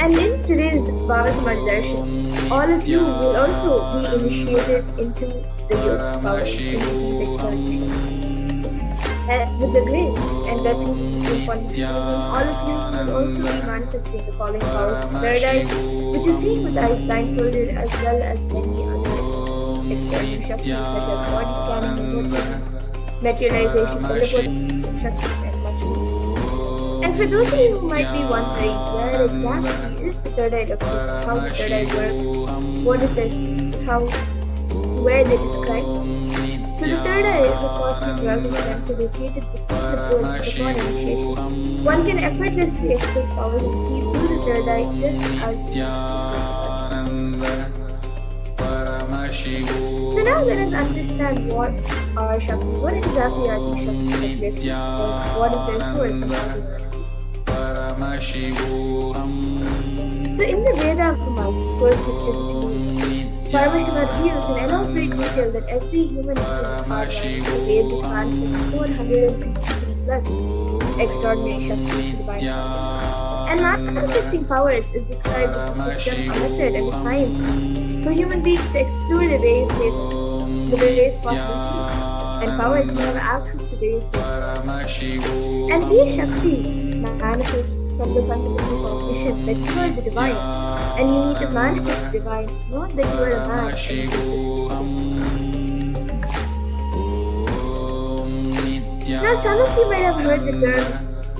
And in today's Baba Samadhi Darshan, all of you will also be initiated into the yoga powers, into these extraordinary shaktis. And with the grace and blessings of the Supreme Pontifical, all of you will also be manifesting the following powers of the third eye, which is seen with eyes blindfolded, as well as many other extraordinary shaktis such as body scanning, materialization, teleportation shaktis, and much more. And for those of you who might be wondering where exactly is the third eye located, how the third eye works, what is their where they describe. So the third eye is a cosmic browsing center located between the poles upon initiation. One can effortlessly access powers and see through the third eye just as So now let us understand what are Shaktis. What exactly are these Shaktis that we are speaking about? What is their source and how they manifest? So in the Veda Kumar, the source scriptures of Hinduism, Paramashiva reveals in elaborate detail that every human being is hardwired to be able to manifest 463 plus extraordinary Shaktis to divine powers. And manifesting powers is described as a system, a method, and a science for human beings to explore the various states, the various possibilities, and powers to have access to various states. And these Shaktis manifest from the fundamental cognition that you are the divine, and you need to manifest the divine, not that you are a man. Now, some of you might have heard the term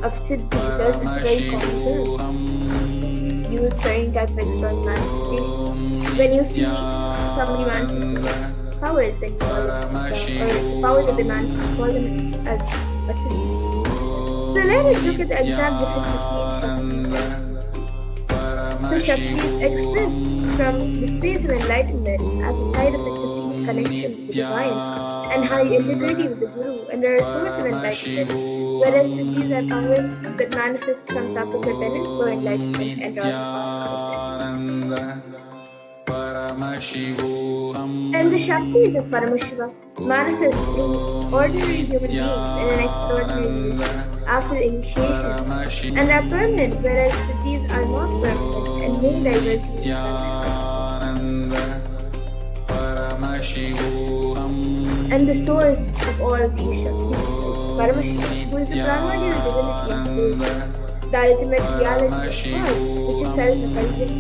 of Siddhis, as it's a very common term used for any type of external manifestation. When you see somebody manifesting powers, then you call it a siddha, or the powers that they manifest, call them as a siddhi. So let us look at the exact difference between Shaktis. So Shaktis express from the space of enlightenment as a side effect of deep connection with the divine and high integrity with the Guru, and are a source of enlightenment, whereas Siddhis are powers that manifest from tapasya penance for enlightenment and are And the Shaktis of Paramashiva manifest in ordinary human beings in an extraordinary way after initiation and are permanent, whereas Siddhis are not permanent and may diverge with And the source of all these Shaktis is Paramashiva, who is the primordial divinity of Hinduism, the ultimate reality of God, which is self-effulgent,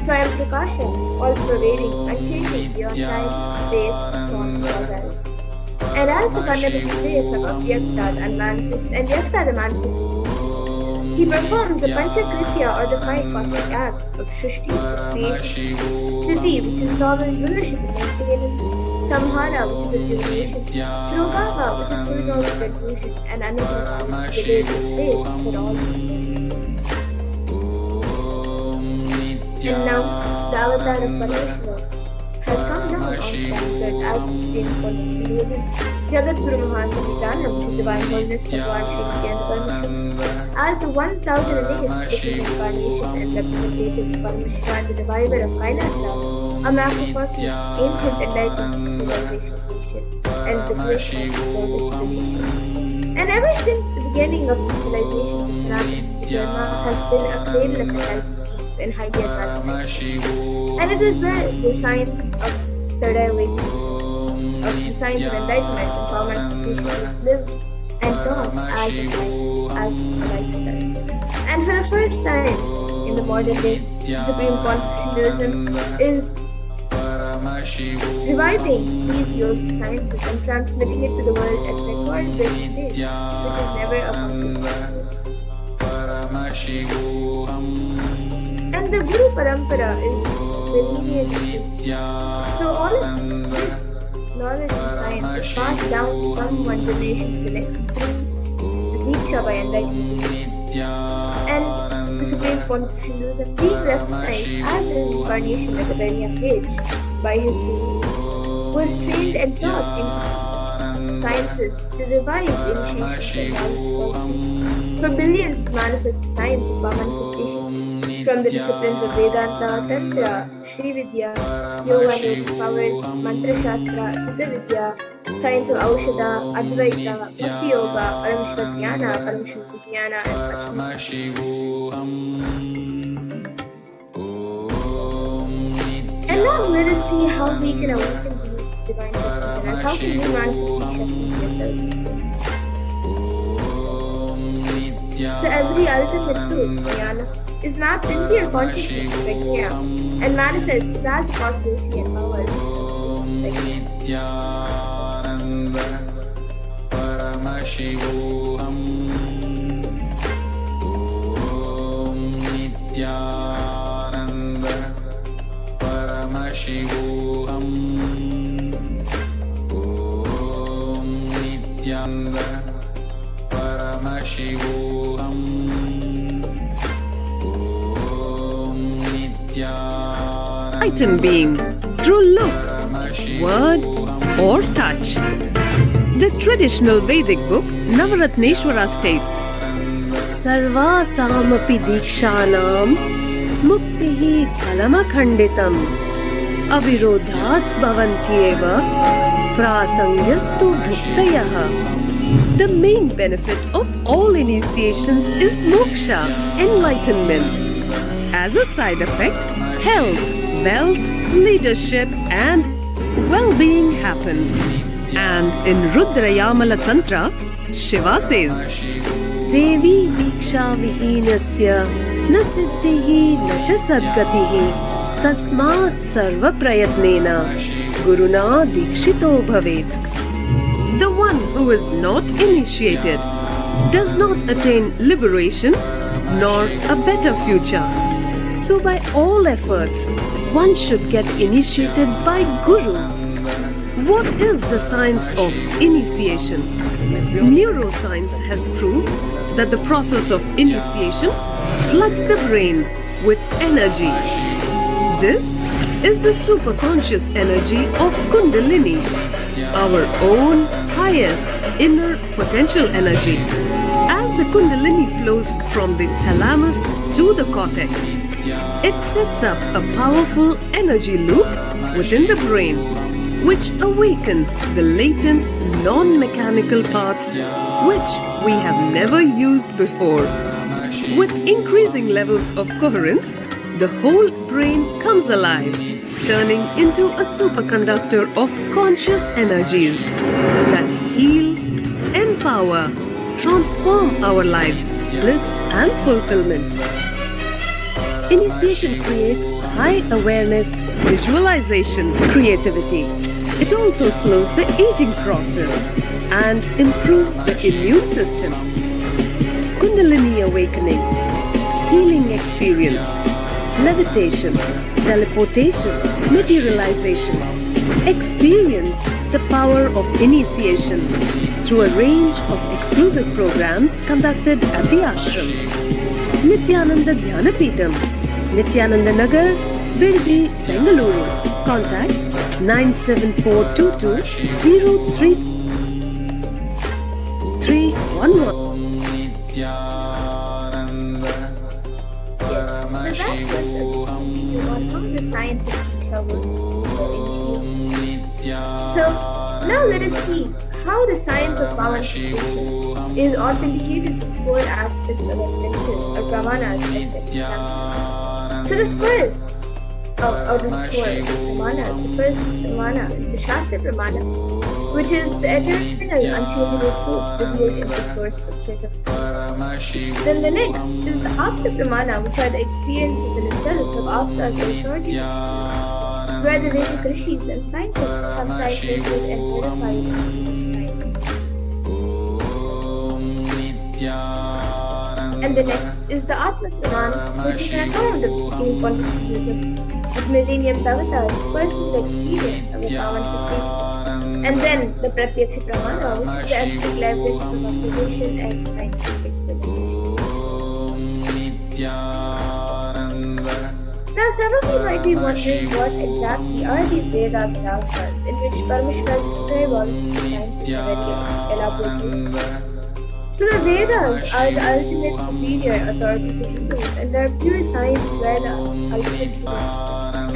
Swayam Prakasha, all-pervading, unchanging beyond time, space, form, causality. And as the fundamental place of Avyakta, the unmanifest, and Vyakta, the manifesting, he performs the Panchakritya or the 5 cosmic acts of Shrishti, which is creation, Sthiti, which is sovereign rulership and maintenance, Samhara, which is elimination, Prabhava, which is putting out of conclusion, and Anugrah, which is the place for all. And now, the avatar of Paramashiva has come down on planet as the Supreme Pontifical Jagat Guru Mahasamritanam, which is divine holiness Bhagavan Shri Nithyananda Paramashivam, as the 1008th different incarnation and representative of Paramashiva and the reviver of Kailasa, a macrocosmic, ancient enlightened civilization nation, and the great service to the nation. And ever since the beginning of the civilization, the Sanatana Dharma has been a cradle of enlightenment and highly advanced. And it was where the science of third eye awakening, of the science of enlightenment and power manifestation was lived and taught as a science, as a lifestyle. And for the first time in the modern day, the Supreme Pontifical Hinduism is reviving these yogic sciences and transmitting it to the world at record-breaking pace, which is never accomplished. And the Guru Parampara is the lineage. So all of this knowledge and science is passed down from one generation to the next through the Diksha by enlightenment. And the Supreme Pontifical Hinduism being recognized as an incarnation at a very young age by his Guru, was trained and taught in sciences to revive the initiation and knowledge for billions to manifest the science of power manifestation from the disciplines of Vedanta, Tantra, Shri Vidya, Yoga and Yogic powers, Mantra Shastra, Siddha Vidya, science of Aushadha, Advaita, Bhakti Yoga, Paramashiva Jnana, and much more. now let us see how we can awaken these divine Shaktis in us. How can we manifest these Shaktis yourselves? So every ultimate truth, jnana, is mapped into your consciousness right here and manifests as possibility and power. Nithyananda Paramashivoham. Om Nithyananda Paramashivoham. Om Nithyananda Paramashivoham. Om Nithyananda Enlightened being through look, word, or touch. The traditional Vedic book Navaratneshwara states, Sarva samapi dikshanam muktihi phalamakanditam avirodhat bhavantyeva prasangyastu bhuktayah. The main benefit of all initiations is moksha, enlightenment. As a side effect, health, wealth, leadership and well-being happen. And in Rudrayamala Tantra, Shiva says, Devi Diksha Vihinasya na siddhihi na cha sadgatihi tasmat sarva prayatnena guruna dikshito bhavet. The one who is not initiated does not attain liberation nor a better future. So by all efforts, one should get initiated by Guru. What is the science of initiation? Neuroscience has proved that the process of initiation floods the brain with energy. This is the superconscious energy of Kundalini, our own highest inner potential energy. As the Kundalini flows from the thalamus to the cortex, it sets up a powerful energy loop within the brain, which awakens the latent non-mechanical parts which we have never used before. With increasing levels of coherence, the whole brain comes alive, turning into a superconductor of conscious energies that heal, empower, transform our lives, bliss and fulfillment. Initiation creates high awareness, visualization, creativity. It also slows the aging process and improves the immune system. Kundalini awakening, healing experience, levitation, teleportation, materialization. Experience the power of initiation through a range of exclusive programs conducted at the ashram. Nithyananda Dhyanapeetham, Nithyananda Nagar, Birdi, Bengaluru. Contact 97422 03311. On how the science of Diksha works for initiation. So now let us see how the science of manifestation is authenticated with four aspects of adventures or pramanas by Sept. So the first out of four pramanas, the first pramana is the Shastra pramana, which is the eternal unchangeable truths revealed in the source whispers of truth. Then the next is the Apta pramana, which are the experiences and results of Aptas or authorities, where the Vedic rishis and scientists have scientists and verified these sciences. And the next is the Atma pramana, which is an account of the supreme consciousness of millennium's avatars, personal experience of the manifestation. And then the Pratyaksha pramana, which is the empiric leverage from observation and scientific experimentation. Now, some of you might be wondering what exactly are these Vedas and avatars in which Paramashiva describes all of these sciences very elaborately. So the Vedas are the ultimate superior authority for Hindus, and they are pure science where the ultimate truth.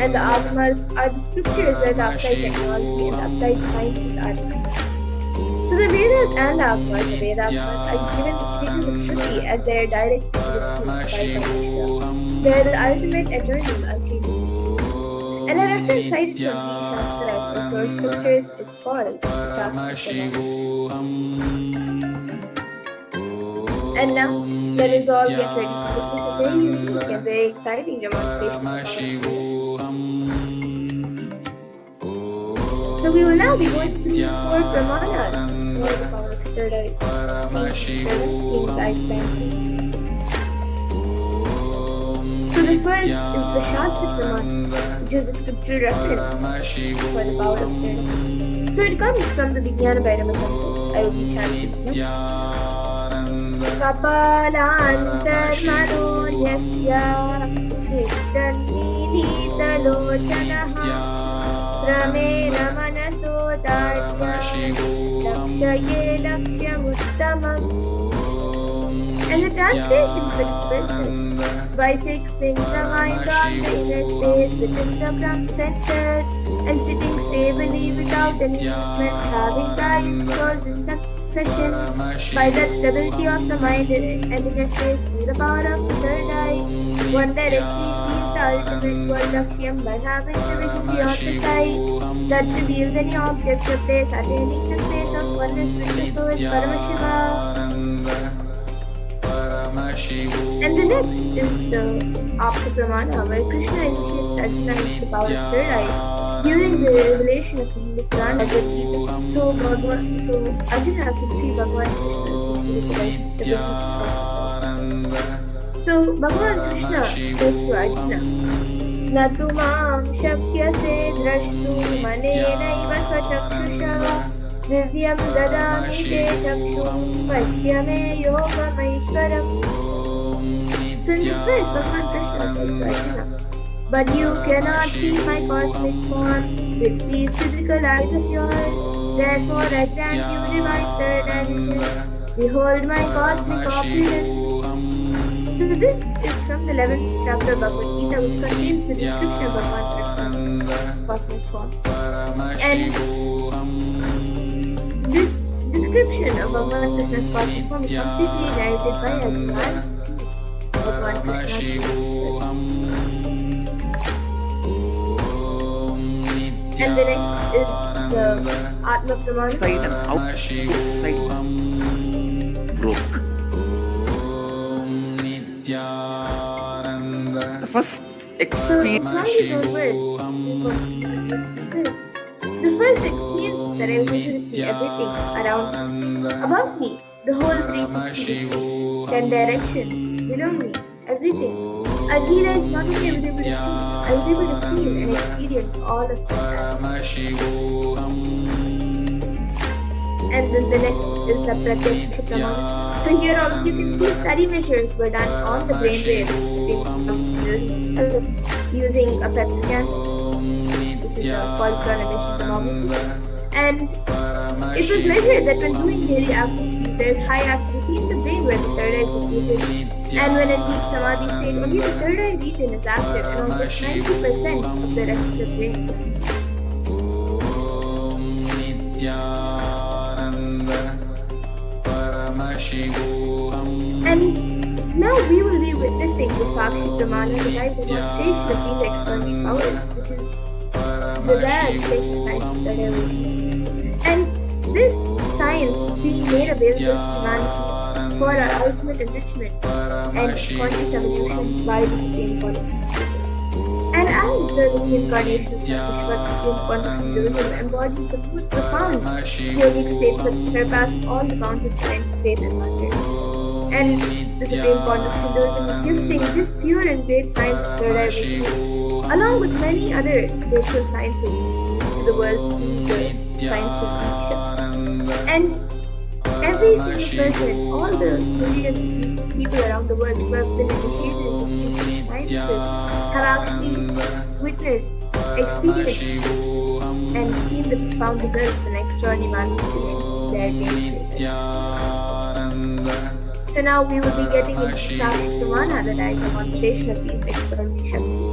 And the Atmas are the scriptures where the applied technology and the applied sciences are expressed. So the Vedas and the Atmas, the Vedatmas, are given the status of Shruti as their direct equivalents by Paramashiva. They are the ultimate eternal unchangeable. And a often cited from these Shastras or source scriptures is called the Shastra Pramana. Paramashivoham. And now, let us all get ready to witness a very unique and very exciting demonstration of Paramashiva. So we will now be going through 4 Pramanas for the power of third eye. Themes I explained. So the first is the Shastra Pramana, which is the scriptural reference for the power of third eye. So it comes from the Vijnana Paramashiva. I will be chanting. Kapalantarmano yasya tishtanniditalochanaha ramena manaso darya lakshaye lakshyamuttamam. And the translation for this verse is, by fixing the mind on the inner space within the Brahm center and sitting stably without any movement, having the eyes closed in succession, by that stability of the mind and inner space through the power of the third eye, one directly sees the ultimate world Lakshyam by having the vision beyond the sight that reveals any object or place attaining the space of oneness with the source Paramashiva. And the next is the Apta Pramana, where Krishna initiates Arjuna into the power of third eye during the revelation of the Quran as a Gita. So Arjuna could see Bhagavan Krishna's vision. So Bhagavan Krishna says to Arjuna, Natu mam shakyase drashtu manenaiva svachakshusha divyam dadami te chakshum pashyame yogamaishwaram. So in this verse, Bhagavan Krishna says to Arjuna, but you cannot see my cosmic form with these physical eyes of yours. Therefore, I grant you divine third eye vision. Behold my cosmic opulence. So this is from the 11th chapter of Bhagavad Gita, which contains the description of Bhagavan Krishna's cosmic form. And this description of Bhagavan Krishna's cosmic form is completely narrated by Arjuna. Bhagavan Krishna. And the next is the Atma Pramana. Side and outside broke. The first So experience. it's not his own words. The first experience that I was able to see everything around above me, the whole 360 degree, 10 directions, below me, everything. I realized not only I was able to see, I was able to feel and experience all of that. And then the next is the Pratyaksha Pramana. So here also you can see study measures were done on the brainwaves using a PET scan, which is a positron emission thermometer. And it was measured that when doing daily activities, there is high activity in the brain where the third eye is located. And when in deep Samadhi state, only the third eye region is active and almost 90% of the rest of the brain. And now we will be witnessing the Sakshi Pramana, the live demonstration of these extraordinary powers, which is the rare sacred science of the devil. And this science being made available to humanity for our ultimate enrichment and conscious evolution by the Supreme Quality. And as the reincarnation of Sarveshwara Supreme Quantum Hinduism embodies the most profound yogic states that surpass all the counts of time, space, and matter. And the Supreme Quantum Hinduism is gifting this pure and great science of third eye vision, along with many other spiritual sciences, to the world through the science of Diksha. And every single person, all the millions of people around the world who have been initiated into these sciences have actually witnessed, experienced, and seen the profound results and extraordinary manifestations of their daily. So now we will be getting into Sakshi Pramana, the direct demonstration of these extraordinary Shaktis.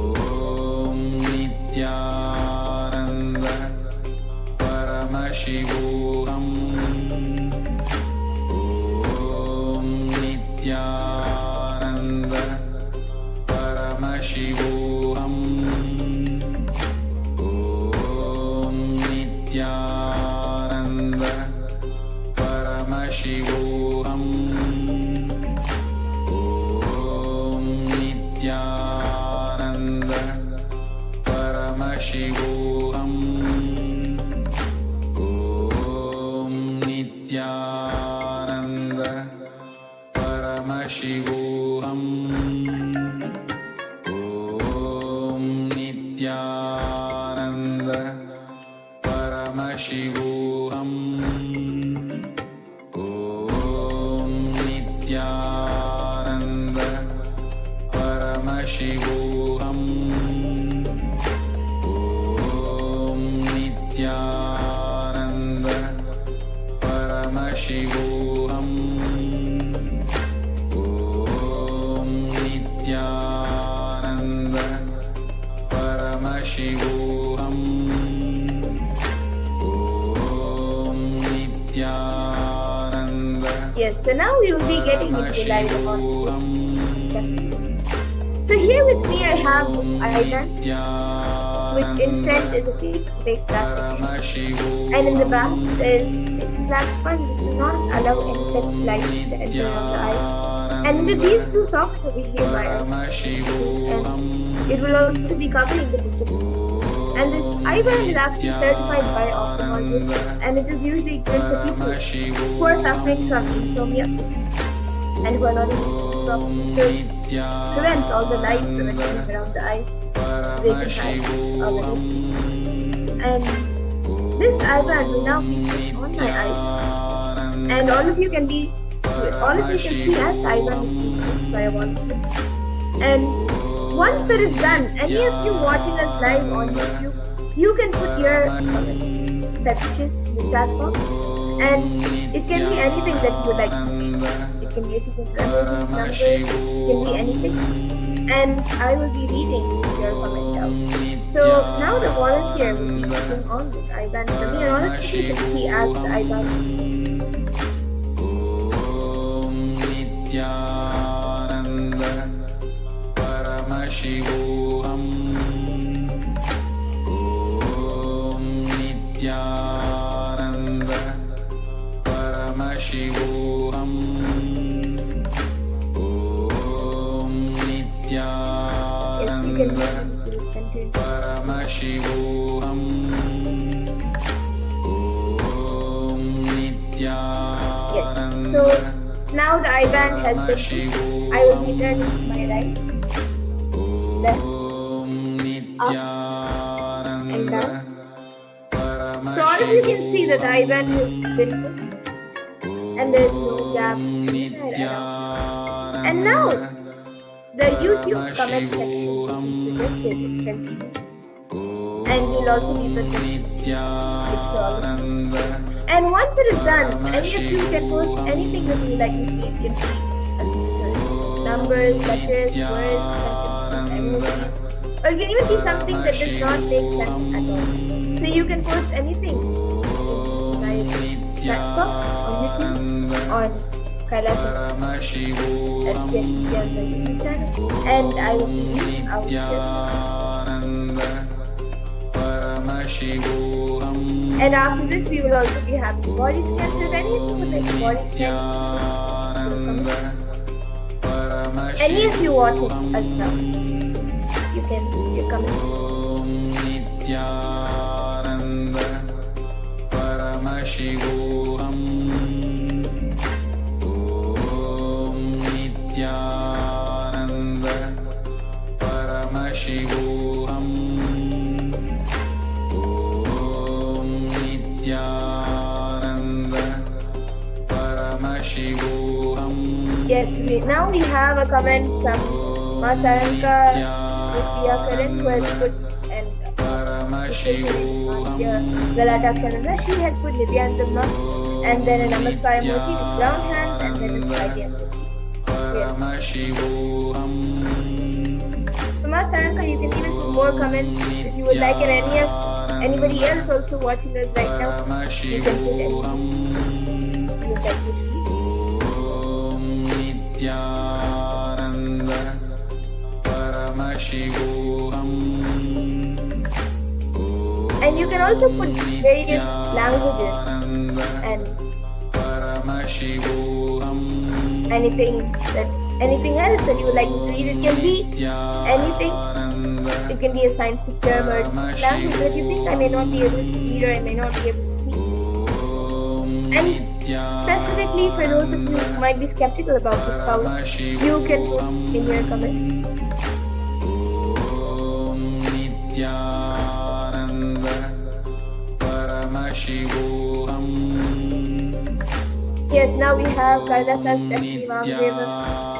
Paramashivoham. Nithyananda Paramashivoham. Paramashivoham. Om Nithyananda Paramashivoham. Om Nithyananda Paramashivoham. Om Nithyananda Paramashivoham. Om Nithyananda Paramashivoham. Om Nithyananda Paramashivoham. Om Nithyananda Yes, so now we will be getting into live demonstration. So here with me I have Ivan, which in front is a fake plastic sheet. And in the back there is a black sponge which will not allow insect light to enter on the eye. And into these two sockets over here by us, and it will also be covering the picture. And this eye band is actually certified by ophthalmologists, and it is usually given for people who are suffering from insomnia and who are not able to see properly. So it prevents all the light from entering around the eyes, so they can have a better sleep. And this eye band will now be put on my eyes, and all of you can see as the eye band is being used by a wallpaper. And once that is done, any of you watching us live on YouTube, you can put your section in the chat box, and it can be anything that you would like to see. It can be a sequence of emojis, numbers, it can be anything, and I will be reading your comment out. So now the volunteer will be putting on this eye band for me, and all of you can see as the eye band. Om Nithyananda Paramashivoham. Om Nithyananda Paramashivoham. Om Yes, you can Nithyananda move to the center. Paramashivoham. Om Yes, Nithyananda so now the eye band has been put. I will be turning to my right, left, Om Nithyananda and down. So all of you can see that the eye band has been put, and there is no gaps inside around. And now the YouTube comment section will be projected in front of you, and will also be projected picture. And once it is done, any of you can post anything that you like to see. It can be a sequence, numbers, letters, words, sentences, emojis, or it can even be something that does not make sense at all. So you can post anything in my chat box on YouTube, on Kailas's HDH Nithyananda YouTube channel, and I will be reading out your comments. Paramashivoham. And after this, we will also be having body scans. So if any of you would like a body scan, any of you watching us now, you can comment. Om Nithyananda Paramashivoham. Om Nithyananda Paramashivoham. Om Nithyananda Paramashivoham. Yes, now we have a comment from Masaranka Nithyananda, who has put and Galata Kanada. She has put Nithyananda and then a Namaskar emoji with brown hands and then a smiley emoji. Paramashivoham. So Masaranka, you can even put more comments if you would like, and anybody else also watching us right now, you can put anything you would like to read. Om Nithyananda Paramashivoham. And you can also put various languages and Paramashivoham. anything that anything else that you would like me to read. It can be anything. It can be a scientific term or a different language that you think I may not be able to read or I may not be able to see. And specifically for those of you who might be skeptical about this power, you can put in your comment. Paramashivoham. Yes, now we have Kailasas Stephanie Vamdeva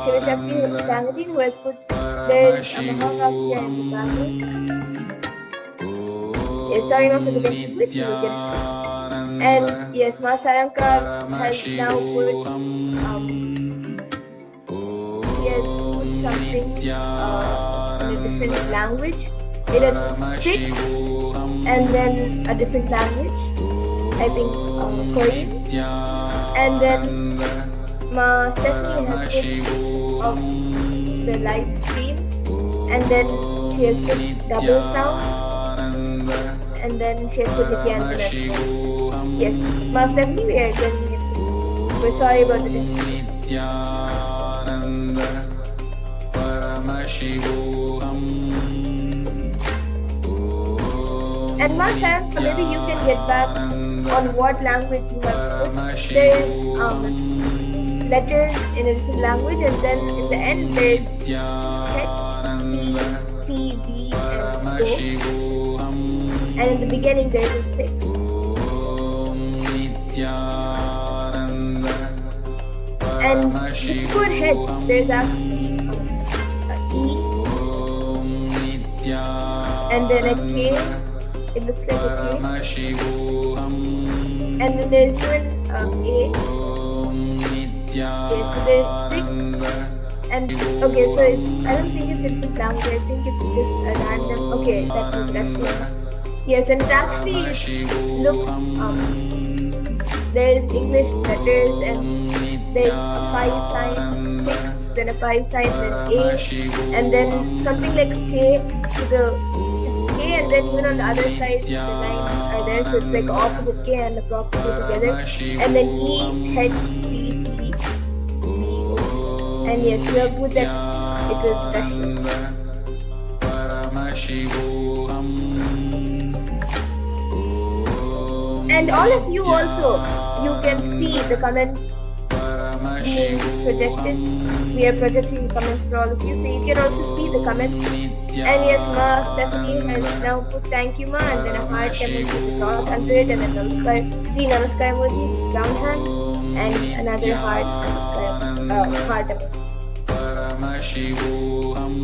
Shiva Shakti Gangadin, who has put there is a Mahavakya in the background. Yes, sorry not for the technical glitch, you will get it fixed. And yes, Ma Saranka has now put he has put something in a different language. It is Sikh and then a different language, I think Korean. And then Ma Stephanie has put of the live stream, and then she has put double sound, and then she has put Nithyananda. Yes, Ma Stephanie, we are getting it fixed. We're sorry about the difference. And Ma Saranka, maybe you can get back on what language you have put. There is letters in a different language, and then in the end there is H, T, B, and O. And in the beginning there is a 6. And before H there is actually a E, and then a K. It looks like a K. And then there is even A. Okay, so there is 6. And okay, so it's, I don't think it's a different language. I think it's just a random. Okay, that was Russian. Yes, and it actually looks there is English letters, and there's a pi sign 6, then a pi sign, then A, and then something like K to the K, and then even on the other side the lines are there, so it's like opposite K and the proper K together, and then E, H, C, T, B, O. And yes, you have put that it was Russian. And all of you also, you can see the comments being projected. We are projecting the comments for all of you, so you can also see the comments. And yes, Ma Stephanie has now put thank you Ma, and then a heart emoji with a dot under it, and then namaskar, 3 namaskar emojis, round hands, and another heart namaskar, heart emoji. Paramashivoham.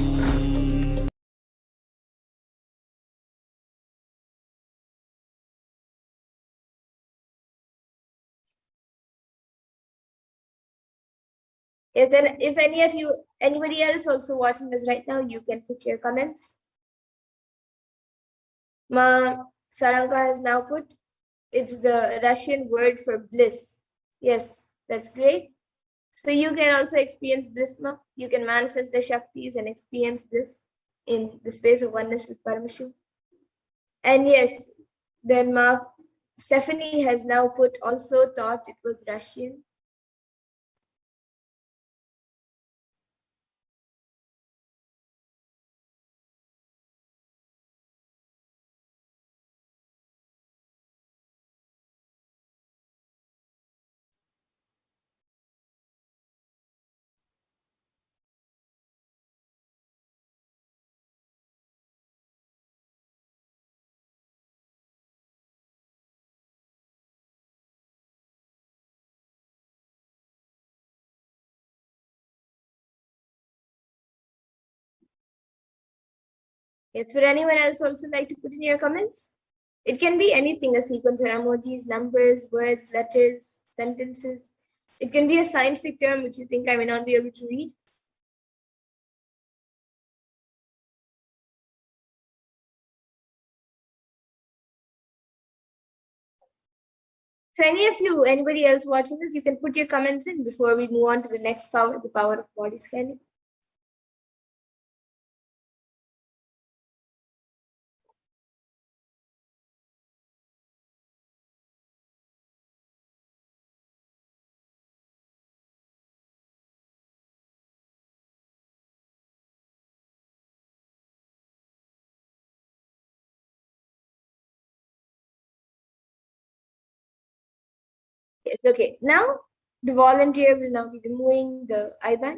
Yes, then if anybody else also watching this right now, you can put your comments. Ma Saranka has now put, it's the Russian word for bliss. Yes, that's great. So you can also experience bliss, Ma. You can manifest the Shaktis and experience bliss in the space of oneness with Paramashiva. And yes, then Ma Stephanie has now put, also thought it was Russian. Yes, would anyone else also like to put in your comments? It can be anything, a sequence of emojis, numbers, words, letters, sentences. It can be a scientific term which you think I may not be able to read. So anybody else watching this, you can put your comments in before we move on to the next power, the power of body scanning. Yes, okay. Now the volunteer will now be removing the IBAN.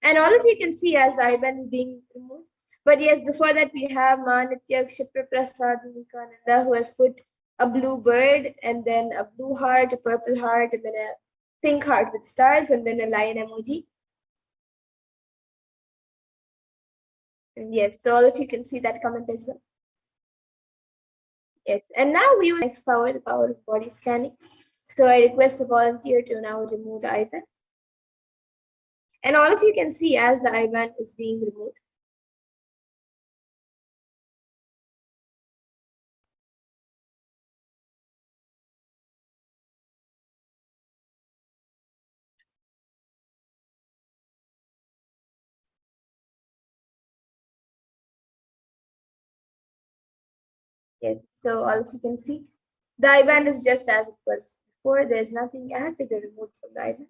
And all of you can see as the IBAN is being removed. But yes, before that we have Manitya Kshipra Prasad Nithyananda, who has put a blue bird and then a blue heart, a purple heart, and then a pink heart with stars, and then a lion emoji. And yes, so all of you can see that comment as well. Yes, and now we will next power, the power of body scanning. So I request the volunteer to now remove the IBAN. And all of you can see as the IBAN is being removed. Yes, so all of you can see the IBAN is just as it was before. There's nothing added or removed from the IBAN.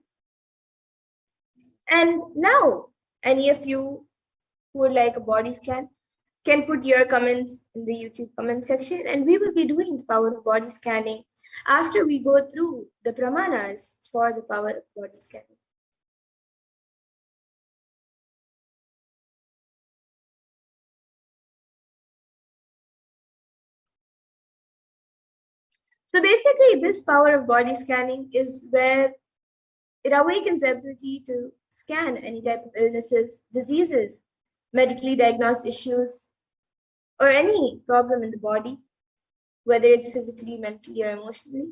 And now, any of you who would like a body scan can put your comments in the YouTube comment section, and we will be doing the power of body scanning after we go through the pramanas for the power of body scanning. So basically, this power of body scanning is where it awakens the ability to scan any type of illnesses, diseases, medically diagnosed issues, or any problem in the body, whether it's physically, mentally, or emotionally.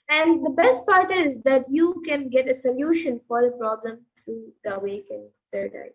And the best part is that you can get a solution for the problem through the awakened third eye.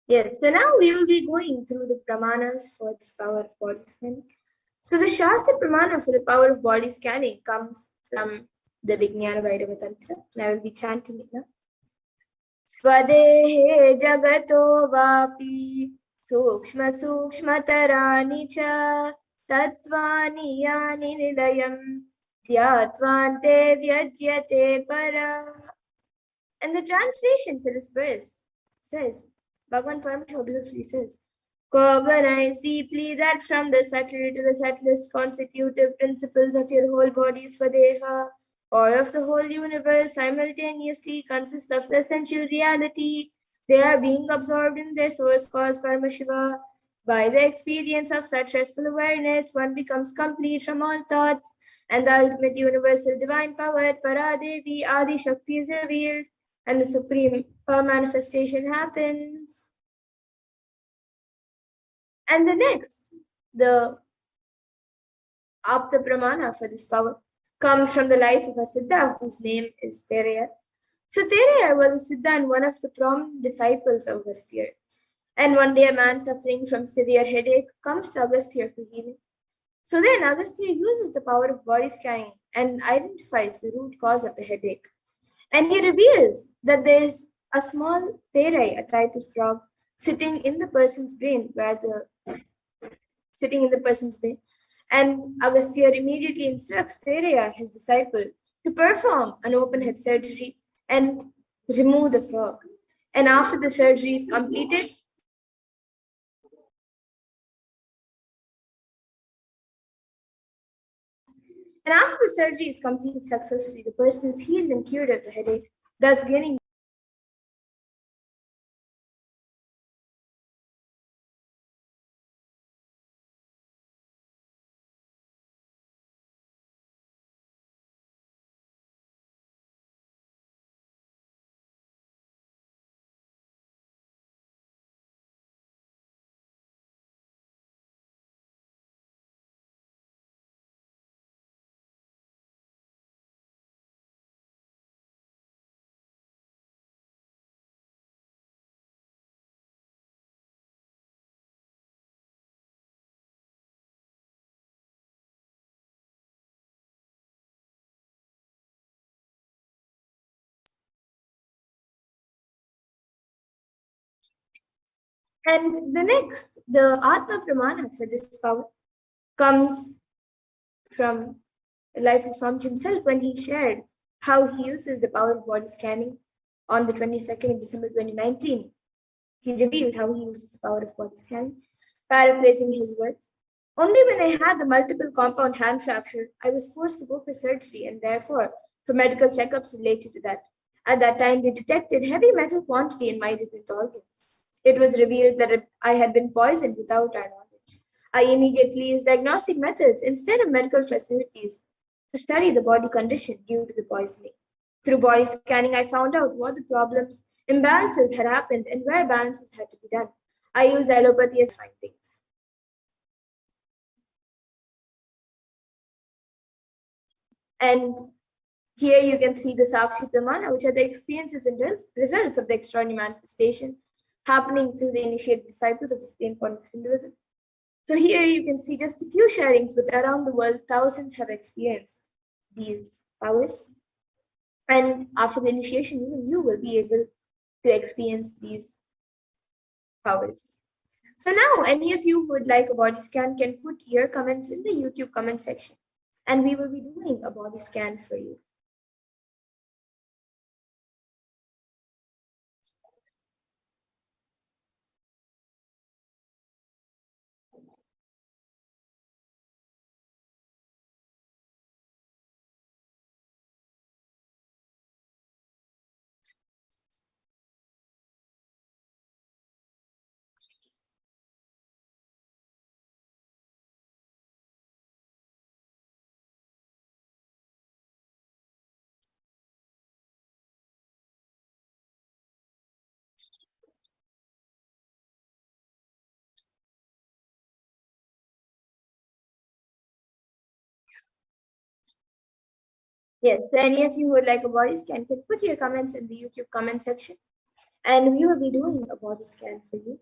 Yes, so now we will be going through the pramanas for this power of body scanning. So the Shastra Pramana for the power of body scanning comes from the Vijnana Vairava Tantra, and I will be chanting it now. Swadehe jagato vapi sukshma sukshmatarani cha tatvani yani nilayam dhyatvante vyajyate para. And the translation for this verse says, Bhagavan Paramashiva beautifully says, cognize deeply that from the subtle to the subtlest constitutive principles of your whole body, Swadeha, or of the whole universe, simultaneously consist of the essential reality. They are being absorbed in their source cause, Paramashiva. By the experience of such restful awareness, one becomes complete from all thoughts, and the ultimate universal divine power, Paradevi, Adi Shakti, is revealed, and the supreme manifestation happens. And the next, the Apta Pramana for this power comes from the life of a Siddha whose name is Terayar. So Terayar was a Siddha and one of the prominent disciples of Agastya. And one day a man suffering from severe headache comes to Agastya for healing. So then Agastya uses the power of body scanning and identifies the root cause of the headache. And he reveals that there is a small terai, a type of frog, sitting in the person's brain, And Agastya immediately instructs Teraya, his disciple, to perform an open head surgery and remove the frog. And after the surgery is completed, successfully, the person is healed and cured of the headache, thus gaining And the Atma Pramana for this power comes from the life of Swamiji himself when he shared how he uses the power of body scanning on the 22nd of December 2019. He revealed how he uses the power of body scanning, paraphrasing his words. Only when I had the multiple compound hand fracture, I was forced to go for surgery and therefore for medical checkups related to that. At that time, they detected heavy metal quantity in my different organs. It was revealed that I had been poisoned without our knowledge. I immediately used diagnostic methods instead of medical facilities to study the body condition due to the poisoning. Through body scanning, I found out what the problems, imbalances had happened and where balances had to be done. I used allopathy as findings. And here you can see the Sakshi Pramana, which are the experiences and results of the extraordinary manifestation happening through the initiated disciples of the Supreme Point of Hinduism. So here you can see just a few sharings, but around the world, thousands have experienced these powers. And after the initiation, even you will be able to experience these powers. So now, any of you who would like a body scan can put your comments in the YouTube comment section, and we will be doing a body scan for you. Yes, so any of you who would like a body scan can put your comments in the YouTube comment section, and we will be doing a body scan for you.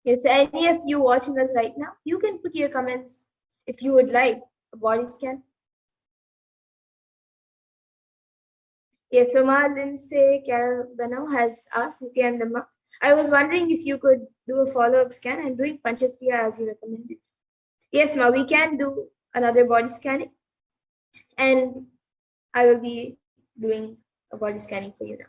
Yes, any of you watching us right now, you can put your comments if you would like a body scan. Yes, so Ma Lindsay Carabano has asked Nithyananda, I was wondering if you could do a follow-up scan and doing Panchakriya as you recommended. Yes, Ma, we can do another body scanning, and I will be doing a body scanning for you now.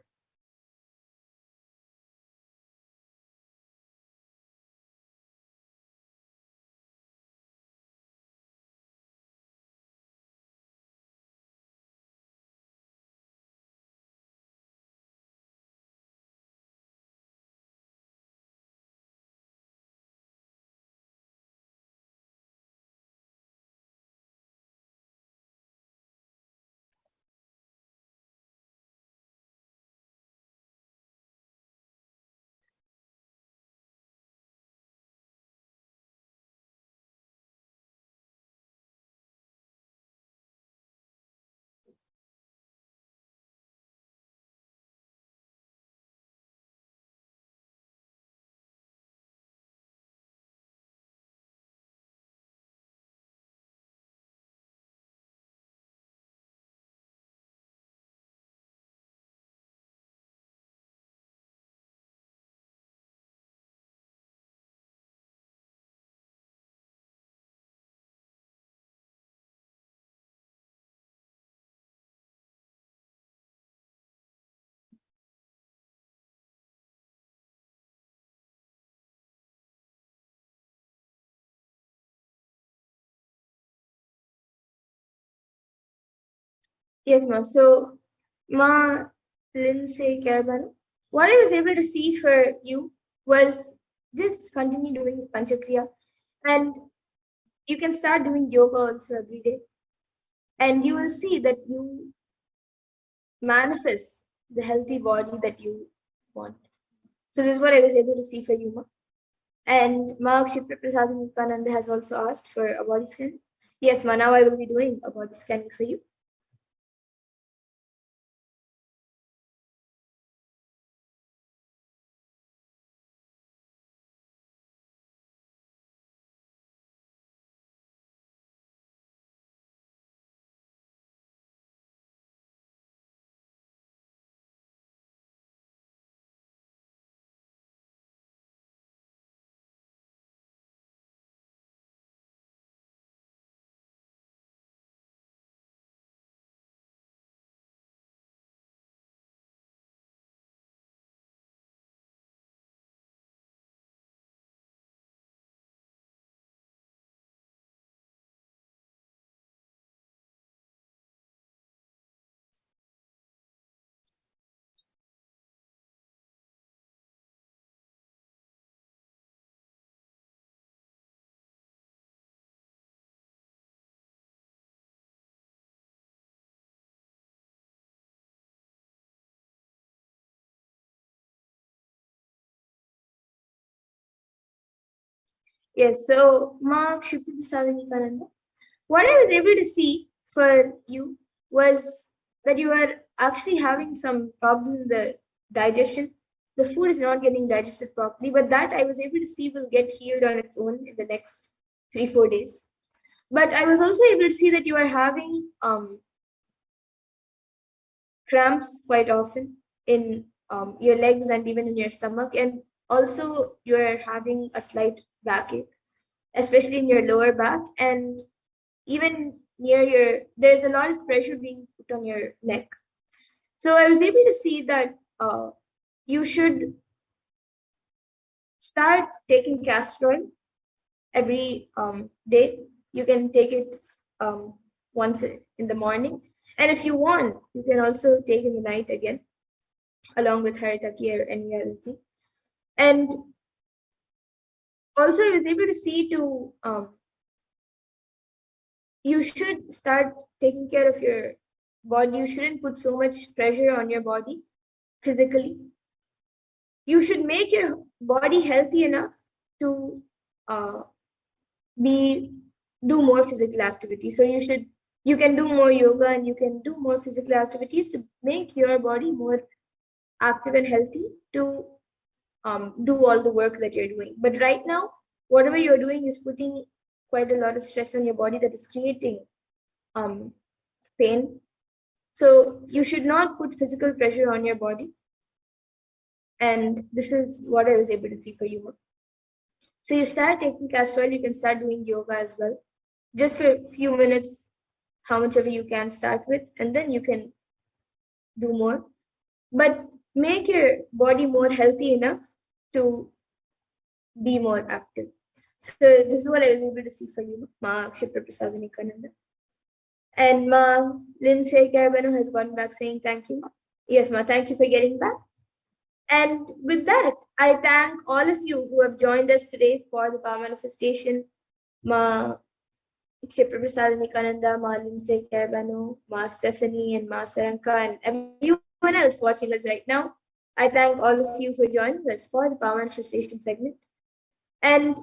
Yes, Ma. So, Ma Lindsay Carabano, what I was able to see for you was just continue doing Panchakriya, and you can start doing yoga also every day, and you will see that you manifest the healthy body that you want. So this is what I was able to see for you, Ma. And Ma Kshipra Prasad Nityananda has also asked for a body scan. Yes, Ma, now I will be doing a body scanning for you. Yes, so Ma Kshipra Prasad Nityananda, what I was able to see for you was that you are actually having some problems in the digestion. The food is not getting digested properly, but that I was able to see will get healed on its own in the next 3-4 days. But I was also able to see that you are having cramps quite often in your legs and even in your stomach, and also you are having a slight backache, especially in your lower back, and even near your, there's a lot of pressure being put on your neck. So I was able to see that you should start taking castor oil every day. You can take it once in the morning, and if you want, you can also take in the night again, along with haritaki or any other thing. And also, I was able to see to you should start taking care of your body. You shouldn't put so much pressure on your body physically. You should make your body healthy enough to uh, be do more physical activity. So you can do more yoga and you can do more physical activities to make your body more active and healthy to do all the work that you're doing. But right now, whatever you're doing is putting quite a lot of stress on your body that is creating pain. So you should not put physical pressure on your body. And this is what I was able to see for you. So you start taking castor oil, you can start doing yoga as well. Just for a few minutes, how much ever you can start with, and then you can do more. But make your body more healthy enough to be more active. So this is what I was able to see for you, Ma Kshipra Prasad Nityananda. And Ma Lindsay Carabano has gone back saying thank you. Yes, Ma, thank you for getting back. And with that, I thank all of you who have joined us today for the Power Manifestation. Ma Kshipra Prasad Nityananda, Ma Lindsay Carabano, Ma Stephanie, and Ma Saranka, and everyone else watching us right now. I thank all of you for joining us for the Power Manifestation segment. And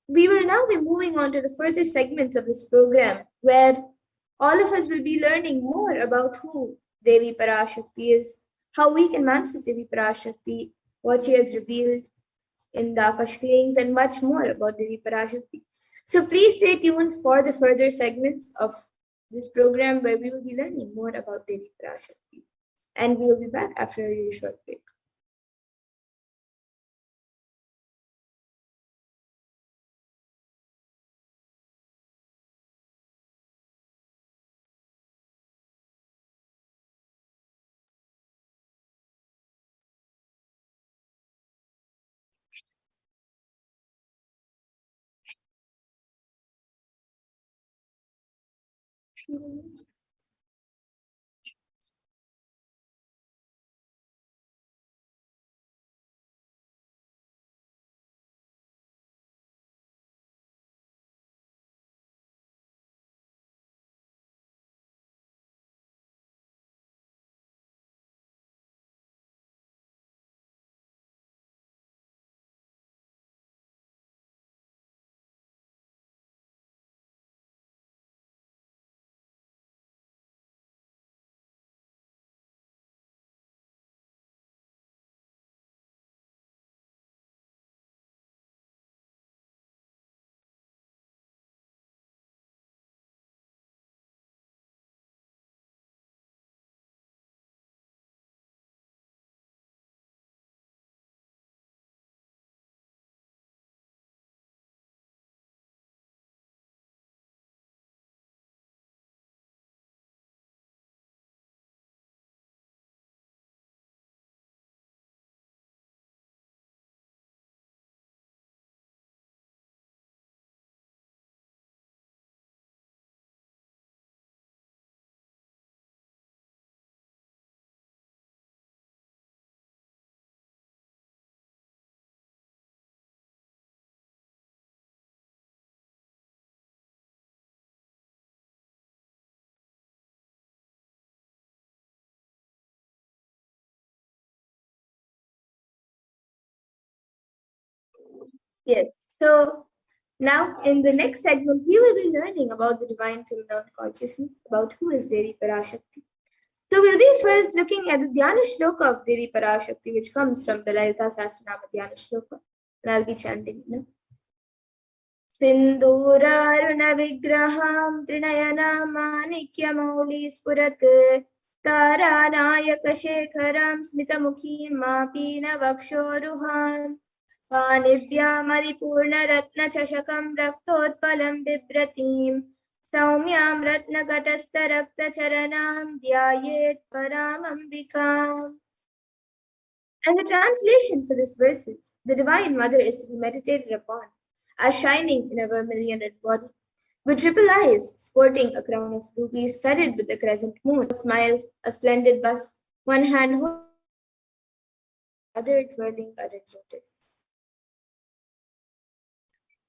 we will now be moving on to the further segments of this program, where all of us will be learning more about who Devi Parashakti is, how we can manifest Devi Parashakti, what she has revealed in the Akashas, and much more about Devi Parashakti. So please stay tuned for the further segments of this program where we will be learning more about Devi Parashakti. And we will be back after a really short break. Yes. So now in the next segment, we will be learning about the divine feminine consciousness, about who is Devi Parashakti. So we'll be first looking at the Dhyana Shloka of Devi Parashakti, which comes from the Lalita Sahasranama Dhyana Shloka. And I'll be chanting, सिन्दूरारुणविग्रहां त्रिनयनामानिक्यमौलिस्फुरत् तारानायकशेखरां स्मितमुखीं मापीनवक्षोरुहाम् पाणिभ्यामरिपूर्णरत्नचषकं रक्तोत्पलं बिभ्रतीं सौम्यां रत्नकटस्थरक्तचरणां ध्यायेत् परामम्बिकाम्. And the translation for this verse is, the Divine Mother is to be meditated upon as shining in a vermilion-red body, with triple eyes, sporting a crown of rubies studded with a crescent moon, smiles, a splendid bust, one hand holding, other twirling a red lotus.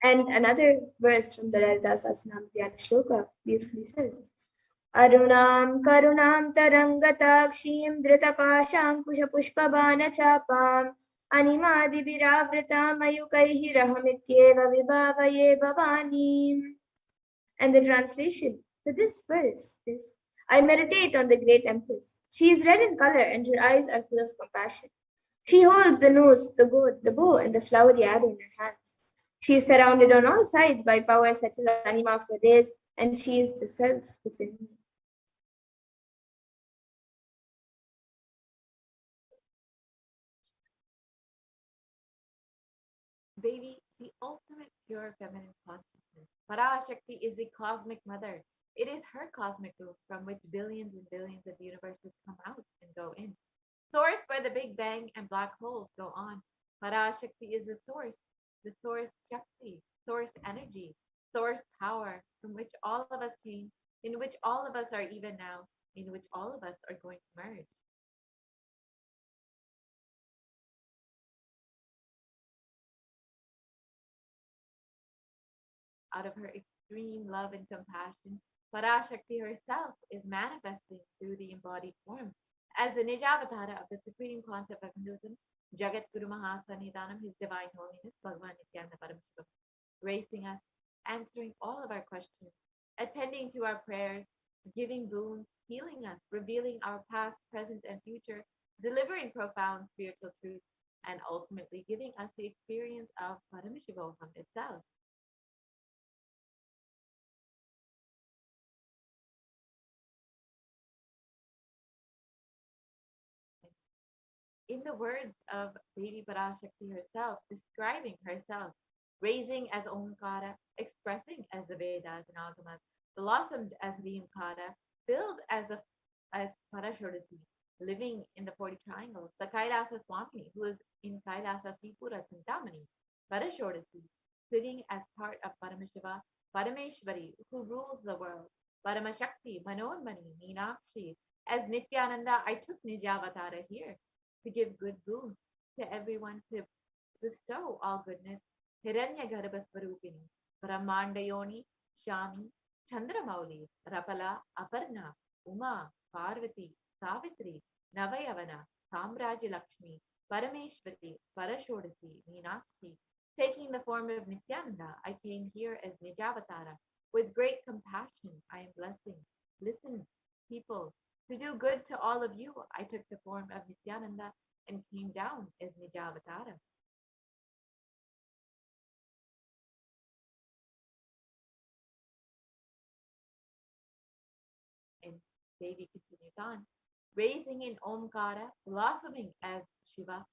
And another verse from the Lalita Sahasranama Dhyana Shloka beautifully says, Arunam karunam tarangatakshim dhritapaşankuşapuşpabanachapam animadibhiravritam ayukaihi rahamityeva vibhavaye bhavanim. And the translation for this verse is, I meditate on the great Empress. She is red in color and her eyes are full of compassion. She holds the noose, the goad, the bow, and the flowery arrow in her hands. She is surrounded on all sides by powers such as Anima for days, and she is the self within me. Devi, the ultimate pure feminine consciousness. Parashakti is the cosmic mother. It is her cosmic womb from which billions and billions of universes come out and go in. Source where the Big Bang and black holes go on. Parashakti is the source Shakti, source energy, source power, from which all of us came, in which all of us are even now, in which all of us are going to merge. Out of her extreme love and compassion, Parashakti herself is manifesting through the embodied form. As the Nijavatara of the supreme concept of Hinduism, Jagat Guru Mahasanidanam, His Divine Holiness, Bhagavan Nithyananda Paramashivam, gracing us, answering all of our questions, attending to our prayers, giving boons, healing us, revealing our past, present, and future, delivering profound spiritual truths, and ultimately giving us the experience of Paramashivoham itself. In the words of Devi Parashakti herself, describing herself, raising as Omkara, expressing as the Vedas and Agamas, blossomed as Rimkara, filled as Parashodasi, living in the 40 triangles, the Kailasa Swami, who is in Kailasa Sripura Chintamani, Parashodasi, sitting as part of Paramashiva, Parameshwari, who rules the world, Paramashakti, Manoன்மணி, Meenakshi. As Nithyananda, I took Nijavatara here to give good boon to everyone, to bestow all goodness. Hiranya Garbhasvarupini, Brahmandayoni, Shami, Chandramauli, Rapala, Aparna, Uma, Parvati, Savitri, Navayavana, Samraji Lakshmi, Parameshwari, Parashodasi, Meenakshi. Taking the form of Nithyananda, I came here as Nijavatara. With great compassion, I am blessing. Listen, people, to do good to all of you, I took the form of Nithyananda and came down as Nijavatara. And Devi continues on, raising in Omkara, blossoming as Shiva,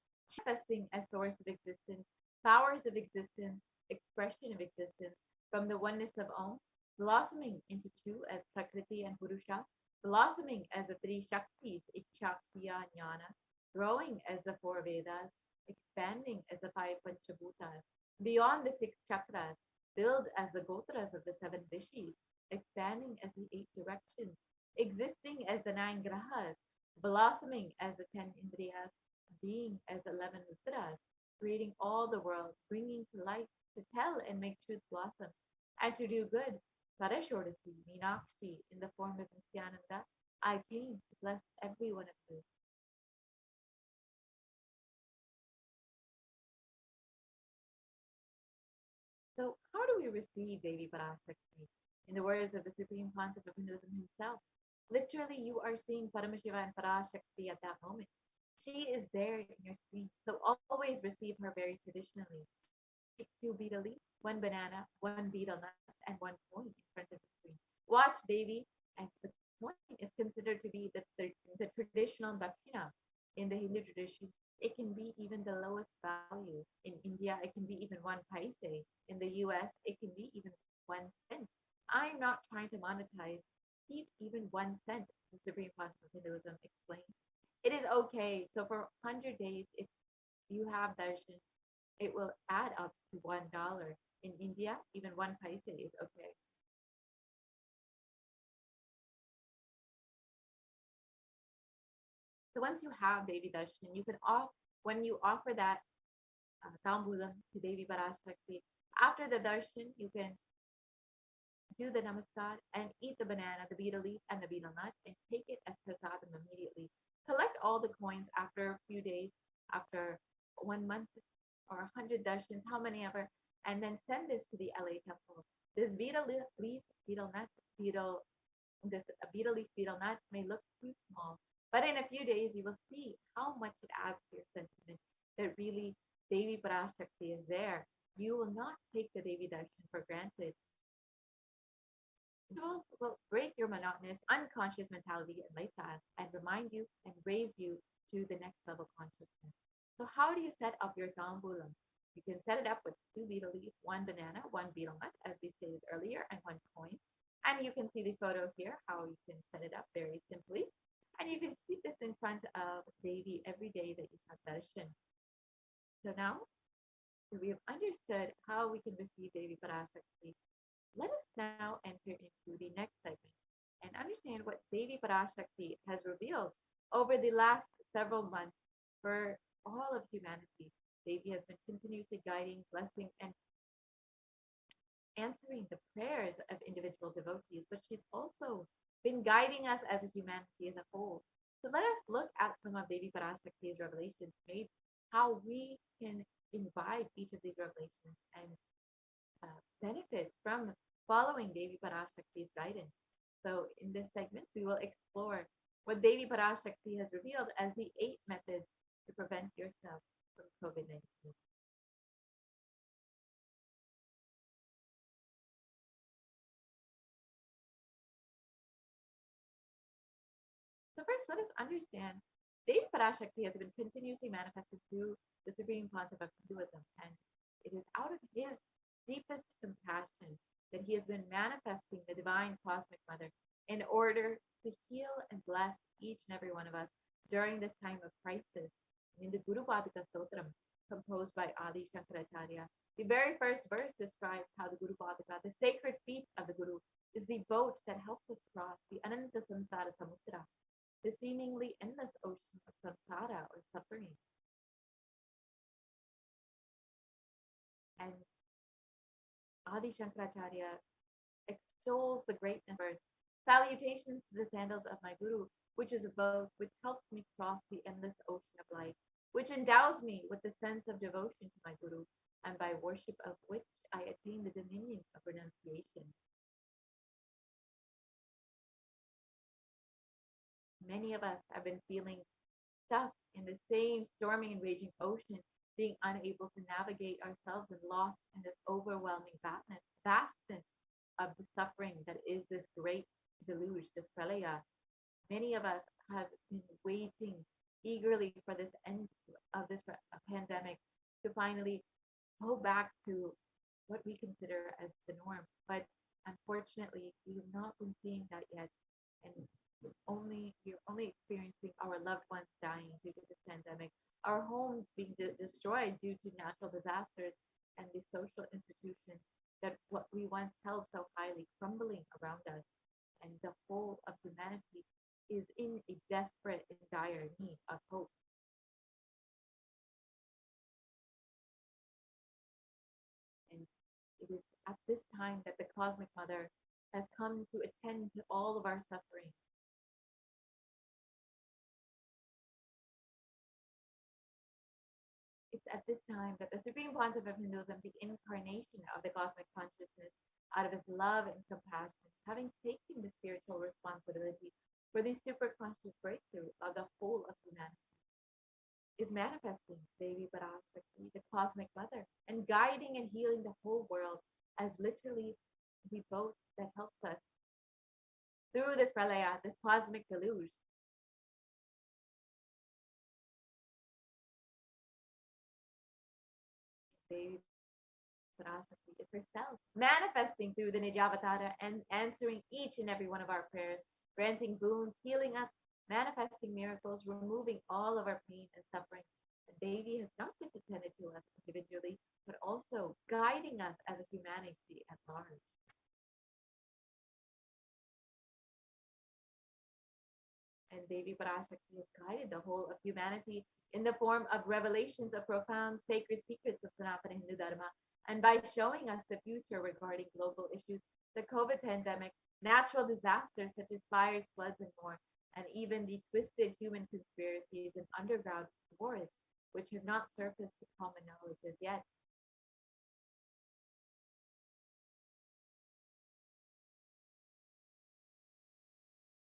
manifesting as source of existence, powers of existence, expression of existence, from the oneness of Om, blossoming into two as Prakriti and Purusha, blossoming as the three Shaktis, Ikshaktiya, Jnana, growing as the four Vedas, expanding as the five Panchabhutas, beyond the six chakras, filled as the Gotras of the seven Rishis, expanding as the eight directions, existing as the nine grahas, blossoming as the 10 indriyas, being as 11 rudras, creating all the world, bringing to light, to tell and make truth blossom, and to do good. Parashodasi, Meenakshi, in the form of Nithyananda, I came to bless every one of you. do we receive Devi Parashakti? In the words of the supreme concept of Hinduism himself, literally you are seeing Paramashiva and Parashakti at that moment. She is there in your screen. So always receive her very traditionally. Keep two betel leaf, one banana, one betel nut, and one coin in front of the screen. Watch Devi, and the coin is considered to be the traditional dakshina in the Hindu tradition. It can be even the lowest value. In India, it can be even one paise. In the US, it can be even 1 cent. I'm not trying to monetize. Keep even 1 cent, the Supreme Concept of Hinduism explains. It is okay. So for 100 days, if you have darshan, it will add up to $1. In India, even one paise is okay. So once you have Devi Darshan, you can off when you offer that tambulam to Devi Parashakti. After the darshan, you can do the namaskar and eat the banana, the betel leaf, and the betel nut, and take it as prasadam immediately. Collect all the coins after a few days, after 1 month, or 100 darshans, how many ever, and then send this to the LA temple. This betel leaf, betel nut, this betel leaf, betel nut may look too small, but in a few days you will see how much it adds to your sentiment that really Devi Parashakti is there. You will not take the Devi Darshan for granted. Rituals will break your monotonous, unconscious mentality and lifestyle and remind you and raise you to the next level consciousness. So how do you set up your tambulam? You can set it up with two betel leaf, one banana, one betel nut, as we stated earlier, and one coin. And you can see the photo here, how you can set it up very simply. And you can keep this in front of Devi every day that you have darshan. So now that we have understood how we can receive Devi Parashakti, let us now enter into the next segment and understand what Devi Parashakti has revealed over the last several months for all of humanity. Devi has been continuously guiding, blessing, and answering the prayers of individual devotees, but she's also been guiding us as a humanity as a whole. So let us look at some of Devi Parashakti's revelations, maybe how we can imbibe each of these revelations and benefit from following Devi Parashakti's guidance. So in this segment, we will explore what Devi Parashakti has revealed as the 8 methods to prevent yourself from COVID-19. So first, let us understand Devi Parashakti has been continuously manifested through the supreme concept of Hinduism, and it is out of his deepest compassion that he has been manifesting the divine cosmic mother in order to heal and bless each and every one of us during this time of crisis. In the Guru Padika Stotram, composed by Adi Shankaracharya, the very first verse describes how the Guru Padika, the sacred feet of the Guru, is the boat that helps us cross the Ananta Samsara Samudra, the seemingly endless ocean of samsara or suffering. And Adi Shankaracharya extols the greatness of verse. Salutations to the sandals of my Guru, which is a boat which helps me cross the endless ocean of life, which endows me with the sense of devotion to my Guru, and by worship of which I attain the dominion of renunciation. Many of us have been feeling stuck in the same storming and raging ocean, being unable to navigate ourselves and lost in this overwhelming vastness of the suffering that is this great deluge, this pralaya. Many of us have been waiting eagerly for this end of this pandemic to finally go back to what we consider as the norm. But unfortunately, we have not been seeing that yet. And we're only experiencing our loved ones dying due to this pandemic, our homes being destroyed due to natural disasters, and the social institutions that what we once held so highly crumbling around us. And the whole of humanity is in a desperate and dire need of hope. And it is at this time that the Cosmic Mother has come to attend to all of our suffering. It's at this time that the Supreme Pontiff of Hinduism, the incarnation of the cosmic consciousness, out of his love and compassion, having taken the spiritual responsibility for the superconscious breakthrough of the whole of humanity, is manifesting Devi Parashakti, the cosmic mother, and guiding and healing the whole world as literally the boat that helps us through this pralaya, this cosmic deluge. Devi Parashakti is herself manifesting through the Nijavatara and answering each and every one of our prayers, granting boons, healing us, manifesting miracles, removing all of our pain and suffering. The Devi has not just attended to us individually, but also guiding us as a humanity at large. And Devi Parashakti has guided the whole of humanity in the form of revelations of profound sacred secrets of Sanatana Hindu Dharma, and by showing us the future regarding global issues, the COVID pandemic, natural disasters such as fires, floods, and more, and even the twisted human conspiracies and underground wars, which have not surfaced to common knowledge as yet.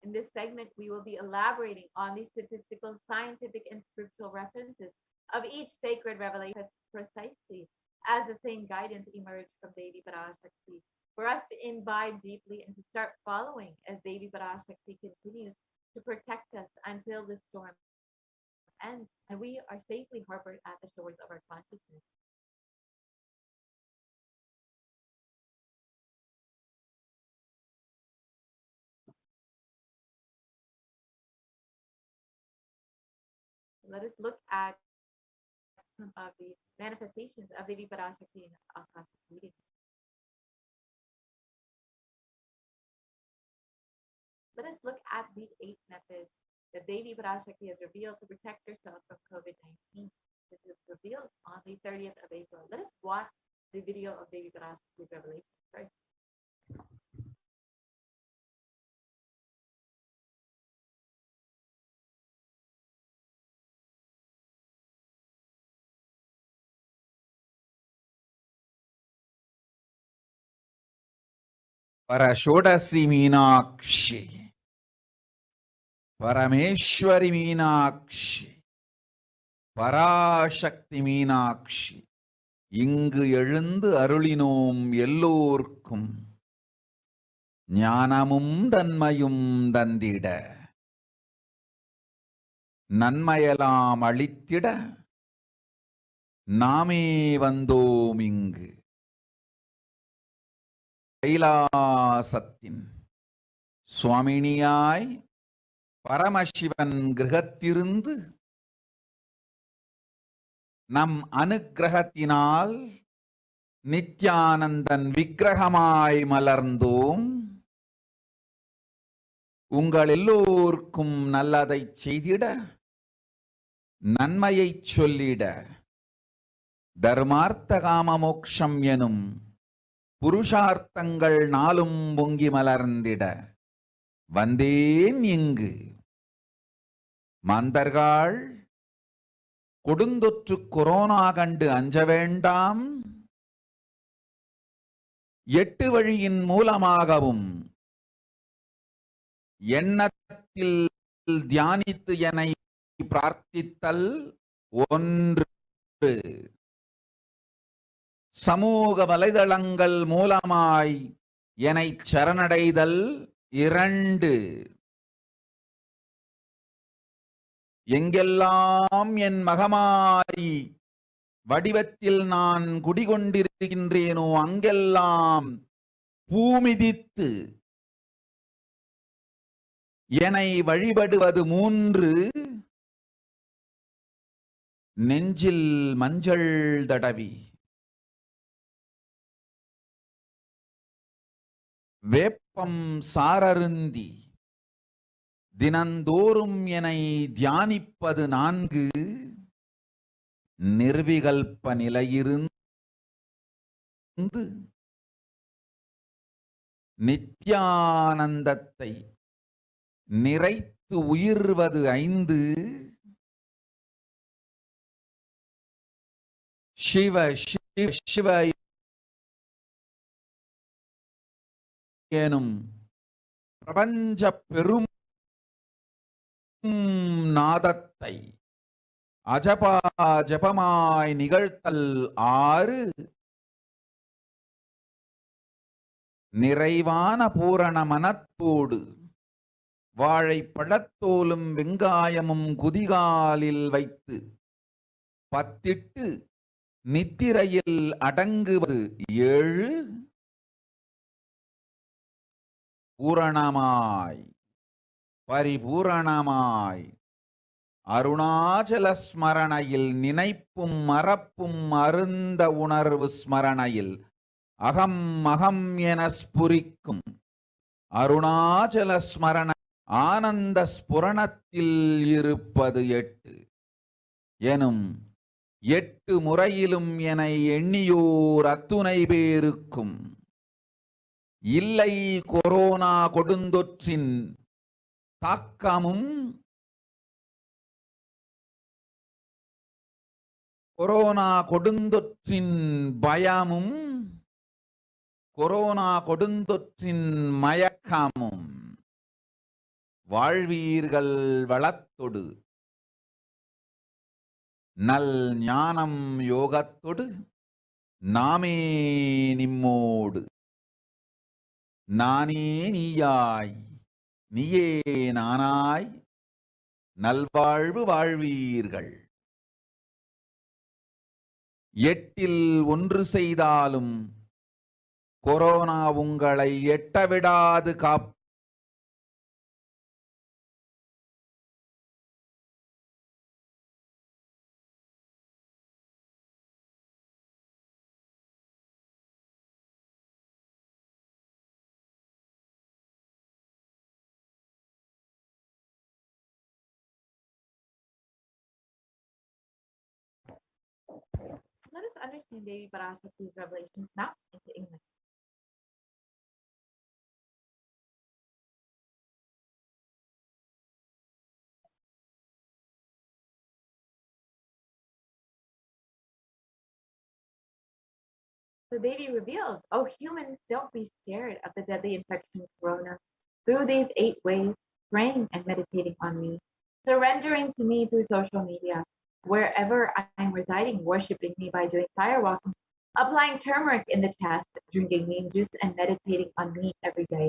In this segment, we will be elaborating on the statistical, scientific, and spiritual references of each sacred revelation precisely as the same guidance emerged from Devi Parashakti for us to imbibe deeply and to start following as Devi Parashakti continues to protect us until the storm ends and we are safely harbored at the shores of our consciousness. Let us look at some of the manifestations of Devi Parashakti in Akashic reading. Let us look at the 8 methods that Devi Parashakti has revealed to protect herself from COVID-19. This is revealed on the 30th of April. Let us watch the video of Devi Parashakti's revelation first. Parashodasi Meenakshi, Parameshwari Meenakshi, Parashakti Meenakshi, இங்கு எழுந்து அருளினோம் எல்லோர்க்கும் ஞானமும் தன்மையும் தந்திட நன்மையெல்லாம் அளித்திட நாமே வந்தோம் இங்கு கைலாசத்தின் சுவாமினியாய் பரமசிவன் கிரகத்திருந்து நம் அனுக்கிரகத்தினால் நித்யானந்தன் விக்கிரகமாய் மலர்ந்தோம். உங்கள் எல்லோருக்கும் நல்லதை செய்திட நன்மையை சொல்லிட தர்மார்த்த காம மோக்ஷம் எனும் புருஷார்த்தங்கள் நாளும் பொங்கி மலர்ந்திட வந்தேன் இங்கு. மாந்தர்கள் கொடுந்தொற்று கொரோனா கண்டு அஞ்ச வேண்டாம். 8 வழியின் மூலமாகவும் எண்ணத்தில் தியானித்து என்னை பிரார்த்தித்தல் 1, சமூக வலைதளங்கள் மூலமாய் என்னை சரணடைதல் 2, எங்கெல்லாம் என் மகமாயி வடிவத்தில் நான் குடிகொண்டிருக்கின்றேனோ அங்கெல்லாம் பூமிதித்து என்னை வழிபடுவது 3, நெஞ்சில் மஞ்சள் தடவி வேப்பம் சாரருந்தி தினந்தோறும் என்னை தியானிப்பது 4, நிர்விகல்ப நிலையிருந்து நித்யானந்தத்தை நிறைத்து உயிர்வது 5, சிவ சிவ சிவ எனும் பிரபஞ்ச பெரும் நாதத்தை அஜபா ஜபமாய் நிகழ்த்தல் 6 நிறைவான பூரண மனத்தோடு வாழைப்பழத்தோலும் வெங்காயமும் குதிகாலில் வைத்து பத்திட்டு நித்திரையில் அடங்குவது 7 பூரணமாய் பரிபூரணமாய் அருணாச்சல ஸ்மரணையில் நினைப்பும் மறப்பும் அருந்த உணர்வு ஸ்மரணையில் அகம் அகம் என ஸ்புரிக்கும் அருணாச்சல ஸ்மரண ஆனந்த ஸ்புரணத்தில் இருப்பது 8 எனும் 8 முறையிலும் என எண்ணியோர் அத்துணை பேருக்கும் இல்லை கொரோனா கொடுந்தொற்றின் தாக்கமும் கொரோனா கொடுந்தொற்றின் பயமும் கொரோனா கொடுந்தொற்றின் மயக்கமும் வாழ்வீர்கள் வளத்தொடு நல் ஞானம் யோகத்தொடு நாமே நிம்மோடு நானே நீயாய் நீயே நானாய் நல்வாழ்வு வாழ்வீர்கள் 8இல் 1 செய்தாலும் கொரோனா உங்களை எட்டவிடாது காப்பு. Let us understand Devi Parashakti's revelations now into English. The Devi revealed, "O humans, don't be scared of the deadly infection of corona. Through these 8 ways, praying and meditating on me, surrendering to me through social media, wherever I am residing, worshiping me by doing fire walking, applying turmeric in the chest, drinking neem juice, and meditating on me every day,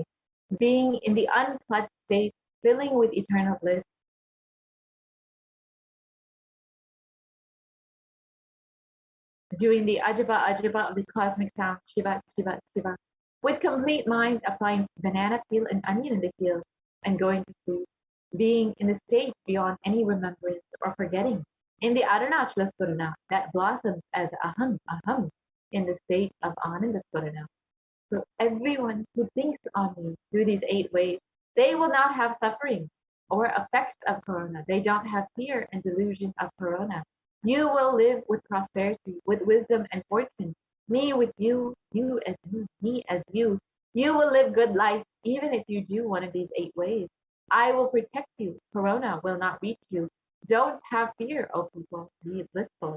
being in the unclutched state, filling with eternal bliss, doing the ajaba ajaba of the cosmic sound, Shiva, Shiva, Shiva, with complete mind, applying banana peel and onion in the field, and going to sleep, being in the state beyond any remembrance or forgetting, in the Arunachala Surana that blossoms as aham, aham, in the state of Ananda Surana. So everyone who thinks on me through these 8 ways, they will not have suffering or effects of corona. They don't have fear and delusion of corona. You will live with prosperity, with wisdom and fortune. Me with you, you as me as you. You will live good life, even if you do one of these 8 ways. I will protect you. Corona will not reach you. Don't have fear, O people. Be blissful.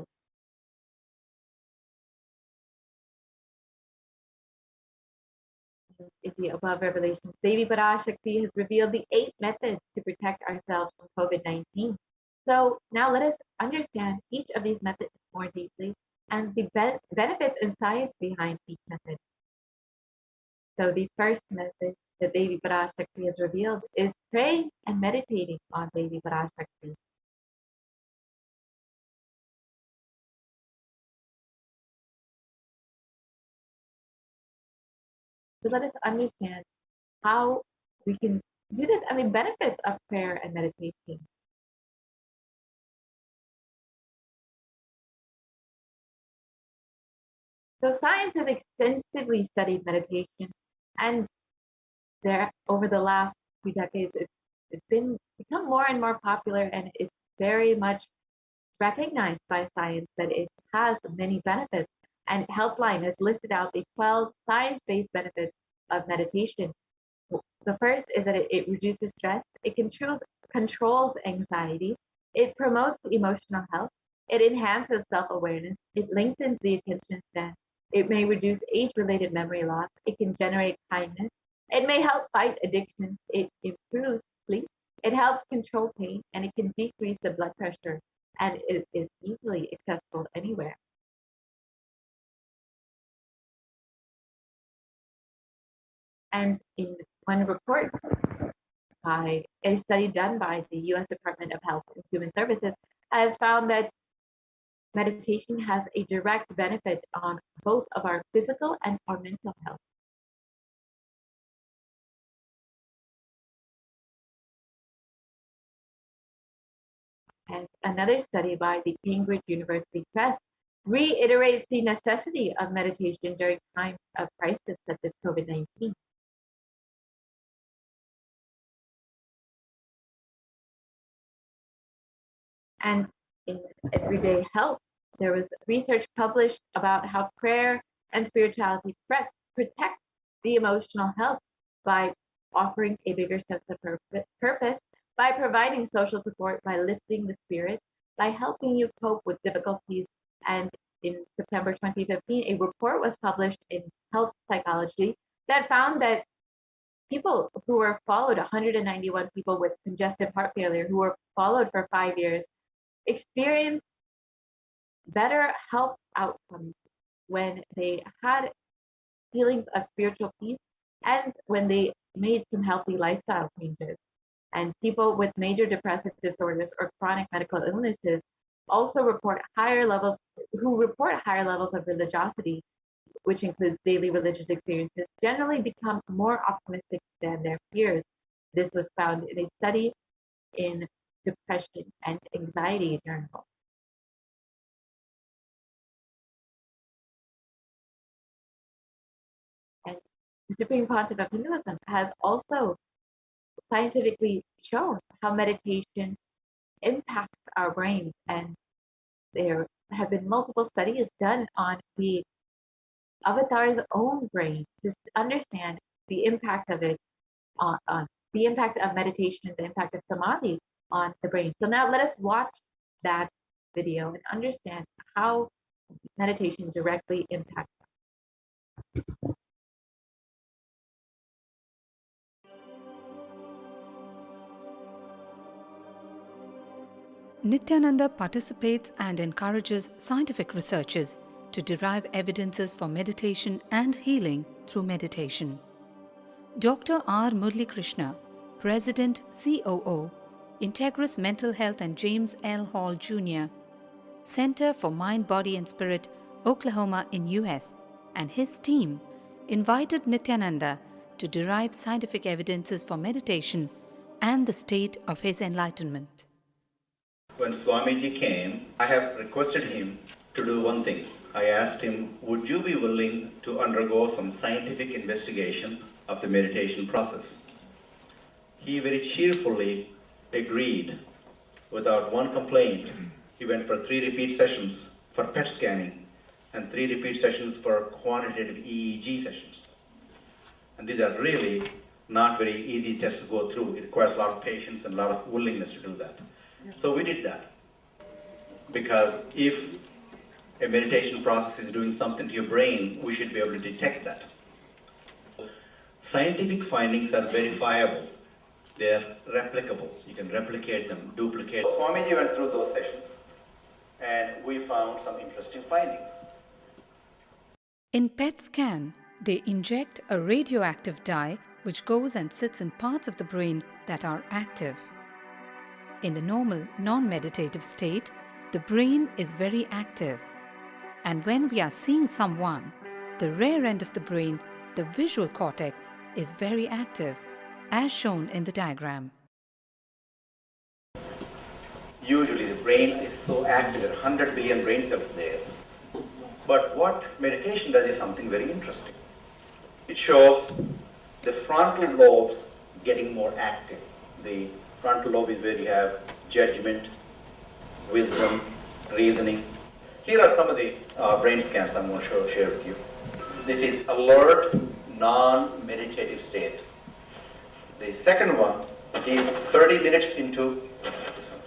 In the above revelations, Devi Parashakti has revealed the 8 methods to protect ourselves from COVID-19. So now let us understand each of these methods more deeply and the benefits and science behind each method. So the first method that Devi Parashakti has revealed is praying and meditating on Devi Parashakti. So let us understand how we can do this and the benefits of prayer and meditation. So science has extensively studied meditation, and over the last few decades, it's become more and more popular, and it's very much recognized by science that it has many benefits. And Helpline has listed out the 12 science-based benefits of meditation. The first is that it reduces stress, it controls anxiety, it promotes emotional health, It enhances self-awareness. It lengthens the attention span. It may reduce age-related memory loss. It can generate kindness. It may help fight addiction. It improves sleep. It helps control pain, and it can decrease the blood pressure, and it is easily accessible anywhere. And in one report by a study done by the U.S. Department of Health and Human Services has found that meditation has a direct benefit on both of our physical and our mental health. And another study by the Cambridge University Press reiterates the necessity of meditation during times of crisis such as COVID-19. And in Everyday Health, there was research published about how prayer and spirituality protect the emotional health by offering a bigger sense of purpose, by providing social support, by lifting the spirit, by helping you cope with difficulties. And in September 2015, a report was published in Health Psychology that found that people who were followed, 191 people with congestive heart failure who were followed for 5 years, experienced better health outcomes when they had feelings of spiritual peace and when they made some healthy lifestyle changes. And people with major depressive disorders or chronic medical illnesses also report higher levels of religiosity, which includes daily religious experiences, generally become more optimistic than their peers. This was found in a study in Depression and Anxiety Journal. And the Supreme Pontiff of Hinduism has also scientifically shown how meditation impacts our brains, and there have been multiple studies done on the avatar's own brain to understand the impact of it on the impact of meditation, the impact of Samadhi on the brain. So now let us watch that video and understand how meditation directly impacts. Nithyananda participates and encourages scientific researchers to derive evidences for meditation and healing through meditation. Dr. R. Murli Krishna, President, COO, Integris Mental Health and James L. Hall Jr., Center for Mind, Body and Spirit, Oklahoma in US, and his team invited Nithyananda to derive scientific evidences for meditation and the state of his enlightenment. When Swamiji came, I have requested him to do one thing. I asked him, would you be willing to undergo some scientific investigation of the meditation process? He very cheerfully agreed without one complaint. He went for 3 repeat sessions for PET scanning and 3 repeat sessions for quantitative EEG sessions. And these are really not very easy tests to go through. It requires a lot of patience and a lot of willingness to do that. So we did that, because if a meditation process is doing something to your brain, we should be able to detect that. Scientific findings are verifiable. They're replicable. You can replicate them, duplicate. Swamiji went through those sessions and we found some interesting findings. In PET scan, they inject a radioactive dye which goes and sits in parts of the brain that are active. In the normal, non-meditative state, the brain is very active. And when we are seeing someone, the rear end of the brain, the visual cortex, is very active, as shown in the diagram. Usually the brain is so active, there are 100 billion brain cells there. But what meditation does is something very interesting. It shows the frontal lobes getting more active. The frontal lobe is where you have judgment, wisdom, reasoning. Here are some of the brain scans I'm going to share with you. This is alert, non-meditative state. The second one is 30 minutes into this one.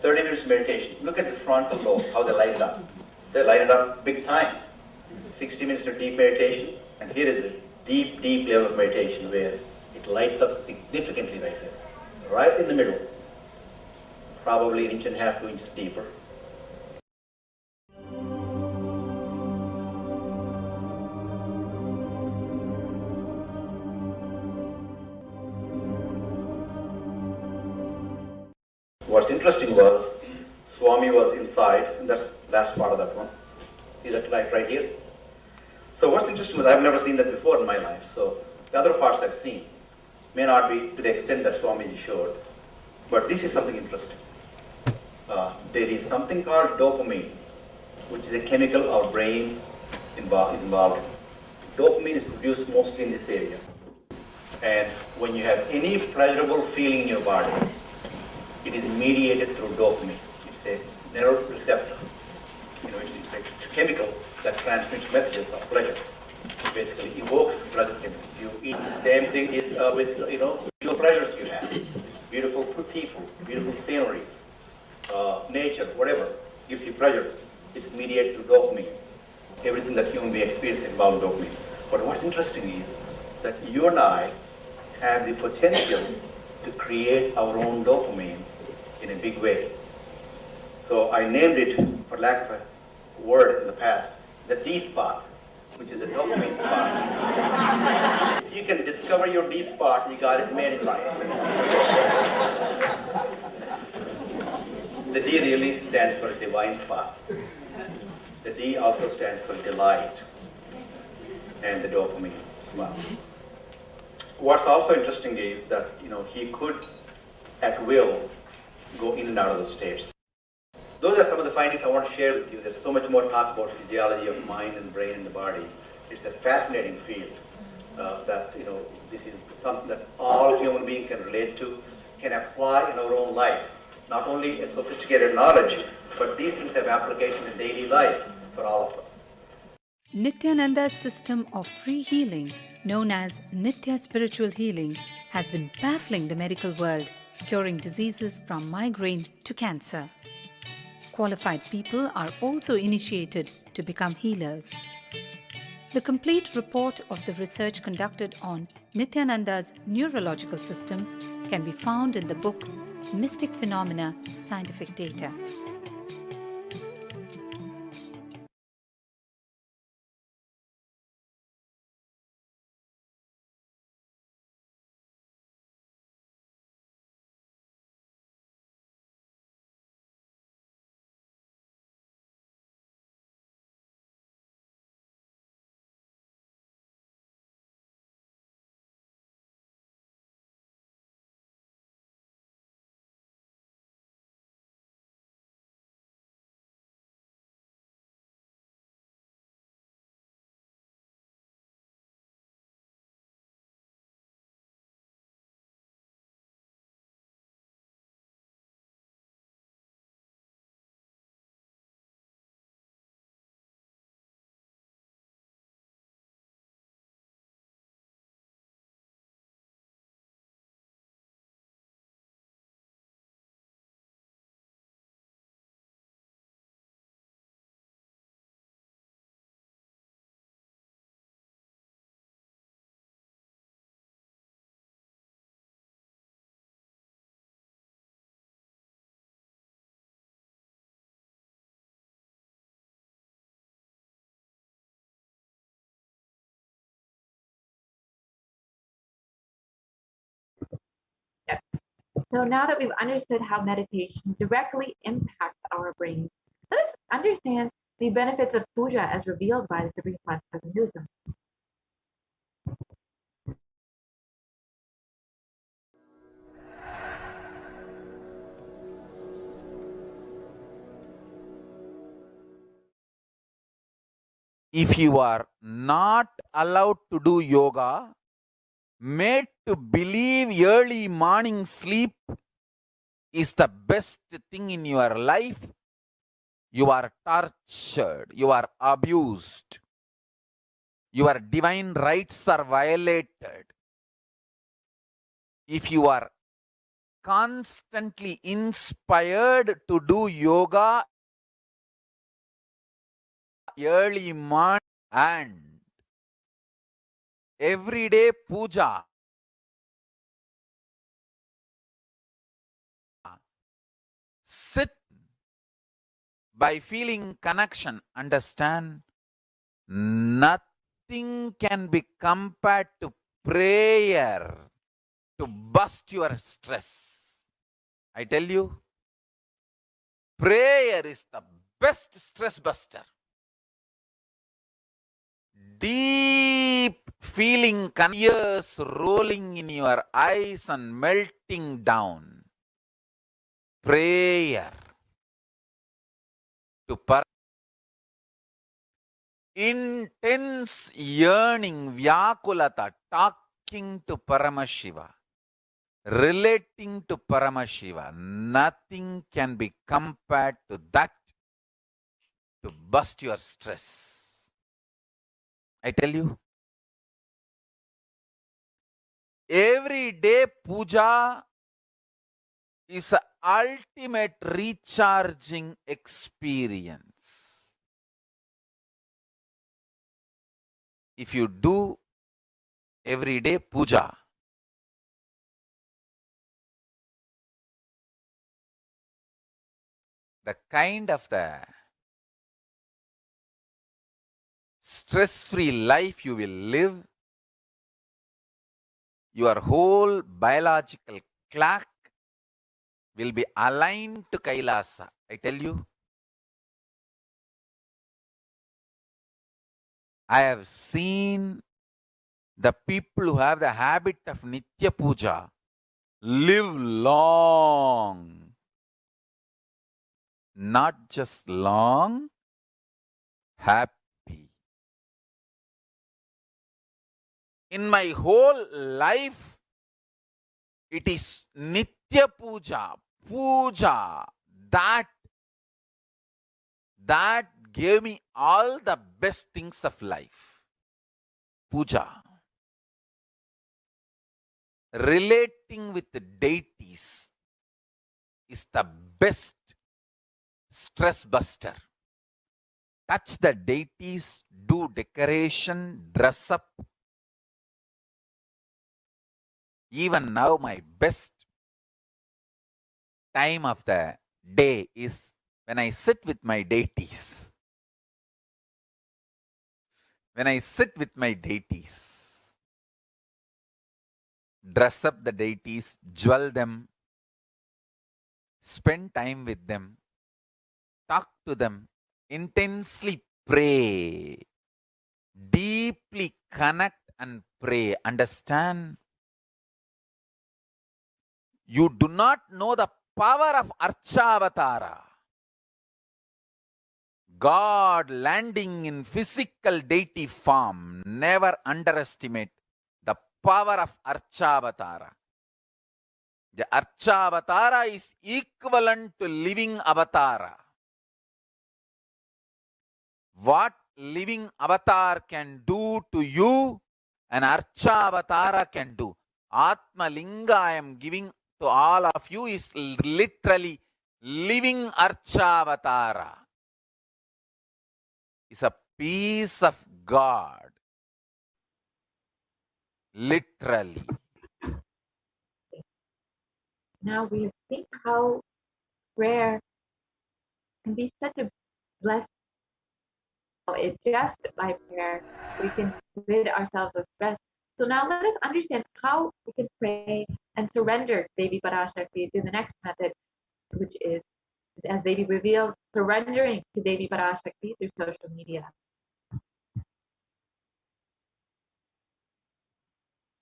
30 minutes meditation. Look at the frontal lobes, how they light it up. They light it up big time. 60 minutes of deep meditation, and here is a deep, deep level of meditation where it lights up significantly right here. Right in the middle. Probably an inch and a half, 2 inches deeper. What's interesting was, Swami was inside, and that's the last part of that one. See that light right here? So what's interesting was, I've never seen that before in my life. So the other parts I've seen may not be to the extent that Swamiji showed, but this is something interesting. There is something called dopamine, which is a chemical our brain is involved in. Dopamine is produced mostly in this area. And when you have any pleasurable feeling in your body, it is mediated through dopamine. It's a neuroreceptor. It's a chemical that transmits messages of pleasure. It basically evokes pleasure chemical. If you eat the same thing with visual pleasures you have, beautiful people, beautiful sceneries, nature, whatever gives you pleasure, it's mediated through dopamine. Everything that human being experiences involves dopamine. But what's interesting is that you and I have the potential to create our own dopamine in a big way. So I named it, for lack of a word in the past, the D spot, which is the dopamine spot. If you can discover your D spot, you got it made in life. The D really stands for divine spot. The D also stands for delight, and the dopamine spot. What's also interesting is that he could, at will, go in and out of those states. Those are some of the findings I want to share with you. There's so much more talk about physiology of mind and brain and the body. It's a fascinating field that this is something that all human beings can relate to, can apply in our own lives. Not only a sophisticated knowledge, but these things have application in daily life for all of us. Nithyananda's system of free healing, known as Nithya Spiritual Healing, has been baffling the medical world, curing diseases from migraine to cancer. Qualified people are also initiated to become healers. The complete report of the research conducted on Nithyananda's neurological system can be found in the book Mystic Phenomena, Scientific Data. So now that we've understood how meditation directly impacts our brain, let us understand the benefits of puja as revealed by the Supreme Concept of Hinduism. If you are not allowed to do yoga, made to believe early morning sleep is the best thing in your life, you are tortured, you are abused, your divine rights are violated. If you are constantly inspired to do yoga early morning and everyday puja. Sit by feeling connection, understand nothing can be compared to prayer to bust your stress. I tell you, prayer is the best stress buster. Deep feeling, tears rolling in your eyes and melting down. Prayer to intense yearning, Vyakulata, talking to Paramashiva, relating to Paramashiva. Nothing can be compared to that to bust your stress. I tell you, everyday puja is an ultimate recharging experience. If you do everyday puja, the kind of the stress-free life you will live, your whole biological clock will be aligned to Kailasa. I tell you, I have seen the people who have the habit of Nitya Puja live long. Not just long, happy. In my whole life, it is Nitya Puja, Puja, that gave me all the best things of life. Puja. Relating with the deities is the best stress buster. Touch the deities, do decoration, dress up. Even now, my best time of the day is when I sit with my deities. When I sit with my deities, dress up the deities, jewel them, spend time with them, talk to them, intensely pray, deeply connect and pray. Understand? You do not know the power of Archavatara. God landing in physical deity form. Never underestimate the power of Archavatara. The Archavatara is equivalent to living avatara. What living avatar can do to you, an Archavatara can do. Atma Linga I am giving to all of you is literally living Archavatara. It's a piece of God. Literally. Now we think how prayer can be such a blessing. It just by prayer we can rid ourselves of stress. So now let us understand how we can pray and surrender Devi Parashakti to the next method, which is, as Devi revealed, surrendering to Devi Parashakti through social media.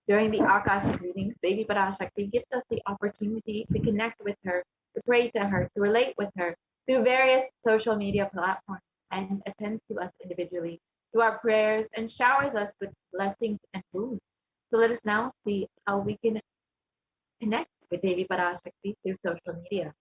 During the Akashic readings, Devi Parashakti gives us the opportunity to connect with her, to pray to her, to relate with her through various social media platforms, and attends to us individually through our prayers and showers us with blessings and food. So let us now see how we can connect with Devi Parashakti through social media.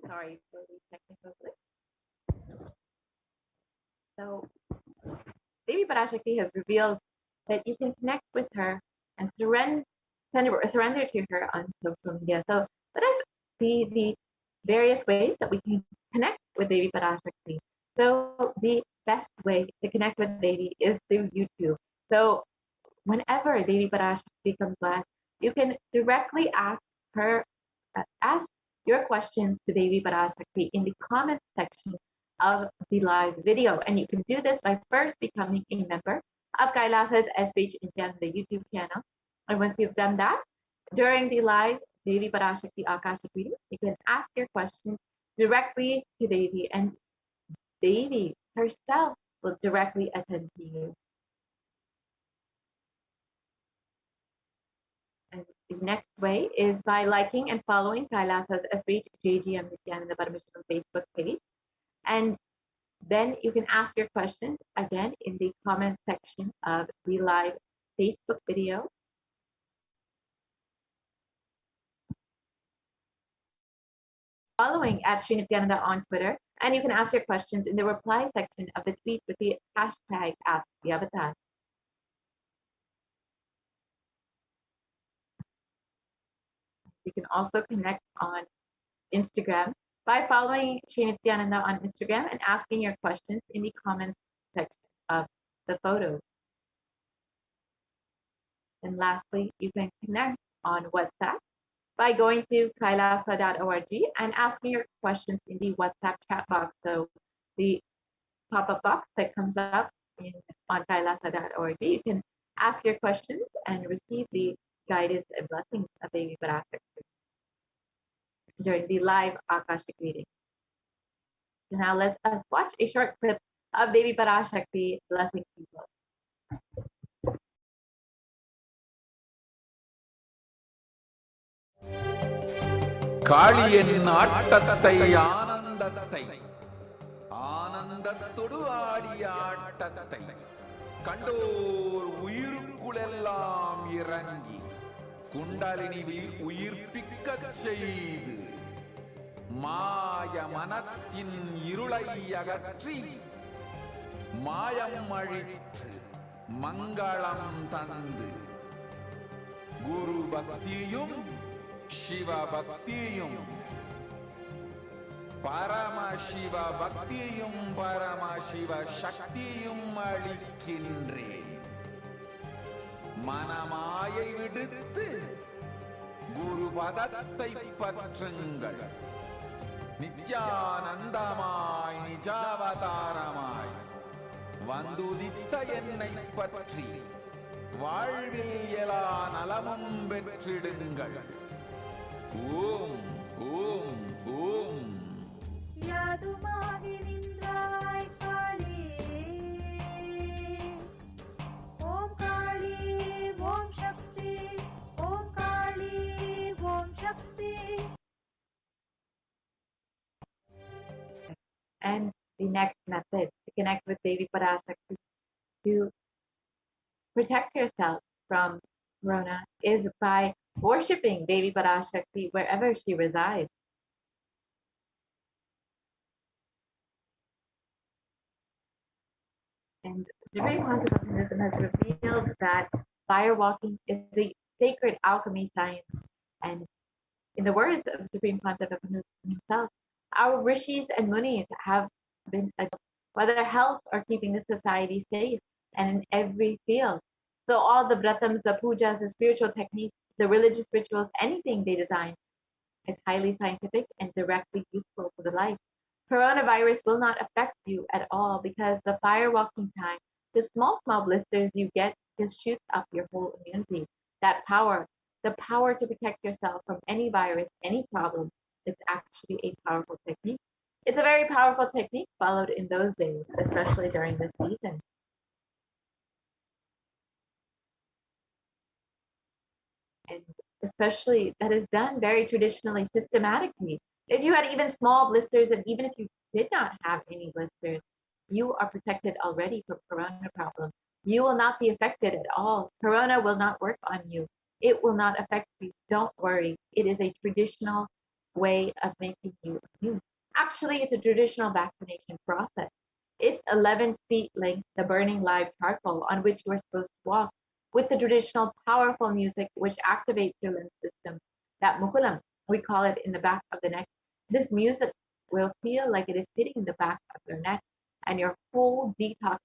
Sorry for the technical glitch. So Devi Parashakti has revealed that you can connect with her and surrender to her on social media. So let us see the various ways that we can connect with Devi Parashakti. So the best way to connect with Devi is through YouTube. So whenever Devi Parashakti comes back, you can directly ask her, ask your questions to Devi Parashakti in the comment section of the live video. And you can do this by first becoming a member of Kailasa's SPH India, the YouTube channel. And once you've done that, during the live Devi Parashakti Akashic reading, you can ask your questions directly to Devi, and Devi herself will directly attend to you. And the next way is by liking and following Kailasa's SPH JGM Nithyananda Paramashivam Facebook page. And then you can ask your questions again in the comment section of the live Facebook video. Following at Sri Nithyananda on Twitter, and you can ask your questions in the reply section of the tweet with the hashtag AskTheAvatar. You can also connect on Instagram by following Sri Nithyananda on Instagram and asking your questions in the comments section of the photos. And lastly, you can connect on WhatsApp by going to kailasa.org and asking your questions in the WhatsApp chat box. So the pop-up box that comes up on kailasa.org, you can ask your questions and receive the guidance and blessings of Devi Parashakti during the live Akashic reading. Now let us watch a short clip of Devi Parashakti blessing people. காளியின் ஆட்டத்தை ஆனந்தத்தை ஆனந்தத்தொடு ஆடிய ஆட்டத்தை கண்டோர் உயிருக்குளெல்லாம் இறங்கி குண்டலினிவில் உயிர்ப்பிக்கச் செய்து மாய மனத்தின் இருளை அகற்றி மாயம் அழித்து மங்களம் தந்து குரு பக்தியும் சிவ பக்தியும் பரமசிவ பக்தியும் பரமசிவ சக்தியும் அளிக்கின்றேன். மனமாயை விடுத்து குரு பதத்தை பற்றுங்கள். நித்யானந்தமாய் நிஜாவதாரமாய் வந்துதித்த என்னை பற்றி வாழ்வில் எல்லா நலமும் பெற்றிடுங்கள். ஓம் ஓம் ஓம். யாதுமாகி நின்றாய் காளி, ஓம் காளி ஓம் சக்தி, ஓம் காளி ஓம் சக்தி. And the next method to connect with Devi Parashakti to protect yourself from Corona is by worshipping Devi Parashakti wherever she resides. And the Supreme Council of Hinduism has revealed that fire walking is a sacred alchemy science. And in the words of the Supreme Council of Hinduism himself, our rishis and munis have been, whether health or keeping the society safe, and in every field. So all the vratams, the pujas, the spiritual techniques, the religious rituals, anything they design is highly scientific and directly useful to the life. Coronavirus will not affect you at all because the fire walking time, the small blisters you get just shoots up your whole immunity. That power, the power to protect yourself from any virus, any problem, it's actually a powerful technique. It's a very powerful technique followed in those days, especially during this season. And especially that is done very traditionally, systematically. If you had even small blisters, and even if you did not have any blisters, you are protected already from corona problem. You will not be affected at all. Corona will not work on you. It will not affect you. Don't worry. It is a traditional way of making you immune. Actually, it's a traditional vaccination process. It's 11 feet length, the burning live charcoal on which you are supposed to walk, with the traditional powerful music which activates your lymph system, that mukulam, we call it in the back of the neck. This music will feel like it is hitting the back of your neck, and your whole detox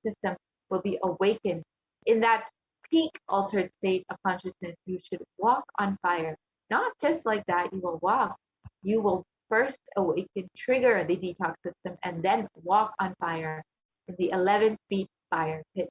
system will be awakened. In that peak altered state of consciousness, you should walk on fire. Not just like that, you will walk. You will first awaken, trigger the detox system, and then walk on fire in the 11 feet fire pit.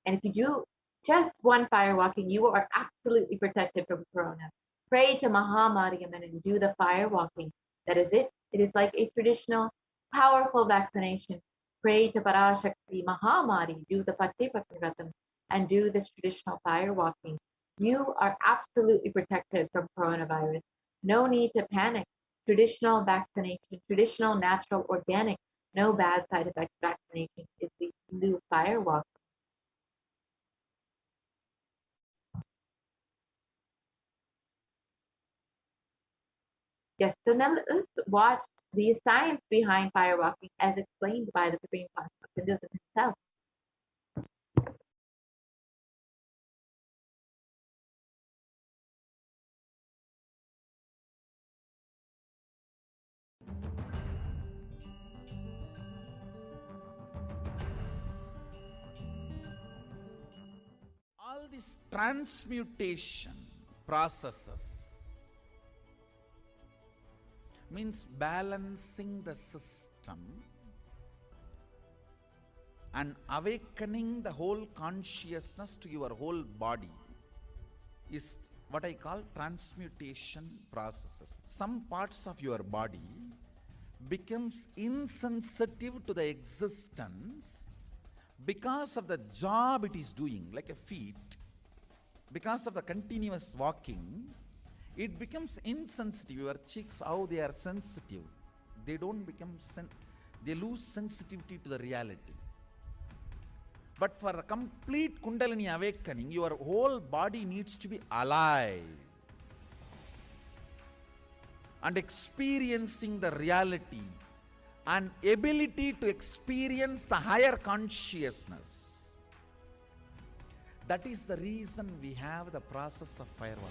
And if you do just one fire walking, you are absolutely protected from corona. Pray to Mahamariamman and do the fire walking. That is it. It is like a traditional, powerful vaccination. Pray to Parashakti Mahamari, do the Patipatiratam, and do this traditional fire walking. You are absolutely protected from coronavirus. No need to panic. Traditional vaccination, traditional, natural, organic, no bad side effect vaccination is the Hindu fire walking. Yes, so now let's watch the science behind fire walking as explained by the Supreme Concept of Hinduism himself. All these transmutation processes means balancing the system and awakening the whole consciousness to your whole body is what I call transmutation processes. Some parts of your body becomes insensitive to the existence because of the job it is doing, like a feet, because of the continuous walking, it becomes insensitive. Your cheeks, how they are sensitive, they don't become, they lose sensitivity to the reality. But for a complete Kundalini awakening, your whole body needs to be alive and experiencing the reality and ability to experience the higher consciousness. That is the reason we have the process of fireworks.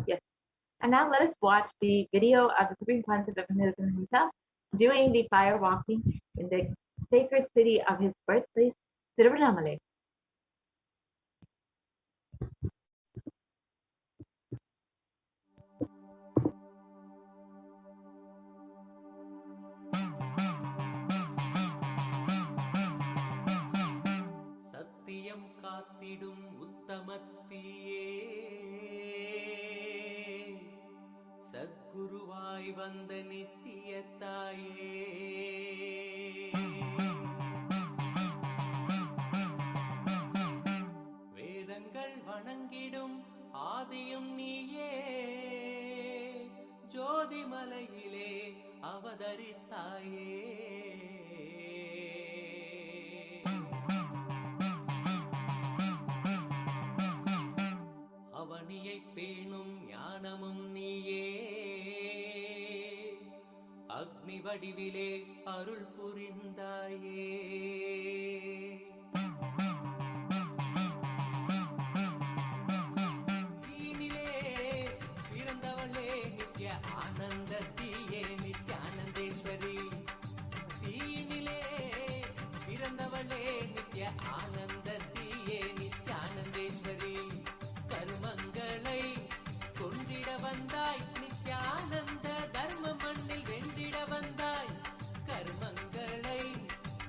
Yes. And now let us watch the video of the Supreme Concept of Hinduism himself doing the fire walking in the sacred city of his birthplace, Tiruvannamalai. சத்தியம் காத்திடும் உத்தமத்தியே சத்குருவாய் வந்த நித்திய தாயே வேத ஆதரித்தாயே. அவனியை பேணும் ஞானமும் நீயே, அக்னி வடிவிலே அருள் புரிந்தாயே. தீயினிலே பிறந்தவளே நித்ய ஆனந்தத்தியே நித்யானந்தேஸ்வரி. தீயினிலே பிறந்தவளே நித்ய ஆனந்தத்தியே நித்யானந்தேஸ்வரி. கர்மங்களை கொன்றிட வந்தாய் நித்யானந்த, தர்ம மண்ணில் வென்றிட வந்தாய். கர்மங்களை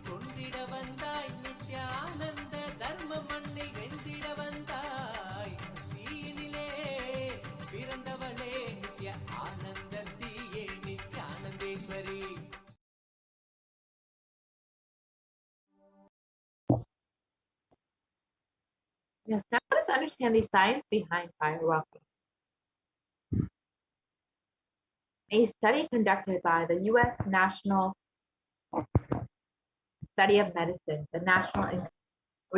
கொன்றிட வந்தாய் நித்யானந்த, தர்ம மண்ணில் வென்றிட வந்தாய். தீயினிலே பிறந்தவளே நித்ய ஆனந்தத்தியே நித்யானந்தேஸ்வரி. Yes, now let's understand the science behind fire walking. A study conducted by the U.S. National Study of Medicine, the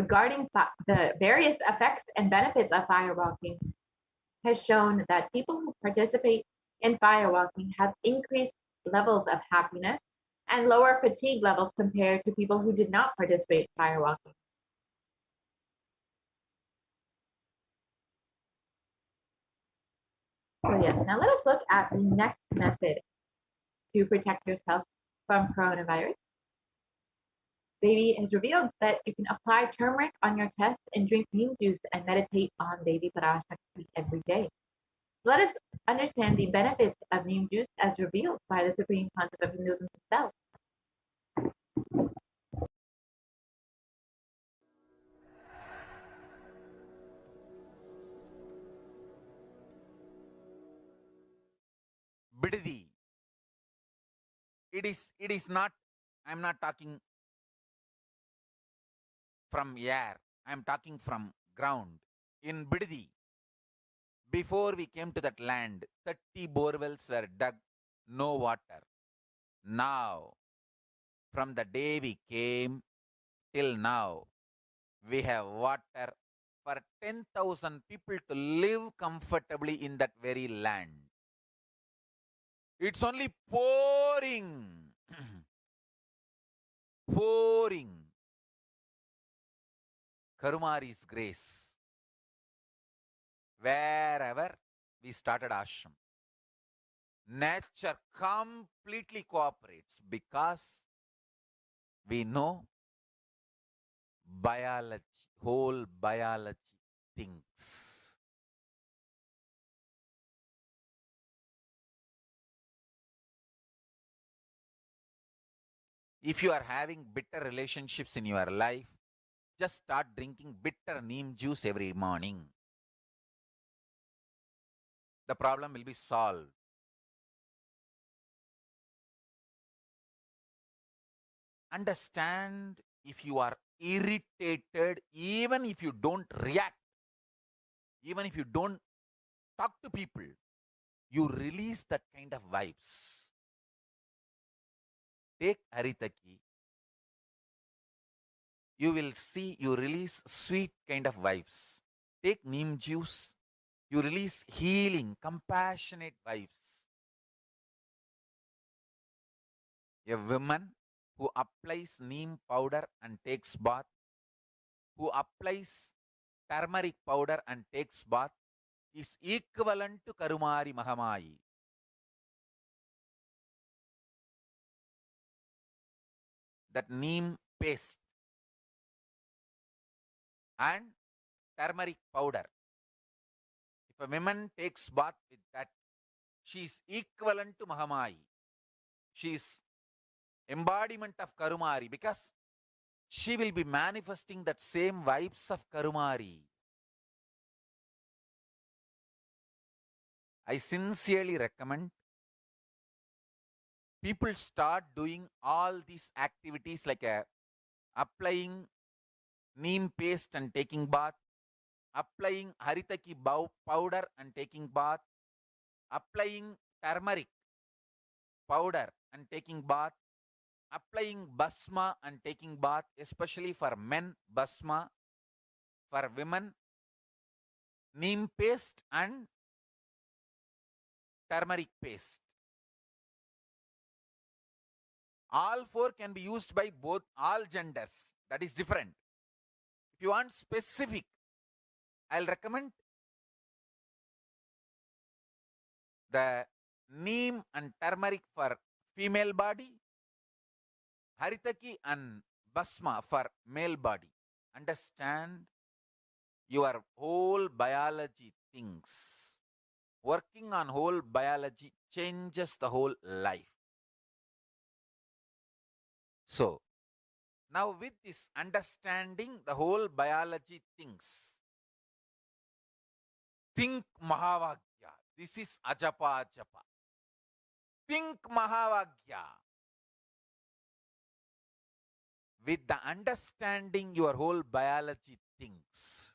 regarding the various effects and benefits of fire walking, has shown that people who participate in fire walking have increased levels of happiness and lower fatigue levels compared to people who did not participate in fire walking. So yes, now let us look at the next method to protect yourself from coronavirus. Baby has revealed that you can apply turmeric on your chest and drink neem juice and meditate on Devi Parashakti every day. Let us understand the benefits of neem juice as revealed by the Supreme Pontiff of Hinduism himself. Bididi. It is not, I'm not talking from air, I'm talking from ground. In Bididi, before we came to that land, 30 borewells were dug, no water. Now, from the day we came till now, we have water for 10,000 people to live comfortably in that very land. It's only pouring, pouring. Karumari's grace. Wherever we started ashram, nature completely cooperates because we know biology, whole biology thinks. If you are having bitter relationships in your life, just start drinking bitter neem juice every morning. The problem will be solved. Understand, if you are irritated, even if you don't react, even if you don't talk to people, you release that kind of vibes. Take Haritaki. You will see you release sweet kind of vibes. Take neem juice. You release healing, compassionate vibes. A woman who applies neem powder and takes bath, who applies turmeric powder and takes bath, is equivalent to Karumari Mahamayi. That neem paste and turmeric powder, if a woman takes bath with that, she is equivalent to Mahamayi. She is embodiment of Karumari because she will be manifesting that same vibes of Karumari. I sincerely recommend people start doing all these activities like applying neem paste and taking bath, applying haritaki powder and taking bath, applying turmeric powder and taking bath, applying basma and taking bath, especially for men, basma, for women, neem paste and turmeric paste. All four can be used by both all genders. That is different. If you want specific, I'll recommend the neem and turmeric for female body, haritaki and basma for male body. Understand your whole biology things. Working on whole biology changes the whole life. So, now with this understanding the whole biology things, think Mahavagya. This is Ajapa Japa. Think Mahavagya. With the understanding your whole biology thinks.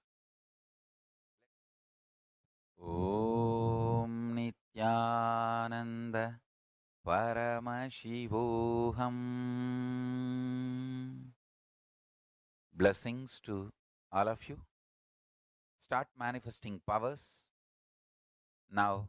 Om Nithyananda Paramashivoham. Blessings to all of you. Start manifesting powers now.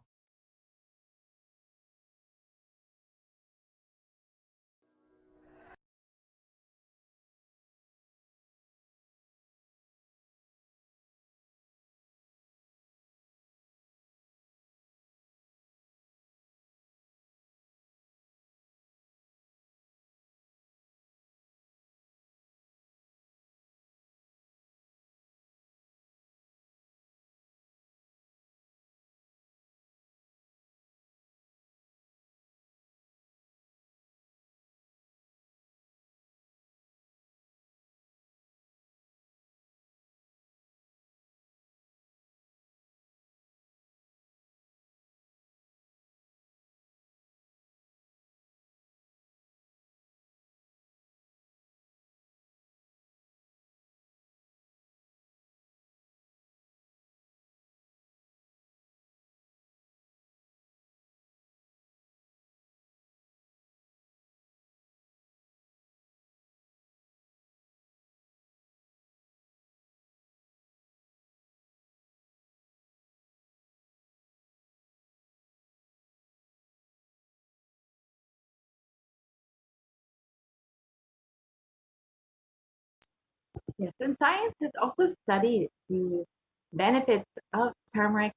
Yes, and science has also studied the benefits of turmeric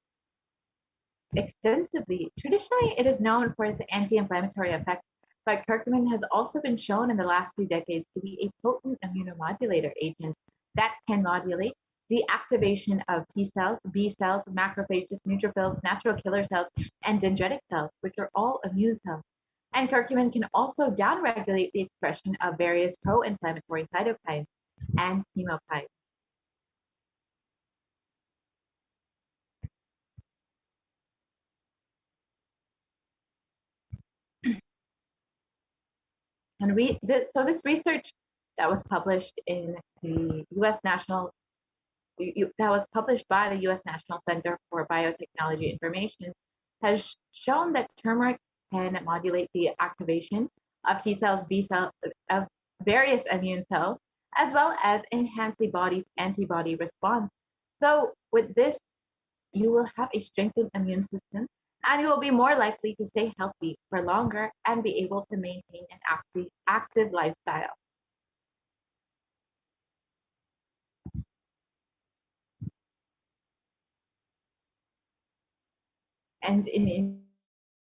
extensively. Traditionally, it is known for its anti-inflammatory effect, but curcumin has also been shown in the last few decades to be a potent immunomodulator agent that can modulate the activation of T cells, B cells, macrophages, neutrophils, natural killer cells, and dendritic cells, which are all immune cells. And curcumin can also downregulate the expression of various pro-inflammatory cytokines and chemokines. And this research that was published in the U.S. National that was published by the U.S. National Center for Biotechnology Information has shown that turmeric can modulate the activation of T cells, B cells, of various immune cells, as well as enhance the body's antibody response. So with this, you will have a strengthened immune system and you will be more likely to stay healthy for longer and be able to maintain an active lifestyle. And in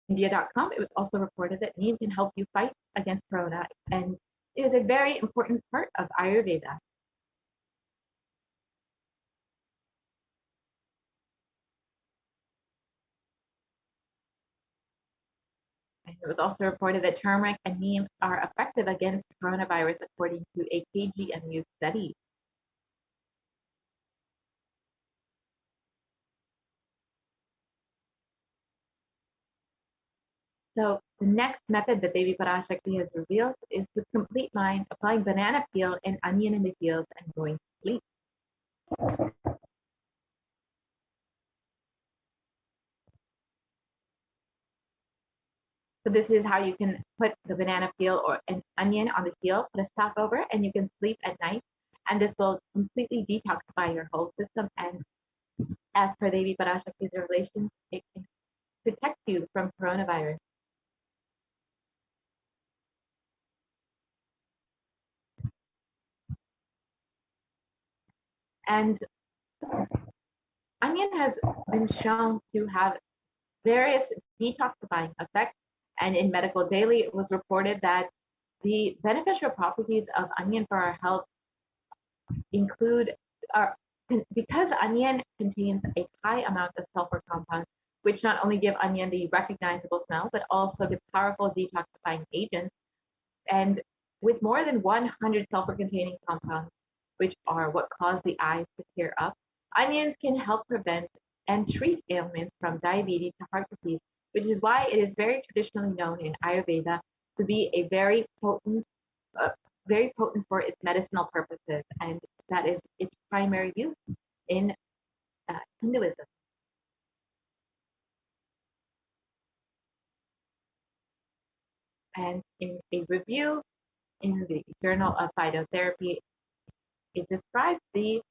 India.com, it was also reported that neem can help you fight against corona, and it is a very important part of Ayurveda. And it was also reported that turmeric and neem are effective against coronavirus, according to a KGMU study. So the next method that Devi Parashakti has revealed is the complete mind, applying banana peel and onion in the heels and going to sleep. So this is how you can put the banana peel or an onion on the peel, put a stopover, and you can sleep at night. And this will completely detoxify your whole system. And as per Devi Parashakti's revelation, it can protect you from coronavirus. And onion has been shown to have various detoxifying effects. And in Medical Daily, it was reported that the beneficial properties of onion for our health include, because onion contains a high amount of sulfur compounds, which not only give onion the recognizable smell, but also the powerful detoxifying agents. And with more than 100 sulfur-containing compounds, which are what cause the eyes to tear up, onions can help prevent and treat ailments from diabetes to heart disease, which is why it is very traditionally known in Ayurveda to be a very potent for its medicinal purposes, and that is its primary use in Hinduism. And in a review in the Journal of Phytotherapy, it describes the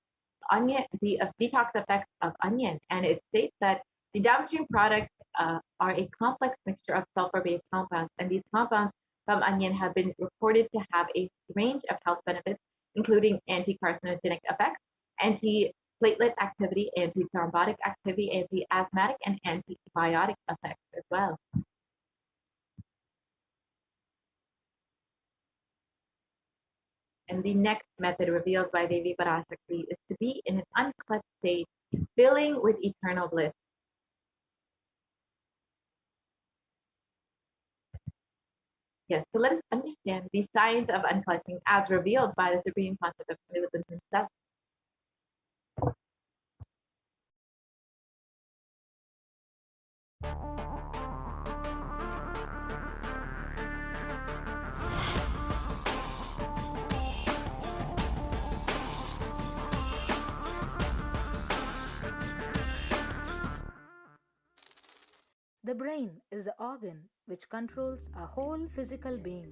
detox effects of onion, and it states that the downstream products are a complex mixture of sulfur-based compounds, and these compounds from onion have been reported to have a range of health benefits, including anti-carcinogenic effects, anti-platelet activity, anti-thrombotic activity, anti-asthmatic, and antibiotic effects as well. And the next method revealed by Devi Parashakti is to be in an unclutched state, filling with eternal bliss. Yes, so let us understand the science of unclutching as revealed by the Supreme Concept of Hinduism himself. The brain is the organ which controls our whole physical being.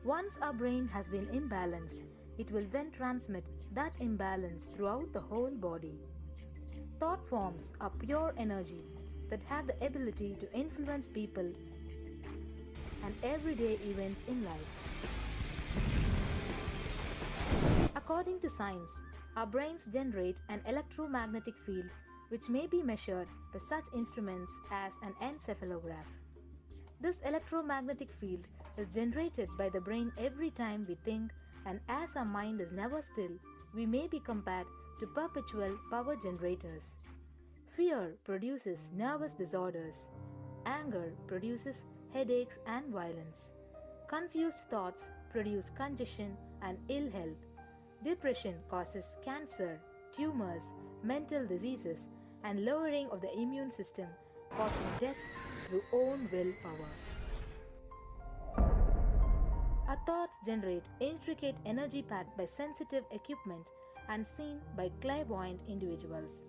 Once our brain has been imbalanced, it will then transmit that imbalance throughout the whole body. Thought forms are pure energy that have the ability to influence people and everyday events in life. According to science, our brains generate an electromagnetic field which may be measured by such instruments as an encephalograph. This electromagnetic field is generated by the brain every time we think, and as our mind is never still, we may be compared to perpetual power generators. Fear produces nervous disorders. Anger produces headaches and violence. Confused thoughts produce congestion and ill health. Depression causes cancer, tumors, mental diseases, and lowering of the immune system, causing death through own willpower. Our thoughts generate intricate energy packed by sensitive equipment and seen by clairvoyant individuals.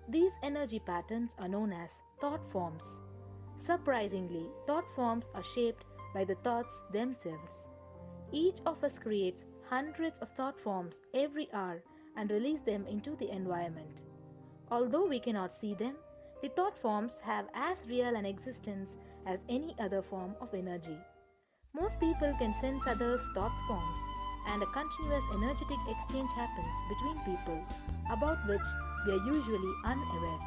These energy patterns are known as thought forms. Surprisingly, thought forms are shaped by the thoughts themselves. Each of us creates hundreds of thought forms every hour and release them into the environment. Although we cannot see them, the thought forms have as real an existence as any other form of energy. Most people can sense others' thought forms, and a continuous energetic exchange happens between people, about which we are usually unaware.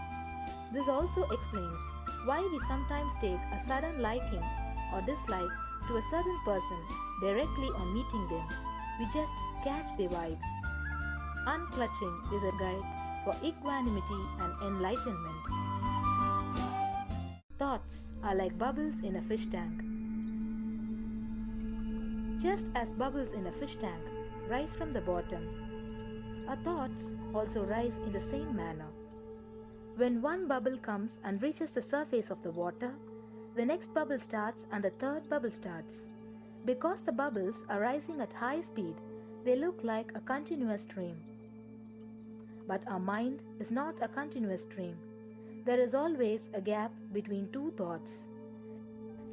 This also explains why we sometimes take a sudden liking or dislike to a certain person directly on meeting them. We just catch their vibes. Unclutching is a guide for equanimity and enlightenment. Thoughts are like bubbles in a fish tank. Just as bubbles in a fish tank rise from the bottom, our thoughts also rise in the same manner. When one bubble comes and reaches the surface of the water, the next bubble starts and the third bubble starts. Because the bubbles are rising at high speed, they look like a continuous stream. But our mind is not a continuous stream. There is always a gap between two thoughts.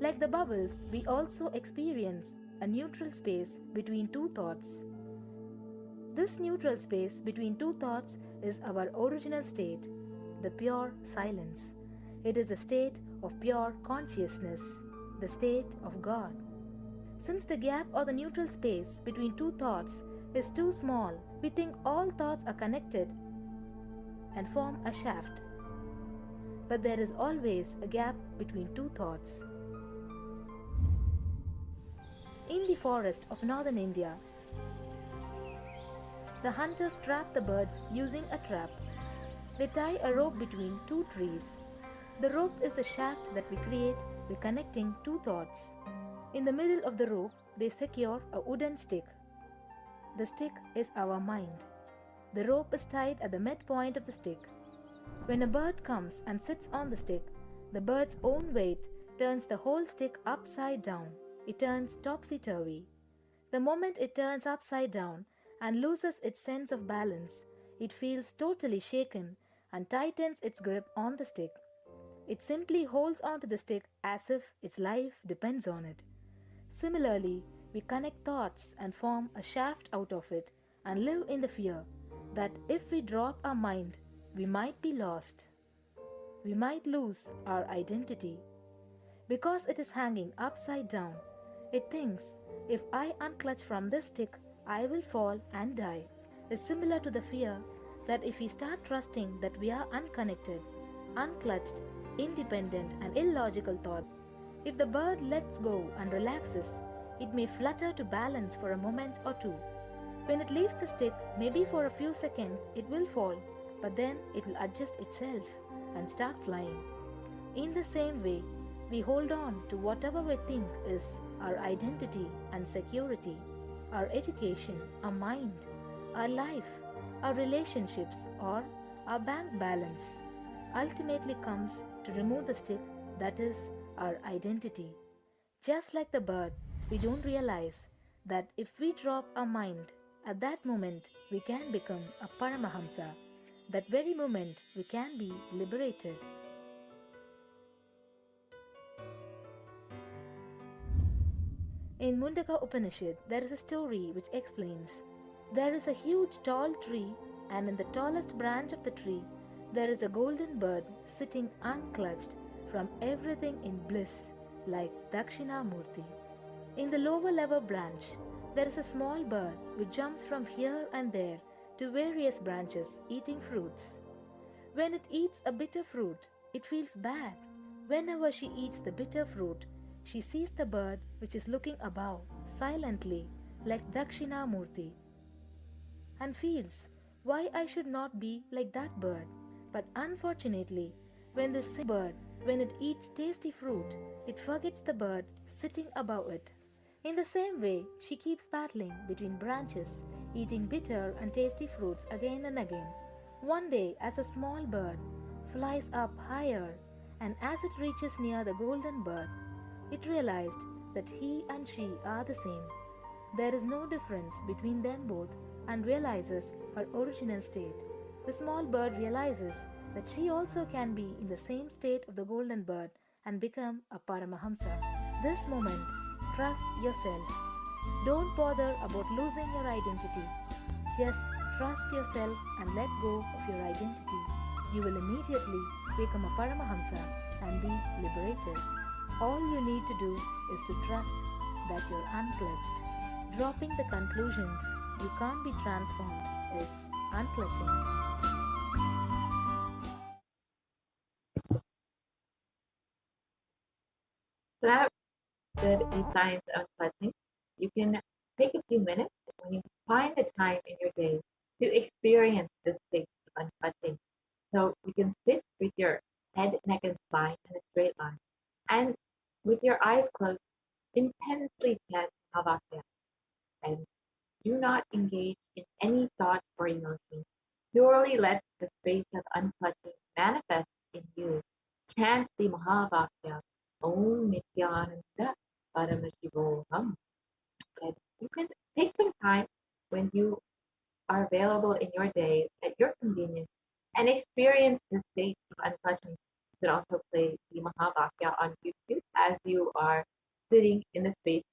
Like the bubbles, we also experience a neutral space between two thoughts. This neutral space between two thoughts is our original state, the pure silence. It is a state of pure consciousness, the state of God. Since the gap or the neutral space between two thoughts is too small, we think all thoughts are connected and form a shaft. But there is always a gap between two thoughts. In the forest of northern India, the hunters trap the birds using a trap. They tie a rope between two trees. The rope is the shaft that we create by connecting two thoughts. In the middle of the rope, they secure a wooden stick. The stick is our mind. The rope is tied at the midpoint of the stick. When a bird comes and sits on the stick, the bird's own weight turns the whole stick upside down. It turns topsy-turvy. The moment it turns upside down and loses its sense of balance, it feels totally shaken and tightens its grip on the stick. It simply holds onto the stick as if its life depends on it. Similarly, we connect thoughts and form a shaft out of it and live in the fear that if we drop our mind, we might be lost. We might lose our identity. Because it is hanging upside down, it thinks, if I unclutch from this stick, I will fall and die. Is similar to the fear that if we start trusting that we are unconnected, unclutched, independent and illogical thought, if the bird lets go and relaxes, it may flutter to balance for a moment or two. When it leaves the stick, maybe for a few seconds it will fall, but then it will adjust itself and start flying. In the same way, we hold on to whatever we think is our identity and security, our education, our mind, our life, our relationships, or our bank balance. Ultimately comes to remove the stick that is our identity. Just like the bird, we don't realize that if we drop our mind, at that moment we can become a Paramahamsa. That very moment we can be liberated. In Mundaka Upanishad, there is a story which explains there is a huge tall tree, and in the tallest branch of the tree, there is a golden bird sitting unclutched from everything in bliss, like Dakshinamurti. In the lower level branch, there is a small bird which jumps from here and there to various branches eating fruits. When it eats a bitter fruit, it feels bad. Whenever she eats the bitter fruit, she sees the bird which is looking above silently like Dakshinamurti and feels why I should not be like that bird. But unfortunately, when this same bird, when it eats tasty fruit, it forgets the bird sitting above it. In the same way, she keeps battling between branches, eating bitter and tasty fruits again and again. One day, as a small bird flies up higher, and as it reaches near the golden bird, it realized that he and she are the same. There is no difference between them both and realizes her original state. The small bird realizes that she also can be in the same state of the golden bird and become a Paramahamsa. This moment, trust yourself. Don't bother about losing your identity. Just trust yourself and let go of your identity. You will immediately become a Paramahamsa and be liberated. All you need to do is to trust that you're unclutched. Dropping the conclusions you can't be transformed is unclutching. So now that the science of clutching, you can take a few minutes when you find the time in your day to experience this state of unclutching. So you can sit with your head, neck, and spine in a straight line, and with your eyes closed, intensely chant Mahavakya, and do not engage in any thought or emotion. Purely let the state of unclutching manifest in you. Chant the Mahavakya, Om Nithyananda Paramashivoham. And you can take some time when you are available in your day at your convenience and experience the state of unclutching. can also play the Mahavakya on YouTube as you are sitting in the space.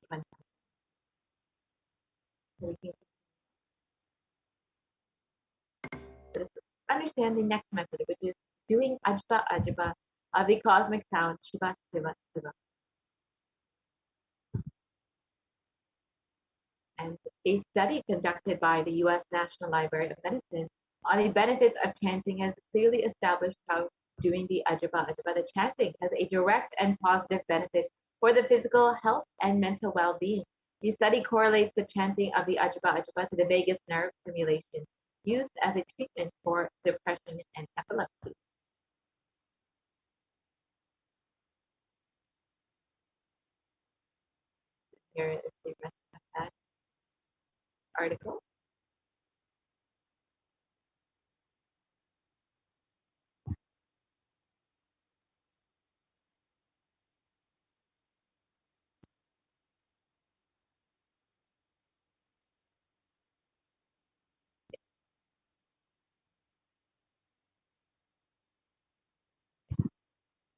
Understand the next method, which is doing Ajba Ajba of the cosmic sound Shiva Shiva Shiva. And a study conducted by the US National Library of Medicine on the benefits of chanting has clearly established how doing the Ajba Ajba, the chanting, has a direct and positive benefit for the physical health and mental well-being. The study correlates the chanting of the Ajba Ajba to the vagus nerve stimulation used as a treatment for depression and epilepsy. Here is the rest of that article.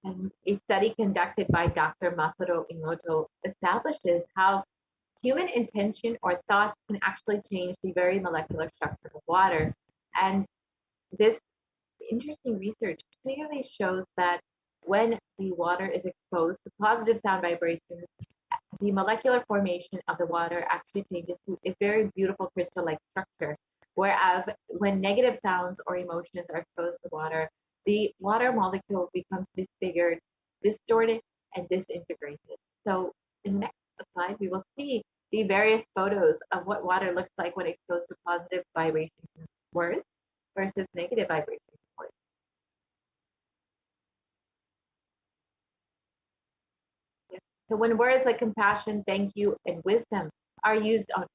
And a study conducted by Dr. Masaru Emoto establishes how human intention or thoughts can actually change the very molecular structure of water. And this interesting research clearly shows that when the water is exposed to positive sound vibrations, the molecular formation of the water actually changes to a very beautiful crystal-like structure. Whereas when negative sounds or emotions are exposed to water, the water molecule becomes disfigured, distorted, and disintegrated. So in the next slide, we will see the various photos of what water looks like when exposed to positive vibrations words versus negative vibrations words. So when words like compassion, thank you, and wisdom are used on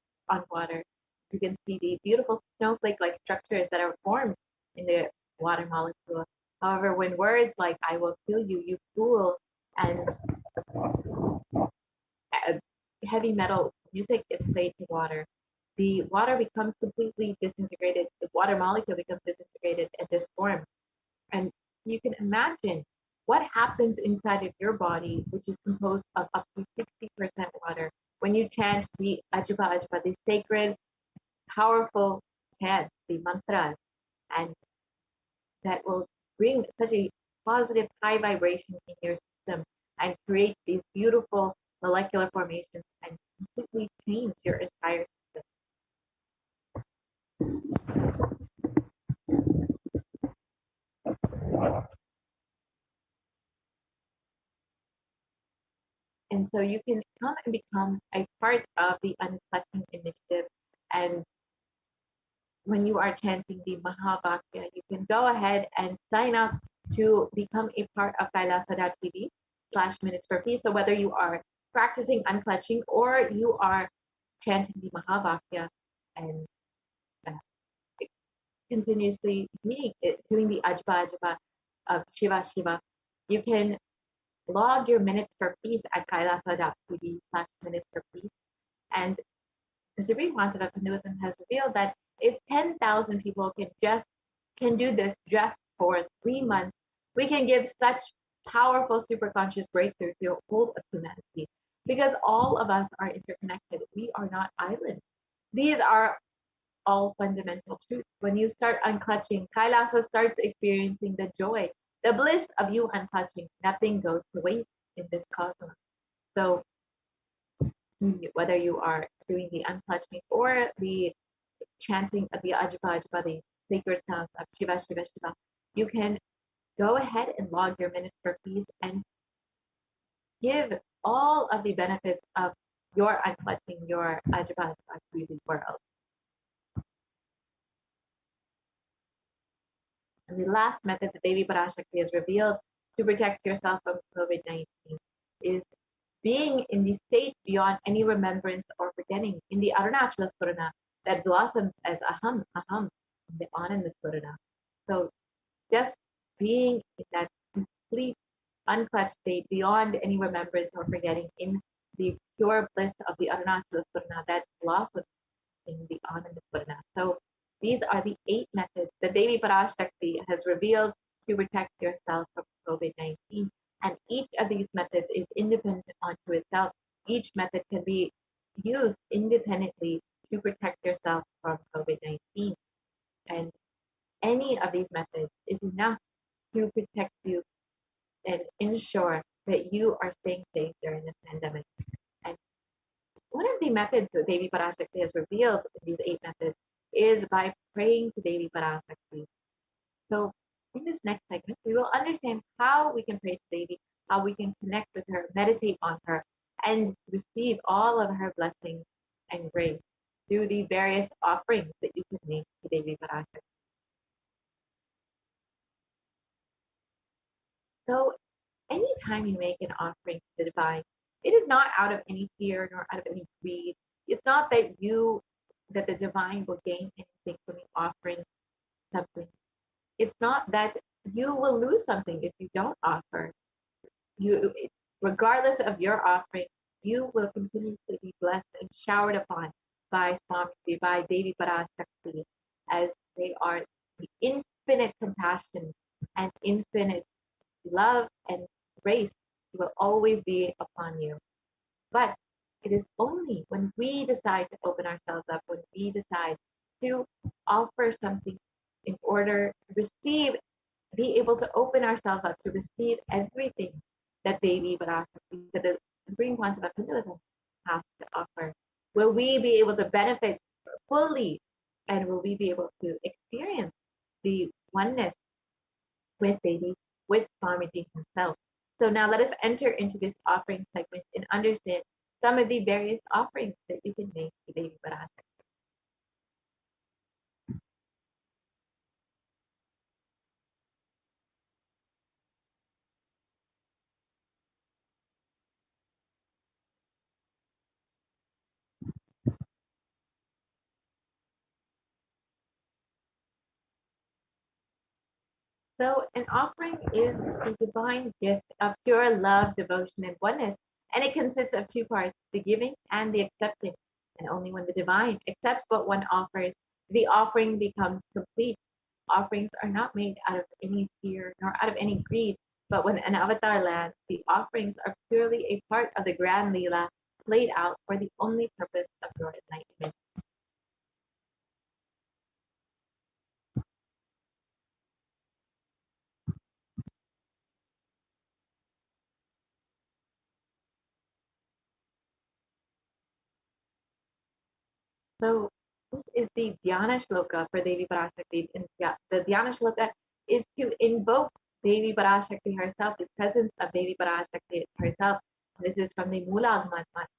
water, you can see the beautiful snowflake-like structures that are formed in the water molecule. However, when words like I will kill you, you fool, and heavy metal music is played to water, the water becomes completely disintegrated. The water molecule becomes disintegrated and disformed. And you can imagine what happens inside of your body, which is composed of up to 60% water, when you chant the Ajba Ajba, the sacred, powerful chant, the mantra, and that will bring such a positive high vibration in your system and create these beautiful molecular formations and completely change your entire system. And so you can come and become a part of the Unclutching Initiative. And when you are chanting the Mahavakya, you can go ahead and sign up to become a part of Kailasa.tv/minutes for peace. So whether you are practicing unclutching or you are chanting the Mahavakya and continuously doing the Ajba Ajba of Shiva Shiva, you can log your minutes for peace at Kailasa.tv/minutes for peace. And the Supreme Council of Hinduism has revealed that if 10,000 people can do this just for 3 months, we can give such powerful superconscious breakthrough to the whole of humanity. Because all of us are interconnected. We are not islands. These are all fundamental truths. When you start unclutching, Kailasa starts experiencing the joy, the bliss of you unclutching. Nothing goes to waste in this cosmos. So whether you are doing the unclutching or the chanting of the Ajba Ajba, the sacred sounds of Shiva Shiva Shiva, you can go ahead and log your minutes for peace and give all of the benefits of your unclutching, your Ajba Ajba to the world. And the last method that Devi Parashakti has revealed to protect yourself from COVID-19 is being in the state beyond any remembrance or forgetting in the Arunachala Surana that blossoms as Aham, Aham, the Ananda Surana. So just being in that complete unclutched state beyond any remembrance or forgetting in the pure bliss of the Arunachala Surana that blossoms in the Ananda Surana. So these are the 8 methods that Devi Parashakti has revealed to protect yourself from COVID-19. And each of these methods is independent onto itself. Each method can be used independently to protect yourself from COVID-19. And any of these methods is enough to protect you and ensure that you are staying safe during this pandemic. And one of the methods that Devi Parashakti has revealed in these 8 methods is by praying to Devi Parashakti. So in this next segment, we will understand how we can pray to Devi, how we can connect with her, meditate on her, and receive all of her blessings and grace through the various offerings that you can make to Devi Parashakti. So anytime you make an offering to the divine, it is not out of any fear nor out of any greed. It's not that the divine will gain anything from you offering something. It's not that you will lose something if you don't offer. Regardless of your offering, you will continue to be blessed and showered upon by Swami, by Devi Parashakti, as they are the infinite compassion and infinite love and grace will always be upon you. But it is only when we decide to open ourselves up, when we decide to offer something in order to receive, be able to open ourselves up to receive everything that Devi Parashakti, that the Supreme Concept of Hinduism has to offer, will we be able to benefit fully, and will we be able to experience the oneness with Devi, with Swamiji himself. So now let us enter into this offering segment and understand some of the various offerings that you can make to Devi Parashakti. So an offering is the divine gift of pure love, devotion, and oneness, and it consists of 2 parts, the giving and the accepting. And only when the divine accepts what one offers, the offering becomes complete. Offerings are not made out of any fear nor out of any greed, but when an avatar lands, the offerings are purely a part of the grand Leela played out for the only purpose of your enlightenment. So this is the Dhyana Shloka for Devi Parashakti. And the Dhyana Shloka is to invoke Devi Parashakti herself, the presence of Devi Parashakti herself. This is from the Mula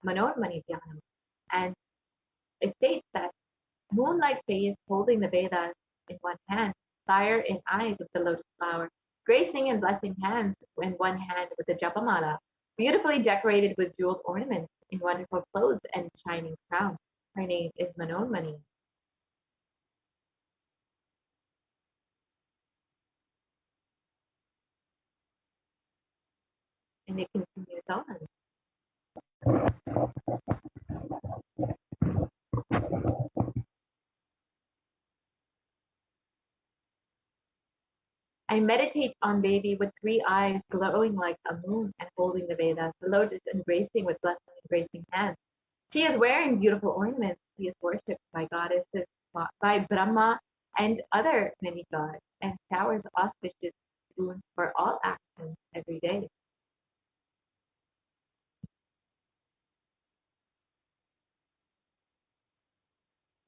Manormani Dhyanam. And it states that moonlight face holding the Vedas in one hand, fire in eyes with the lotus flower, gracing and blessing hands in one hand with the Japamala, beautifully decorated with jeweled ornaments in wonderful clothes and shining crown. Her name is Manonmani. And it continues on. I meditate on Devi with 3 eyes glowing like a moon and holding the Vedas, the lotus embracing with blessing and gracing hands. She is wearing beautiful ornaments. She is worshipped by goddesses, by Brahma and other many gods, and showers auspicious boons for all actions every day.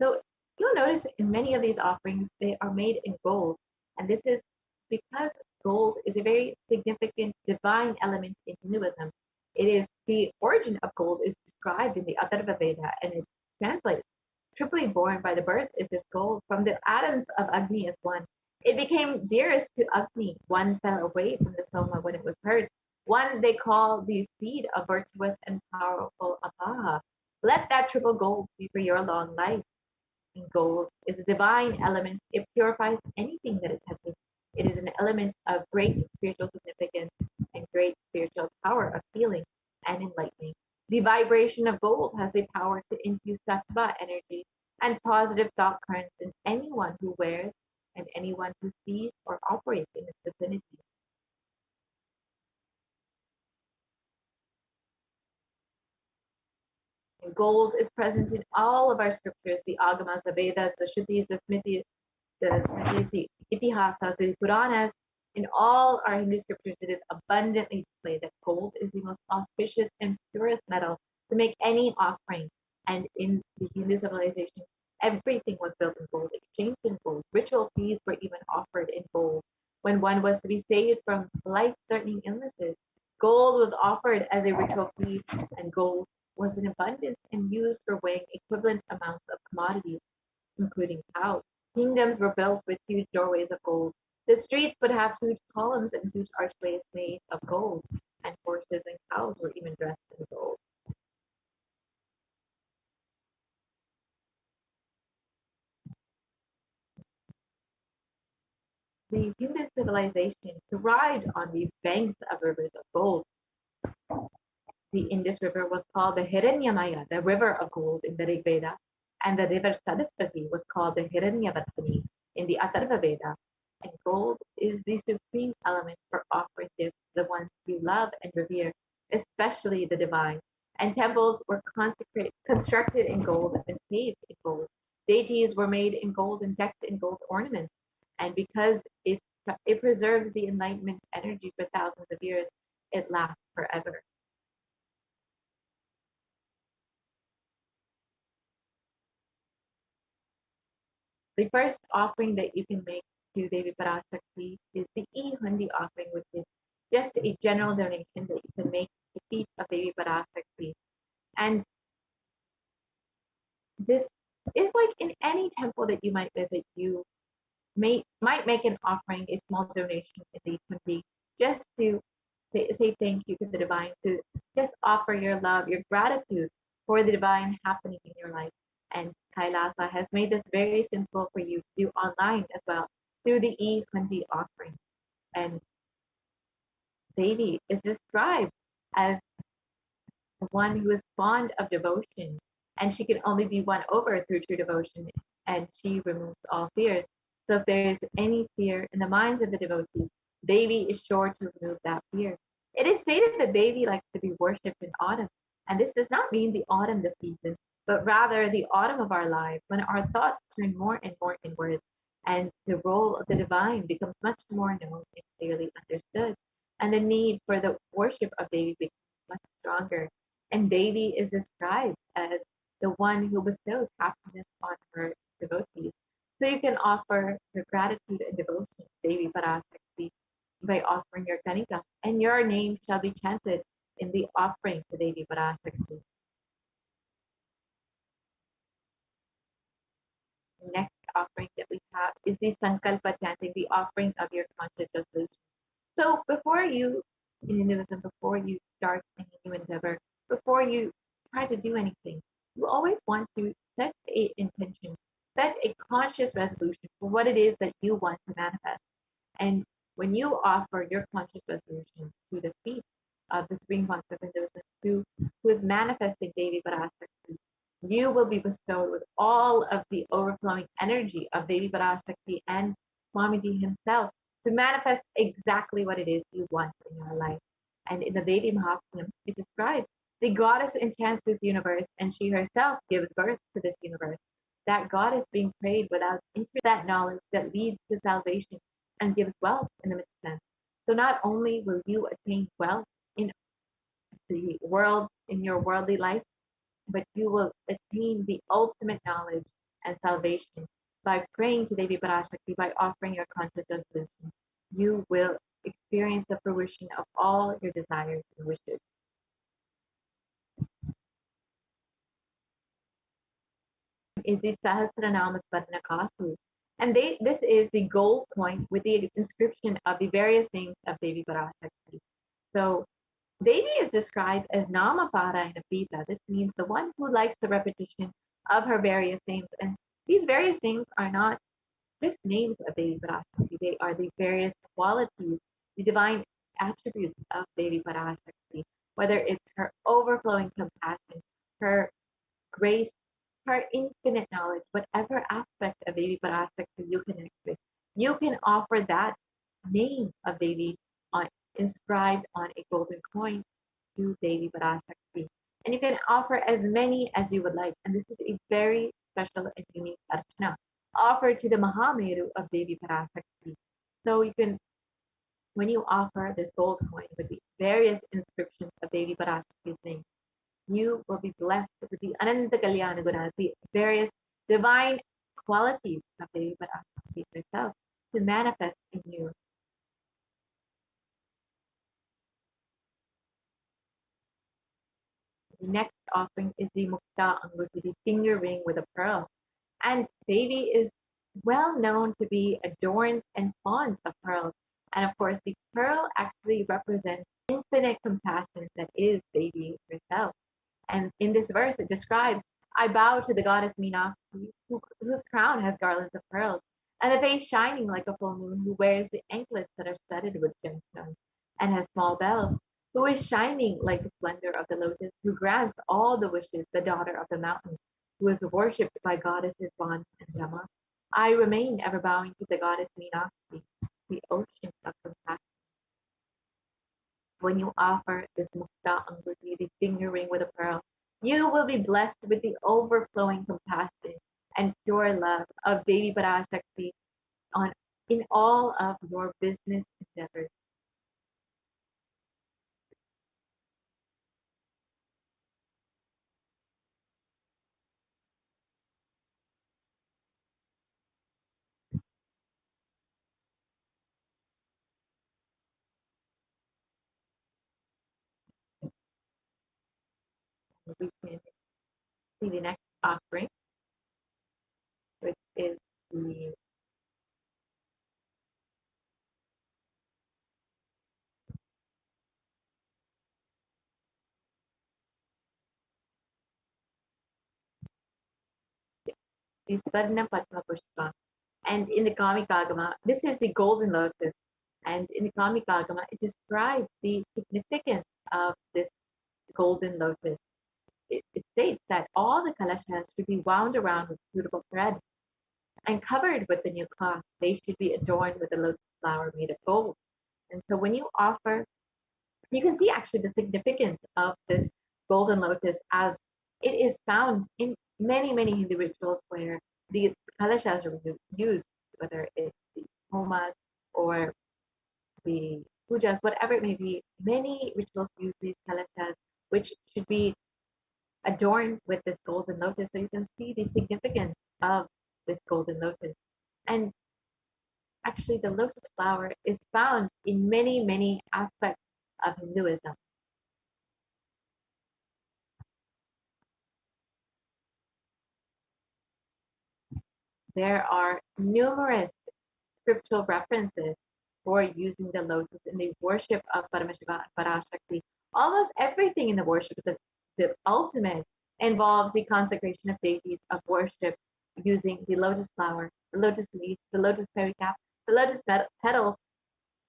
So you'll notice in many of these offerings, they are made in gold. And this is because gold is a very significant divine element in Hinduism. It is the origin of gold is described in the Atharva Veda, and it translates, triply born by the birth is this gold from the atoms of Agni as one. It became dearest to Agni. One fell away from the Soma when it was heard. One they call the seed of virtuous and powerful Apaha. Let that triple gold be for your long life. And gold is a divine element. It purifies anything that it touches. It is an element of great spiritual significance and great spiritual power of healing and enlightening. The vibration of gold has the power to infuse sattva energy and positive thought currents in anyone who wears and anyone who sees or operates in its vicinity. And gold is present in all of our scriptures, the Agamas, the Vedas, the Shrutis, the Itihasas, the Puranas. In all our Hindu scriptures, it is abundantly displayed that gold is the most auspicious and purest metal to make any offering. And in the Hindu civilization, everything was built in gold, exchanged in gold. Ritual feasts were even offered in gold. When one was to be saved from life-threatening illnesses, gold was offered as a ritual fee, and gold was in abundance and used for weighing equivalent amounts of commodities, including cows. Kingdoms were built with huge doorways of gold. The streets would have huge columns and huge archways made of gold, and horses and cows were even dressed in gold. The Hindu civilization thrived on the banks of rivers of gold. The Indus River was called the Hiranyamaya, the river of gold in the Rig Veda, and the river Saraswati was called the Hiranyavartini in the Atharva Veda. And gold is the supreme element for offering gifts to the ones we love and revere, especially the divine. And temples were constructed in gold and paved in gold. Deities were made in gold and decked in gold ornaments. And because it preserves the enlightenment energy for thousands of years, it lasts forever. The first offering that you can make to Devi Parashakti is the E-Hundi offering, which is just a general donation that you can make to feet of Devi Parashakti. And this is like in any temple that you might visit, you might make an offering, a small donation in the E-Hundi, just to say thank you to the divine, to just offer your love, your gratitude for the divine happening in your life. And Kailasa has made this very simple for you to do online as well through the E-Hundi offering. And Devi is described as the one who is fond of devotion, and she can only be won over through true devotion, and she removes all fears. So if there is any fear in the minds of the devotees, Devi is sure to remove that fear. It is stated that Devi likes to be worshipped in autumn, and this does not mean the autumn this season, but rather the autumn of our lives, when our thoughts turn more and more inward, and the role of the divine becomes much more known and clearly understood, and the need for the worship of Devi becomes much stronger. And Devi is described as the one who bestows happiness on her devotees. So you can offer your gratitude and devotion to Devi Parashakti by offering your kanika, and your name shall be chanted in the offering to Devi Parashakti. The next offering that we have is the Sankalpa chanting, the offering of your conscious resolution. So before you, in Hinduism, before you start any new endeavor, before you try to do anything, you always want to set an intention, set a conscious resolution for what it is that you want to manifest. And when you offer your conscious resolution to the feet of the Supreme Master of Hinduism, who is manifesting Devi Parashakti, you will be bestowed with all of the overflowing energy of Devi Parashakti and Swamiji himself to manifest exactly what it is you want in your life. And in the Devi Mahatmyam, it describes the goddess enchants this universe, and she herself gives birth to this universe. That goddess being prayed without interest, that knowledge that leads to salvation and gives wealth in the midst sense. So not only will you attain wealth in the world, in your worldly life, but you will attain the ultimate knowledge and salvation by praying to Devi Parashakti, by offering your conscious resolution. You will experience the fruition of all your desires and wishes. Is the Sahasranama Swarnakasu. And this is the gold coin with the inscription of the various names of Devi Parashakti. So Devi is described as Namaparayana Prita. This means the one who likes the repetition of her various names. And these various names are not just names of Devi Parashakti. They are the various qualities, the divine attributes of Devi Parashakti, whether it's her overflowing compassion, her grace, her infinite knowledge, whatever aspect of Devi Parashakti you connect with, You can offer that name of Devi on, inscribed on a golden coin to Devi Parashakti. And you can offer as many as you would like. And this is a very special and unique archana offered to the Mahameru of Devi Parashakti. So you can, when you offer this gold coin with the various inscriptions of Devi Parashakti's name, you will be blessed with the Ananta Kalyana Gunas, the various divine qualities of Devi Parashakti herself to manifest in you. The next offering is the Mukta Anguti, the finger ring with a pearl. And Devi is well known to be adorned and fond of pearls. And of course, the pearl actually represents infinite compassion that is Devi herself. And in this verse, it describes, I bow to the goddess Meenakshi, whose crown has garlands of pearls, and the face shining like a full moon, who wears the anklets that are studded with gemstones, and has small bells, who is shining like the splendor of the lotus, who grants all the wishes, the daughter of the mountain, who is worshipped by goddesses Van and Brahma. I remain ever bowing to the goddess Meenakshi, the ocean of compassion. When you offer this mukta anguti, the finger ring with a pearl, you will be blessed with the overflowing compassion and pure love of Devi Parashakti on in all of your business endeavors. We can see the next offering, which is the Sarna Padma Pushpa. And in the Kamikagama, this is the golden lotus. And in the Kamikagama, it describes the significance of this golden lotus. It states that all the kalashas should be wound around with suitable thread and covered with the new cloth. They should be adorned with a lotus flower made of gold. And so when you offer, you can see actually the significance of this golden lotus as it is found in many, many Hindu rituals where the kalashas are used, whether it's the homas or the pujas, whatever it may be. Many rituals use these kalashas, which should be adorned with this golden lotus. So you can see the significance of this golden lotus. And actually, the lotus flower is found in many, many aspects of Hinduism. There are numerous scriptural references for using the lotus in the worship of Paramashiva and Parashakti. Almost everything in the worship, the ultimate, involves the consecration of deities of worship using the lotus flower, the lotus leaf, the lotus pericarp, the lotus petals,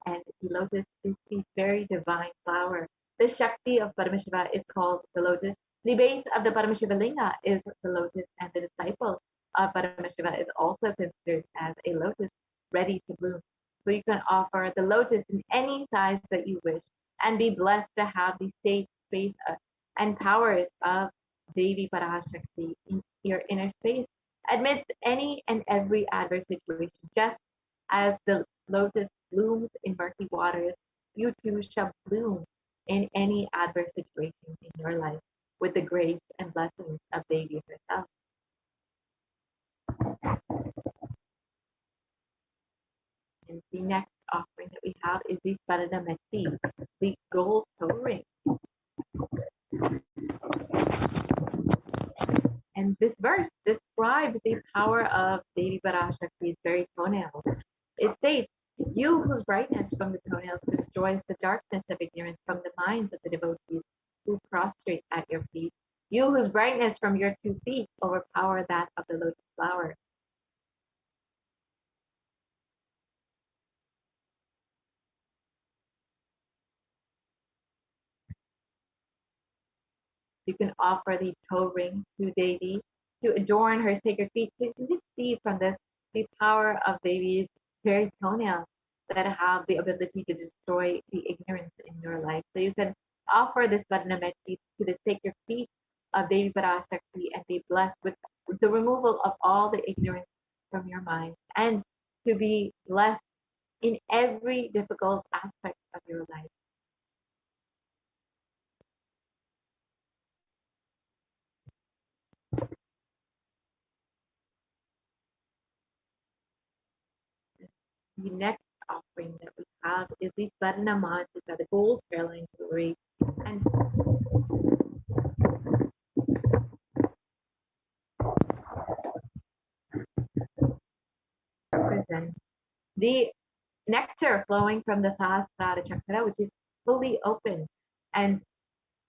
and the lotus is a very divine flower. The Shakti of Paramashiva is called the lotus. The base of the Paramashiva Linga is the lotus, and the disciple of Paramashiva is also considered as a lotus ready to bloom. So you can offer the lotus in any size that you wish and be blessed to have the state, space, and powers of Devi Parashakti in your inner space amidst any and every adverse situation. Just as the lotus blooms in murky waters, you too shall bloom in any adverse situation in your life with the grace and blessings of Devi herself. And the next offering that we have is the Saranameti, the gold toe ring. And this verse describes the power of Devi Parashakti's very toenails. It states, you whose brightness from the toenails destroys the darkness of ignorance from the minds of the devotees who prostrate at your feet. You whose brightness from your 2 feet overpower that of the lotus flower. You can offer the toe ring to Devi to adorn her sacred feet. So you can just see from this the power of Devi's very toenails that have the ability to destroy the ignorance in your life. So you can offer this Varnameti to take your feet of Devi Parashakti and be blessed with the removal of all the ignorance from your mind and to be blessed in every difficult aspect of your life. The next offering that we have is the Sarna Mantika, the gold hairline jewelry. And represent the nectar flowing from the Sahasrara Chakra, which is fully open. And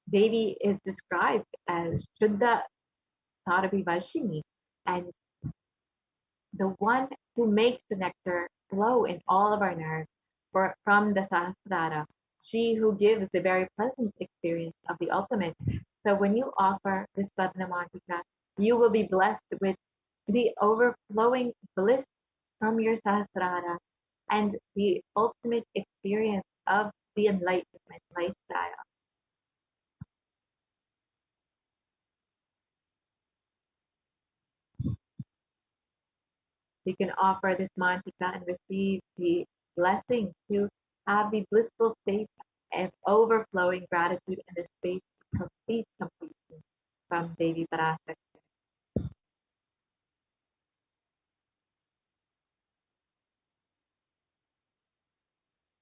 Devi is described as Shuddha Tarabi Varshini, and the one who makes the nectar flow in all of our nerves from the Sahasrara, she who gives the very pleasant experience of the ultimate. So when you offer this Varnamantika, you will be blessed with the overflowing bliss from your Sahasrara and the ultimate experience of the enlightenment lifestyle. You can offer this mantika and receive the blessing to have the blissful state of overflowing gratitude and the space of complete completion from Devi Parashakti.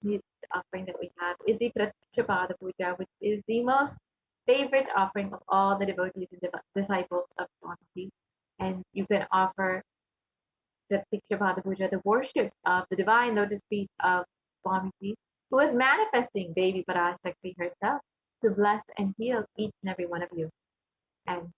The offering that we have is the Pratyaksha Puja, which is the most favorite offering of all the devotees and disciples of Swamiji. And you can offer the Pratyaksha Puja, the worship of the divine lotus feet of Swamiji, who is manifesting Devi Parashakti herself to bless and heal each and every one of you. And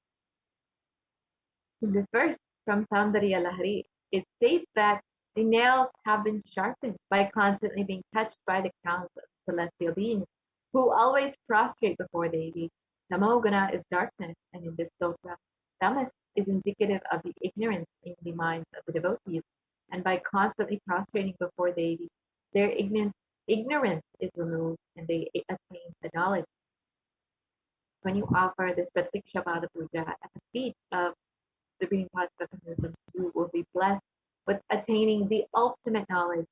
in this verse from Saundarya Lahari, it states that the nails have been sharpened by constantly being touched by the crowns of celestial beings who always prostrate before Devi. Tamogana is darkness, and in this stotra, tamas is indicative of the ignorance in the minds of the devotees. And by constantly prostrating before Devi, their ignorance is removed and they attain the knowledge. When you offer this Pratiksha Pada Puja at the feet of the Supreme Pastor, you will be blessed with attaining the ultimate knowledge,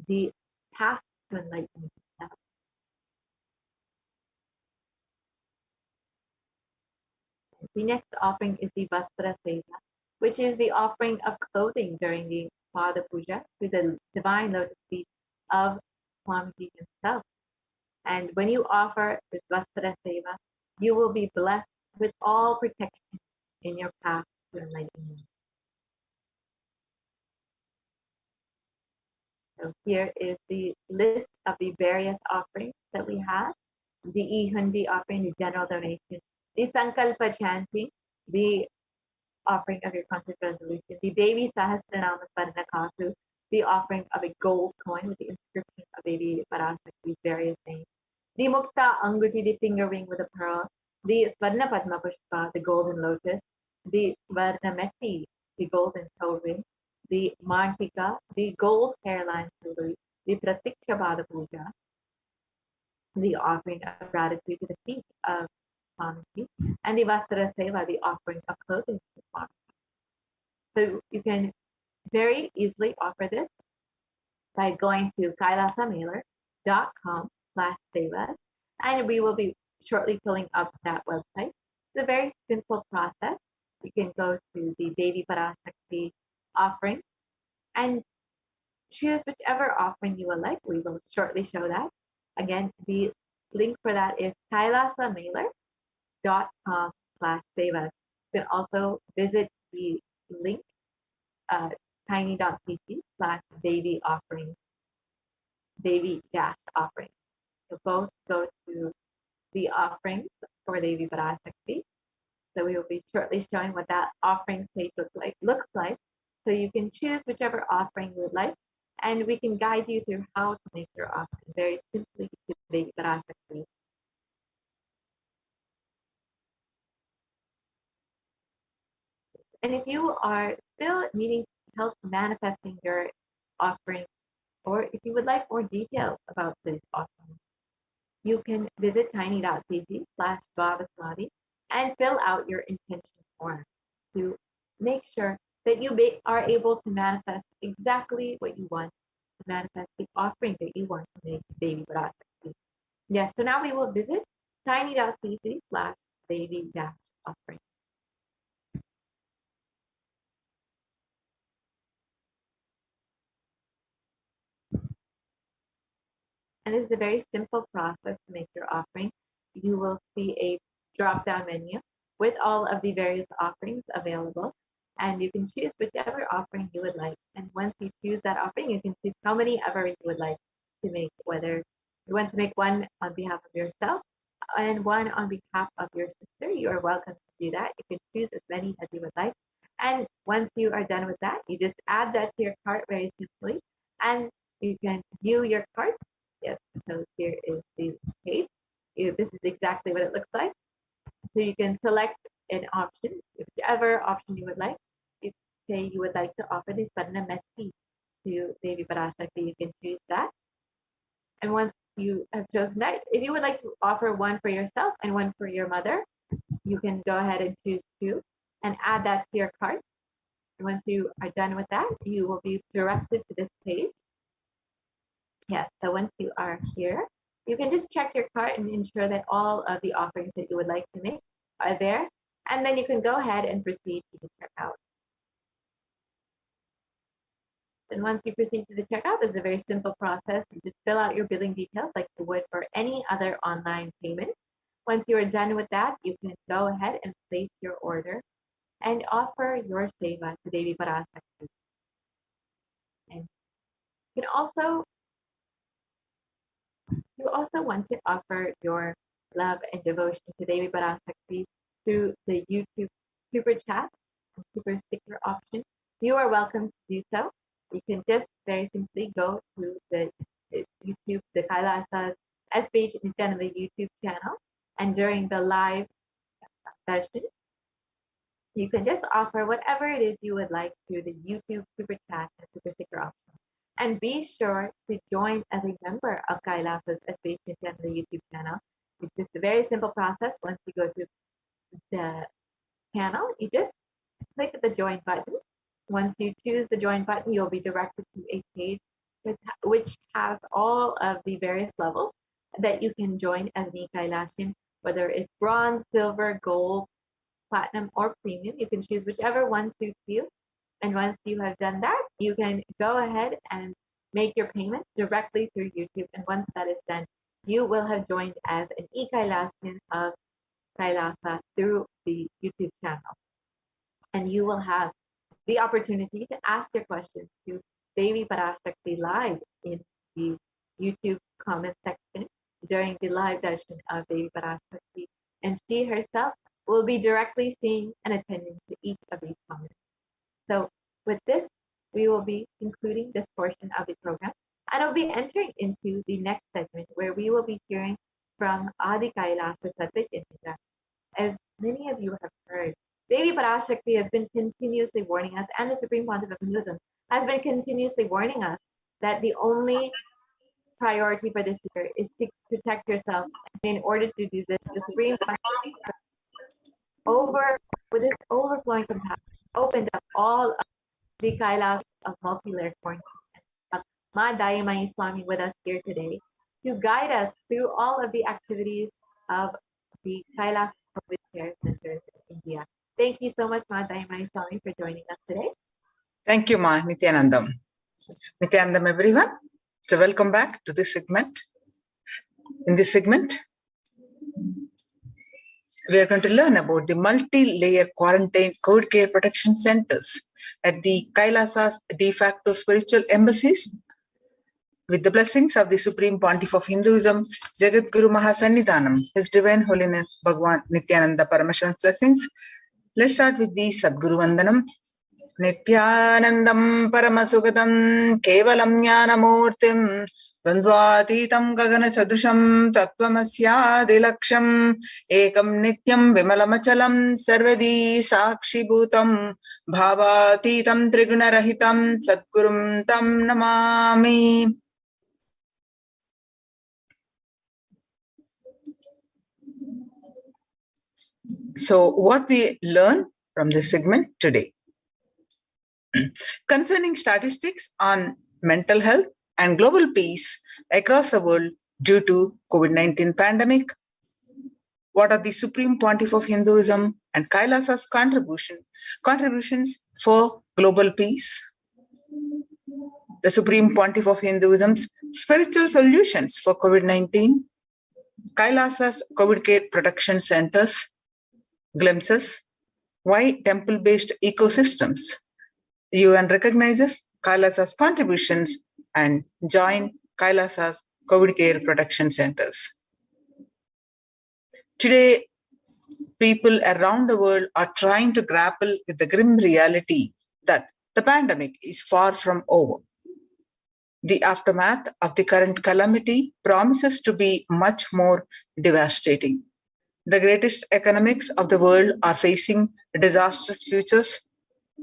the path to enlightenment. The next offering is the Vastra Seva, which is the offering of clothing during the Pada Puja to the divine lotus feet of Swamiji himself. And when you offer this Vastra Seva, you will be blessed with all protection in your path to enlightenment. So here is the list of the various offerings that we have. The Ihundi offering, the general donation, the Sankalpa chanting, the offering of your conscious resolution, the Devi Sahasranama Sparnakasu, the offering of a gold coin with the inscription of Devi Parashakti's various names, the Mukta Anguti, the finger ring with a pearl, the Swarna Padma Pushpa, the golden lotus, the Svarnameti, the golden toe ring, the Mantika, the gold hairline jewelry, the Pratiksha Pada Puja, the offering of gratitude to the feet of Swamiji, and the Vastra Seva, the offering of clothing to Swamiji. So you can very easily offer this by going to kailasamailer.com/sevas, and we will be shortly filling up that website. It's a very simple process. You can go to the Devi Parashakti offering and choose whichever offering you would like. We will shortly show that. Again, the link for that is kailasamailer.com/sevas. You can also visit the link tiny.cc/Devi offering, Devi-offering. So both go to the offerings for Devi Parashakti. So we will be shortly showing what that offering page looks like. So you can choose whichever offering you would like, and we can guide you through how to make your offering very simply to Devi Parashakti. And if you are still needing help manifesting your offering you would like more details about this offering, you can visit tiny.cc/Bhavasamadhi and fill out your intention form to make sure that you are able to manifest exactly what you want, to manifest the offering that you want to make to Devi Parashakti. Yes, so now we will visit tiny.cc/baby-offering. And this is a very simple process to make your offering. You will see a drop-down menu with all of the various offerings available, and you can choose whichever offering you would like. And once you choose that offering, you can choose how many ever you would like to make, whether you want to make one on behalf of yourself and one on behalf of your sister. You are welcome to do that. You can choose as many as you would like. And once you are done with that, you just add that to your cart very simply, and you can view your cart. Yes, so here is the page. This is exactly what it looks like. So you can select an option, whichever option you would like. You say you would like to offer this Padna Metti to Devi Parashakti, you can choose that. And once you have chosen that, if you would like to offer one for yourself and one for your mother, you can go ahead and choose two and add that to your cart. And once you are done with that, you will be directed to this page. Yes, so once you are here, you can just check your cart and ensure that all of the offerings that you would like to make are there. And then you can go ahead and proceed to the checkout. And once you proceed to the checkout, it's a very simple process. You just fill out your billing details like you would for any other online payment. Once you are done with that, you can go ahead and place your order and offer your seva to Devi Parashakti. And you also want to offer your love and devotion to Devi Parashakti through the YouTube super chat and super sticker option. You are welcome to do so. You can just very simply go to the YouTube, the Kailasa's HDH Nithyananda YouTube channel, and during the live Darshan, you can just offer whatever it is you would like through the YouTube super chat and super sticker option. And be sure to join as a member of Kailasa's HDH Nithyananda YouTube channel. It's just a very simple process. Once you go to the channel, you just click the join button. Once you choose the join button, you'll be directed to a page which has all of the various levels that you can join as an e-Kailashian, whether it's bronze, silver, gold, platinum, or premium. You can choose whichever one suits you. And once you have done that, you can go ahead and make your payment directly through YouTube. And once that is done, you will have joined as an e-Kailashian of Kailasa through the YouTube channel. And you will have the opportunity to ask your questions to Devi Parashakti live in the YouTube comment section during the live darshan of Devi Parashakti. And she herself will be directly seeing and attending to each of these comments. So with this, we will be concluding this portion of the program, and we'll be entering into the next segment where we will be hearing from Adi Kailasa Satyajit. As many of you have heard, Devi Parashakti has been continuously warning us, and the Supreme Pontiff of Hinduism has been continuously warning us that the only priority for this year is to protect yourself. And in order to do this, the Supreme Pontiff, with its overflowing compassion, opened up all of the Kailas of multi-layered quarantine. Ma Dayamayi Swami with us here today to guide us through all of the activities of the Kailas COVID Care Centers in India. Thank you so much, Ma Dayamayi Swami, for joining us today. Thank you, Ma Nithyanandam. Nithyanandam, everyone. So welcome back to this segment. In this segment, we are going to learn about the multi-layer quarantine COVID care protection centers at the Kailasa's de facto spiritual embassies. With the blessings of the Supreme Pontiff of Hinduism, Jagat Guru Mahasannidhanam, His Divine Holiness Bhagwan Nithyananda Paramashivan's blessings. Let's start with the Sadguru Vandanam. Nithyanandam Paramasugatam Kevalam Jnanamurtim Dvandvatitam Gagana Sadrusham Tattvamasya Ekam Nityam Vimalamachalam Sarvadi Sakshi Bhutam Bhavatitam Triguna Rahitam Sadgurum Tam Namami. So what we learn from this segment today? Concerning statistics on mental health and global peace across the world due to COVID-19 pandemic, what are the Supreme Pontiff of Hinduism and Kailasa's contributions for global peace? The Supreme Pontiff of Hinduism's spiritual solutions for COVID-19, Kailasa's COVID care protection centers, glimpses, why temple-based ecosystems. UN recognizes Kailasa's contributions and join Kailasa's COVID care protection centers. Today, people around the world are trying to grapple with the grim reality that the pandemic is far from over. The aftermath of the current calamity promises to be much more devastating. The greatest economics of the world are facing disastrous futures.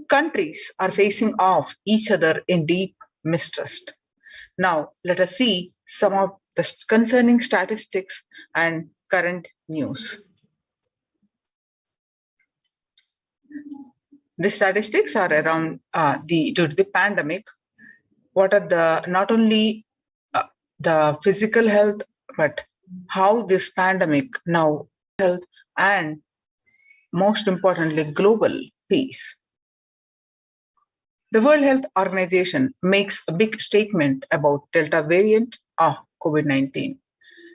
Countries are facing off each other in deep mistrust. Now, let us see some of the concerning statistics and current news. The statistics are around due to the pandemic. What are the not only the physical health, but how this pandemic now health and most importantly global peace. The World Health Organization makes a big statement about Delta variant of COVID-19.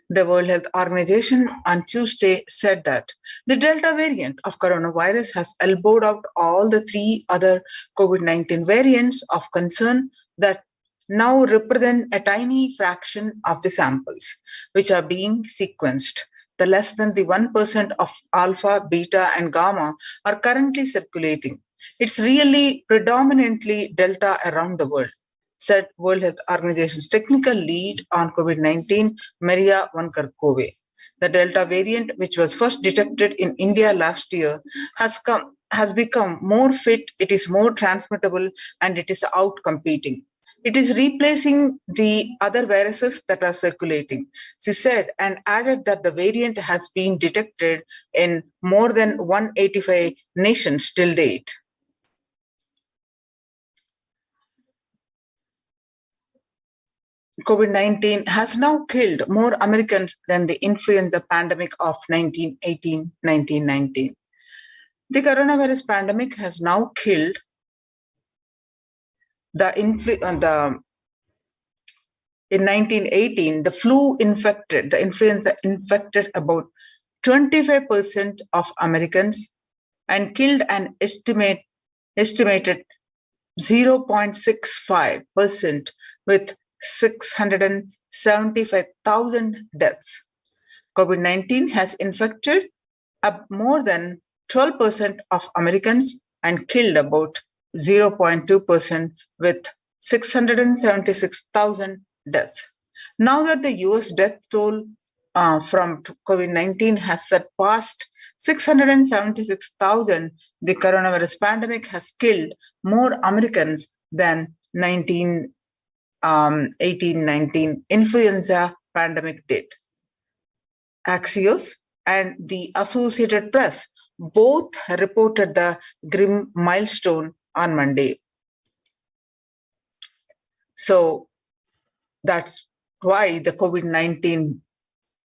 The World Health Organization on Tuesday said that the Delta variant of coronavirus has elbowed out all the three other COVID-19 variants of concern that now represent a tiny fraction of the samples which are being sequenced. The less than the 1% of alpha, beta, and gamma are currently circulating. It's really predominantly Delta around the world, said World Health Organization's technical lead on COVID-19, Maria Vankarkove. The Delta variant, which was first detected in India last year, has become more fit, it is more transmittable, and it is out competing. It is replacing the other viruses that are circulating, she said, and added that the variant has been detected in more than 185 nations till date. COVID-19 has now killed more Americans than the influenza pandemic of 1918-1919. The coronavirus pandemic has now killed in 1918, the influenza infected about 25% of Americans and killed an estimated 0.65% with 675,000 deaths. COVID-19 has infected more than 12% of Americans and killed about 0.2% with 676,000 deaths. Now that the US death toll from COVID-19 has surpassed 676,000, the coronavirus pandemic has killed more Americans than 1819 influenza pandemic did. Axios and the Associated Press both reported the grim milestone on Monday. So that's why the COVID-19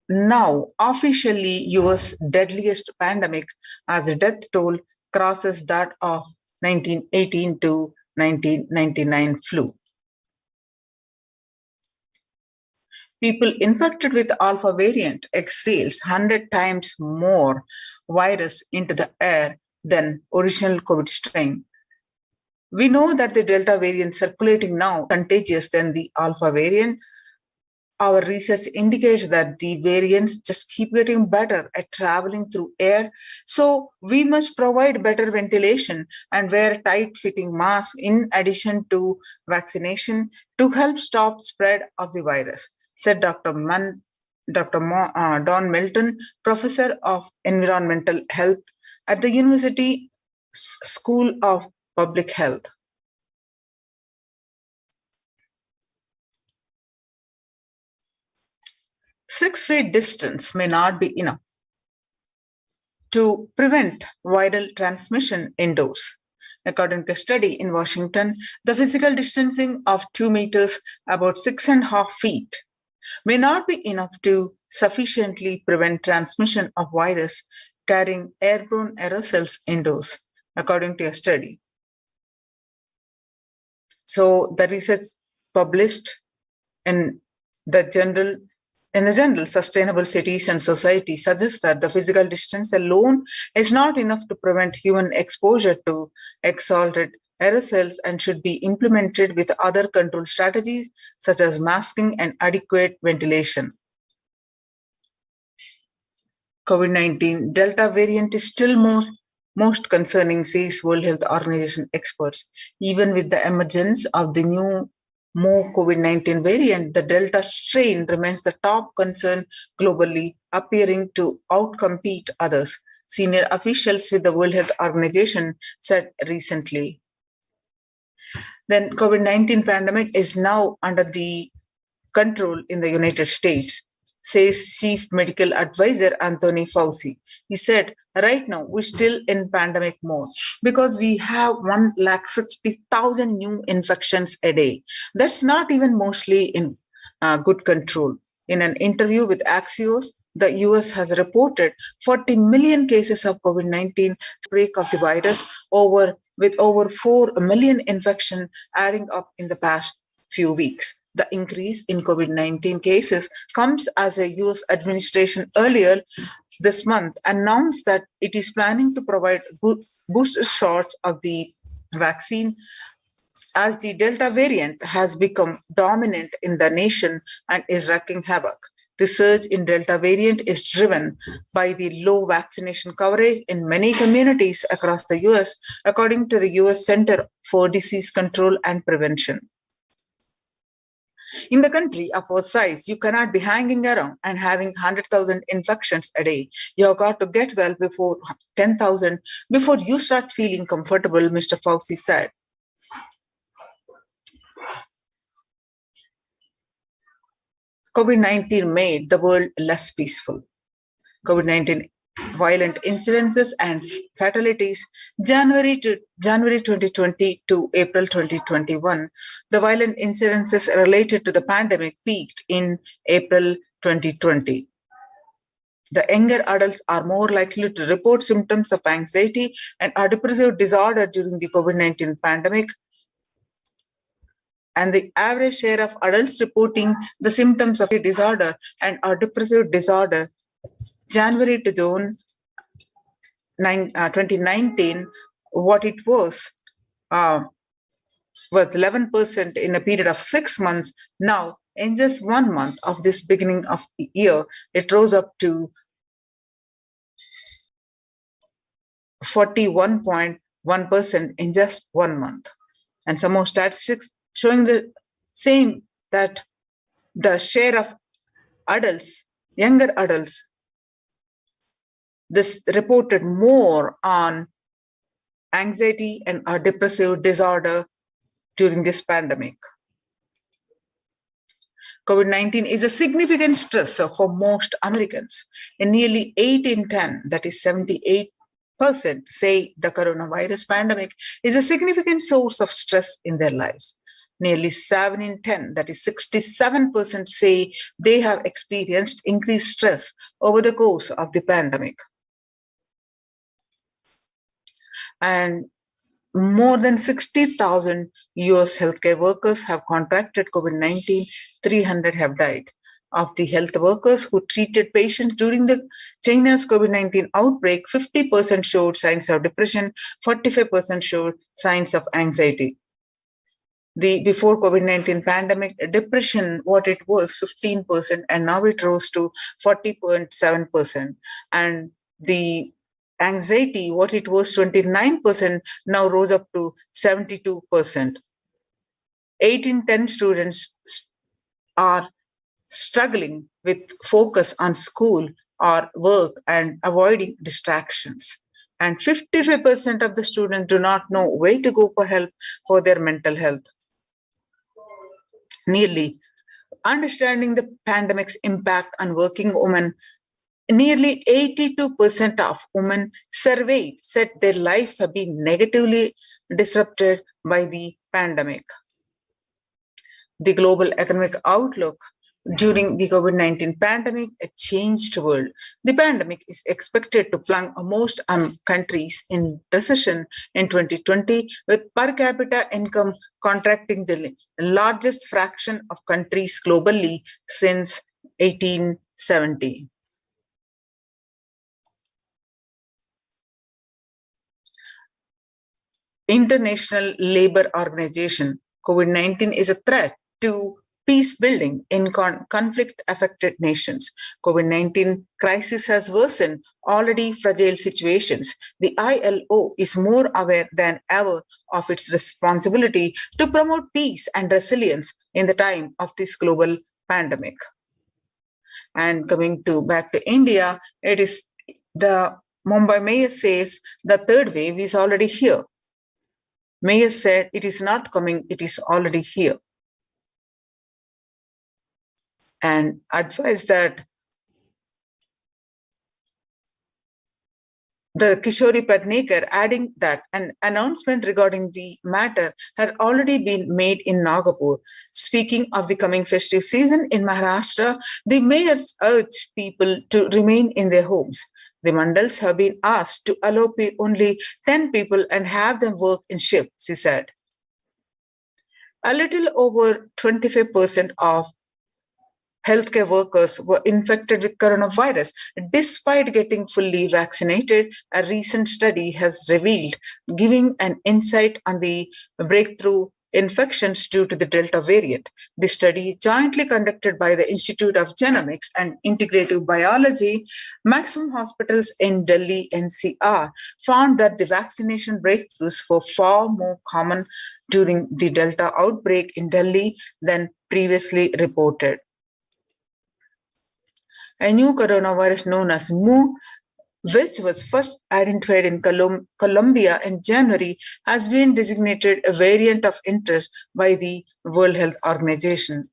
now officially US deadliest pandemic, as the death toll crosses that of 1918 to 1999 flu. People infected with alpha variant exhales 100 times more virus into the air than original COVID strain. We know that the Delta variant circulating now contagious than the alpha variant. Our research indicates that the variants just keep getting better at traveling through air. So we must provide better ventilation and wear tight-fitting masks in addition to vaccination to help stop spread of the virus, said Dr. Don Milton, professor of environmental health at the University School of Public Health. Six-feet distance may not be enough to prevent viral transmission indoors. According to a study in Washington, the physical distancing of 2 meters, about 6.5 feet, may not be enough to sufficiently prevent transmission of virus carrying airborne aerosols indoors, according to a study. So the research published in the journal Sustainable Cities and Society suggests that the physical distance alone is not enough to prevent human exposure to exhaled aerosols and should be implemented with other control strategies such as masking and adequate ventilation. COVID-19 Delta variant is still most concerning, says World Health Organization experts. Even with the emergence of the new more COVID-19 variant, the Delta strain remains the top concern globally, appearing to outcompete others, senior officials with the World Health Organization said recently. Then COVID-19 pandemic is now under the control in the United States, says Chief Medical Advisor Anthony Fauci. He said, right now we're still in pandemic mode because we have 160,000 new infections a day. That's not even mostly in good control. In an interview with Axios, the US has reported 40 million cases of COVID-19 outbreak of the virus with over 4 million infections adding up in the past few weeks. The increase in COVID-19 cases comes as a US administration earlier this month announced that it is planning to provide booster shots of the vaccine as the Delta variant has become dominant in the nation and is wreaking havoc. The surge in Delta variant is driven by the low vaccination coverage in many communities across the US, according to the US Center for Disease Control and Prevention. In the country of our size, you cannot be hanging around and having 100,000 infections a day. You have got to get well before 10,000 before you start feeling comfortable, Mr. Fauci said. COVID-19 made the world less peaceful. COVID-19 violent incidences and fatalities January 2020 to April 2021. The violent incidences related to the pandemic peaked in April 2020. The younger adults are more likely to report symptoms of anxiety and a depressive disorder during the COVID-19 pandemic. And the average share of adults reporting the symptoms of a disorder and a depressive disorder January to June 2019, what it was 11% in a period of 6 months. Now, in just 1 month of this beginning of the year, it rose up to 41.1% in just 1 month. And some more statistics showing the same, that the share of adults, younger adults, this reported more on anxiety and a depressive disorder during this pandemic. COVID-19 is a significant stressor for most Americans. And nearly 8 in 10, that is 78%, say the coronavirus pandemic is a significant source of stress in their lives. Nearly 7 in 10, that is 67%, say they have experienced increased stress over the course of the pandemic. And more than 60,000 US healthcare workers have contracted COVID-19, 300 have died. Of the health workers who treated patients during the China's COVID-19 outbreak, 50% showed signs of depression, 45% showed signs of anxiety. The before COVID-19 pandemic, depression, what it was 15%, and now it rose to 40.7%. And the anxiety, what it was 29%, now rose up to 72%. 8 in 10 students are struggling with focus on school or work and avoiding distractions. And 55% of the students do not know where to go for help for their mental health. Nearly understanding the pandemic's impact on working women nearly 82% of women surveyed said their lives have been negatively disrupted by the pandemic. The global economic outlook during the COVID-19 pandemic, a changed world. The pandemic is expected to plunge most countries in recession in 2020, with per capita income contracting the largest fraction of countries globally since 1870. International Labour Organization, COVID-19 is a threat to peace building in conflict-affected nations. COVID-19 crisis has worsened already fragile situations. The ILO is more aware than ever of its responsibility to promote peace and resilience in the time of this global pandemic. And coming back to India, it is the Mumbai mayor says the third wave is already here. Mayor said it is not coming, it is already here. And advised that the Kishori Patnekar, adding that an announcement regarding the matter had already been made in Nagapur. Speaking of the coming festive season in Maharashtra, the mayors urged people to remain in their homes. The mandals have been asked to allow only 10 people and have them work in shifts, she said. A little over 25% of healthcare workers were infected with coronavirus despite getting fully vaccinated, a recent study has revealed, giving an insight on the breakthrough infections due to the Delta variant. The study, jointly conducted by the Institute of Genomics and Integrative Biology, Maximum Hospitals in Delhi NCR, found that the vaccination breakthroughs were far more common during the Delta outbreak in Delhi than previously reported. A new coronavirus known as Mu, which was first identified in Colombia in January, has been designated a variant of interest by the World Health Organization.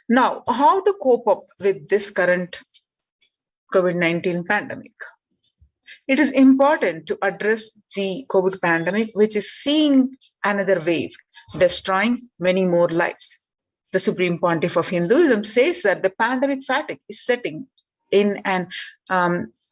Now, how to cope up with this current COVID-19 pandemic? It is important to address the COVID pandemic, which is seeing another wave, destroying many more lives. The Supreme Pontiff of Hinduism says that the pandemic fatigue is setting in a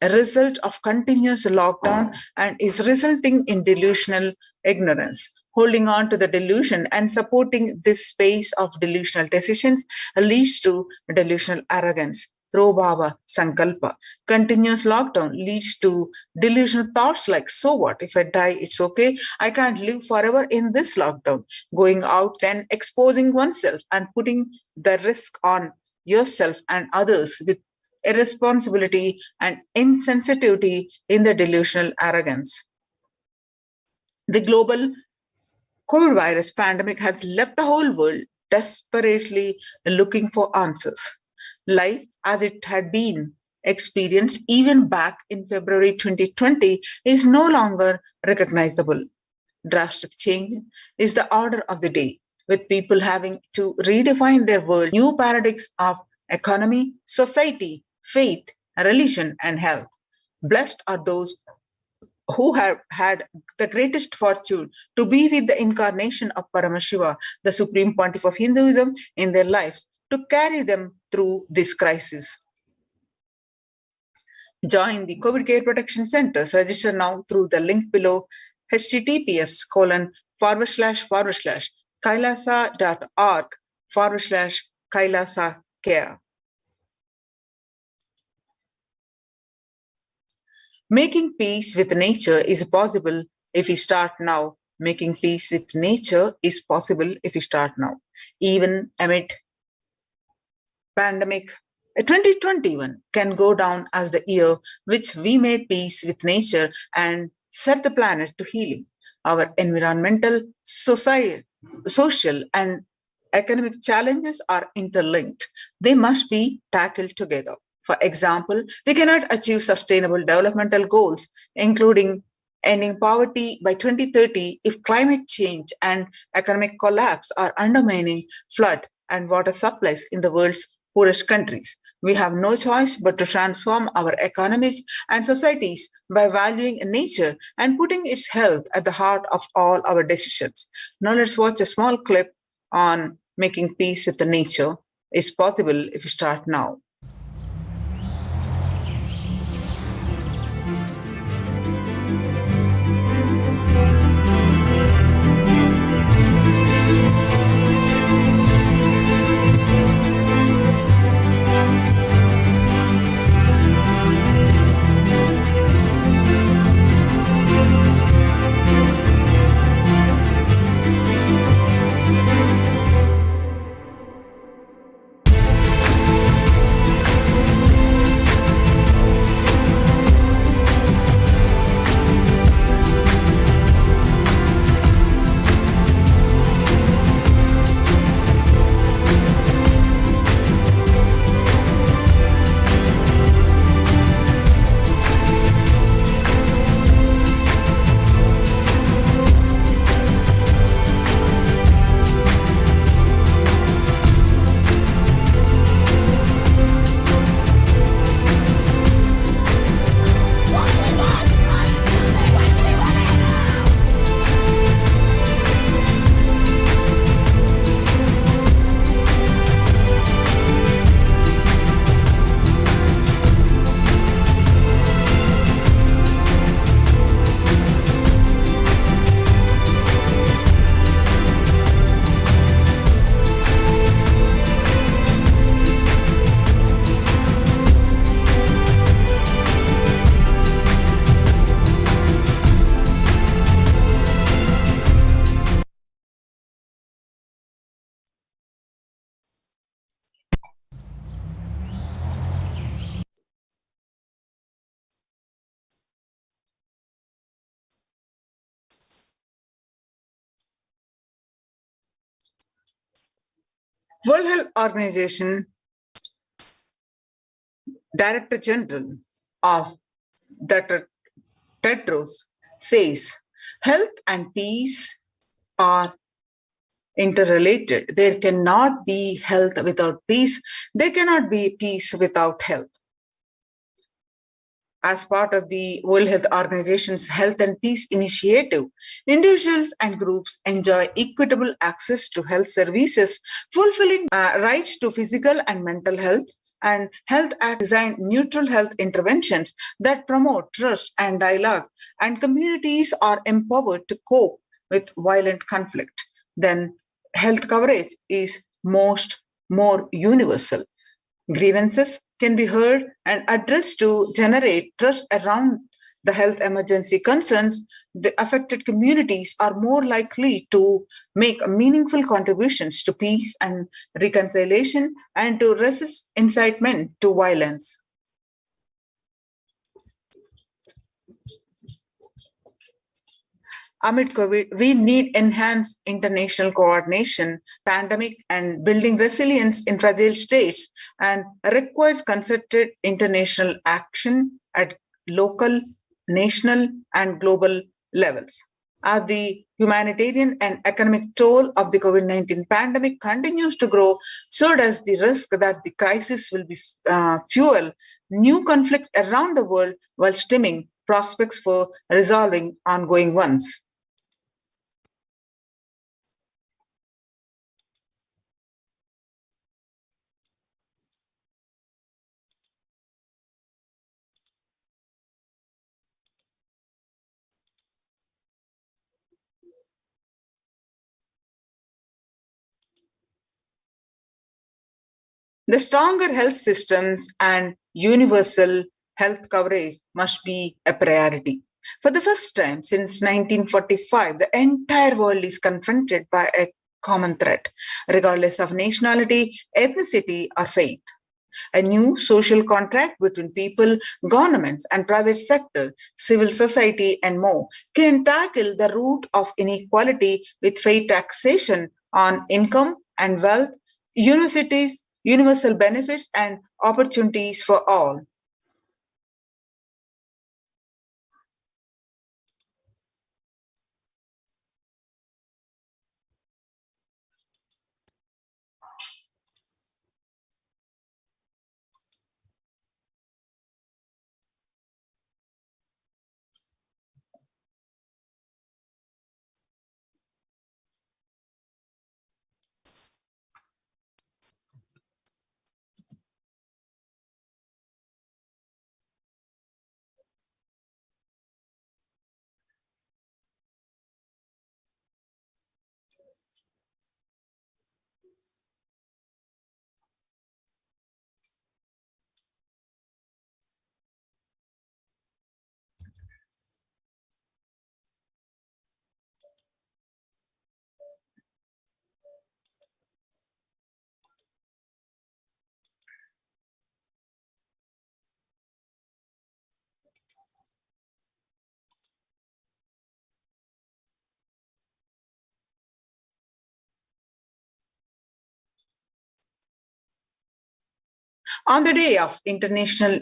result of continuous lockdown and is resulting in delusional ignorance. Holding on to the delusion and supporting this space of delusional decisions leads to delusional arrogance. Baba Sankalpa. Continuous lockdown leads to delusional thoughts like, so what? If I die, it's okay. I can't live forever in this lockdown. Going out, then exposing oneself and putting the risk on yourself and others with irresponsibility and insensitivity in the delusional arrogance. The global COVID virus pandemic has left the whole world desperately looking for answers. Life as it had been experienced even back in February 2020 is no longer recognizable. Drastic change is the order of the day, with people having to redefine their world, new paradigms of economy, society, faith, religion, and health. Blessed are those who have had the greatest fortune to be with the incarnation of Paramashiva, the Supreme Pontiff of Hinduism, in their lives, to carry them through this crisis. Join the COVID Care Protection Centers. Register now through the link below, https://kailasa.org/kailasa care. Making peace with nature is possible if we start now. Making peace with nature is possible if we start now. Even amid pandemic, 2021 can go down as the year which we made peace with nature and set the planet to healing. Our environmental, social, and economic challenges are interlinked. They must be tackled together. For example, we cannot achieve sustainable developmental goals, including ending poverty by 2030, if climate change and economic collapse are undermining flood and water supplies in the world's poorest countries. We have no choice but to transform our economies and societies by valuing nature and putting its health at the heart of all our decisions. Now let's watch a small clip on making peace with the nature. It's possible if you start now. World Health Organization Director General of Dr. Tedros says health and peace are interrelated. There cannot be health without peace. There cannot be peace without health. As part of the World Health Organization's Health and Peace Initiative, individuals and groups enjoy equitable access to health services, fulfilling rights to physical and mental health, and Health Act designed neutral health interventions that promote trust and dialogue, and communities are empowered to cope with violent conflict. Then health coverage is more universal. Grievances can be heard and addressed to generate trust around the health emergency concerns. The affected communities are more likely to make meaningful contributions to peace and reconciliation and to resist incitement to violence. Amid COVID, we need enhanced international coordination, pandemic and building resilience in fragile states, and requires concerted international action at local, national, and global levels. As the humanitarian and economic toll of the COVID-19 pandemic continues to grow, so does the risk that the crisis will be fuel new conflict around the world while stemming prospects for resolving ongoing ones. The stronger health systems and universal health coverage must be a priority. For the first time since 1945, the entire world is confronted by a common threat, regardless of nationality, ethnicity, or faith. A new social contract between people, governments, and private sector, civil society, and more can tackle the root of inequality with fair taxation on income and wealth, universities, universal benefits, and opportunities for all. On the day of International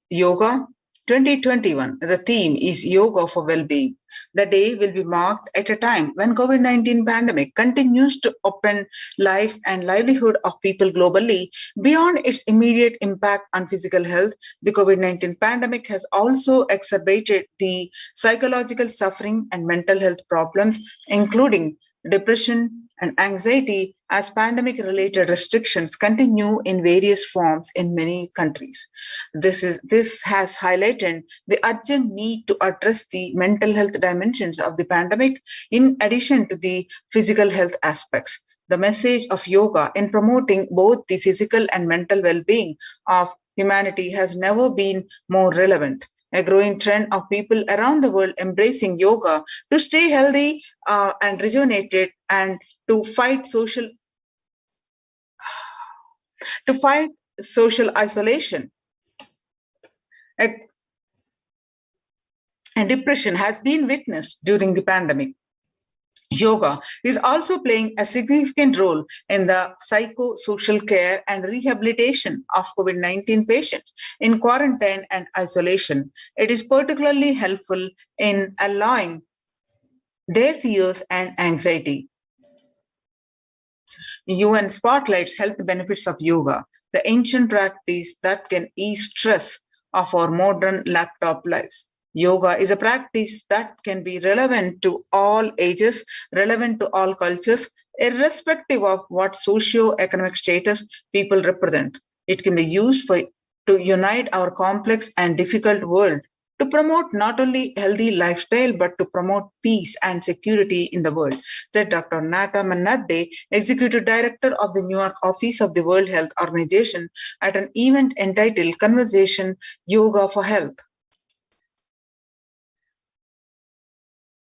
Yoga 2021, the theme is Yoga for Well-being. The day will be marked at a time when COVID-19 pandemic continues to open lives and livelihood of people globally. Beyond its immediate impact on physical health, the COVID-19 pandemic has also exacerbated the psychological suffering and mental health problems, including depression and anxiety, as pandemic-related restrictions continue in various forms in many countries. This has highlighted the urgent need to address the mental health dimensions of the pandemic in addition to the physical health aspects. The message of yoga in promoting both the physical and mental well-being of humanity has never been more relevant. A growing trend of people around the world embracing yoga to stay healthy and rejuvenated and to fight social isolation and depression has been witnessed during the pandemic. Yoga is also playing a significant role in the psychosocial care and rehabilitation of COVID-19 patients in quarantine and isolation. It is particularly helpful in allowing their fears and anxiety. UN spotlights health benefits of yoga, the ancient practice that can ease stress of our modern laptop lives. Yoga is a practice that can be relevant to all ages, relevant to all cultures, irrespective of what socio-economic status people represent. It can be used to unite our complex and difficult world, to promote not only healthy lifestyle, but to promote peace and security in the world, said Dr. Nata Manadde, Executive Director of the New York office of the World Health Organization, at an event entitled Conversation Yoga for Health.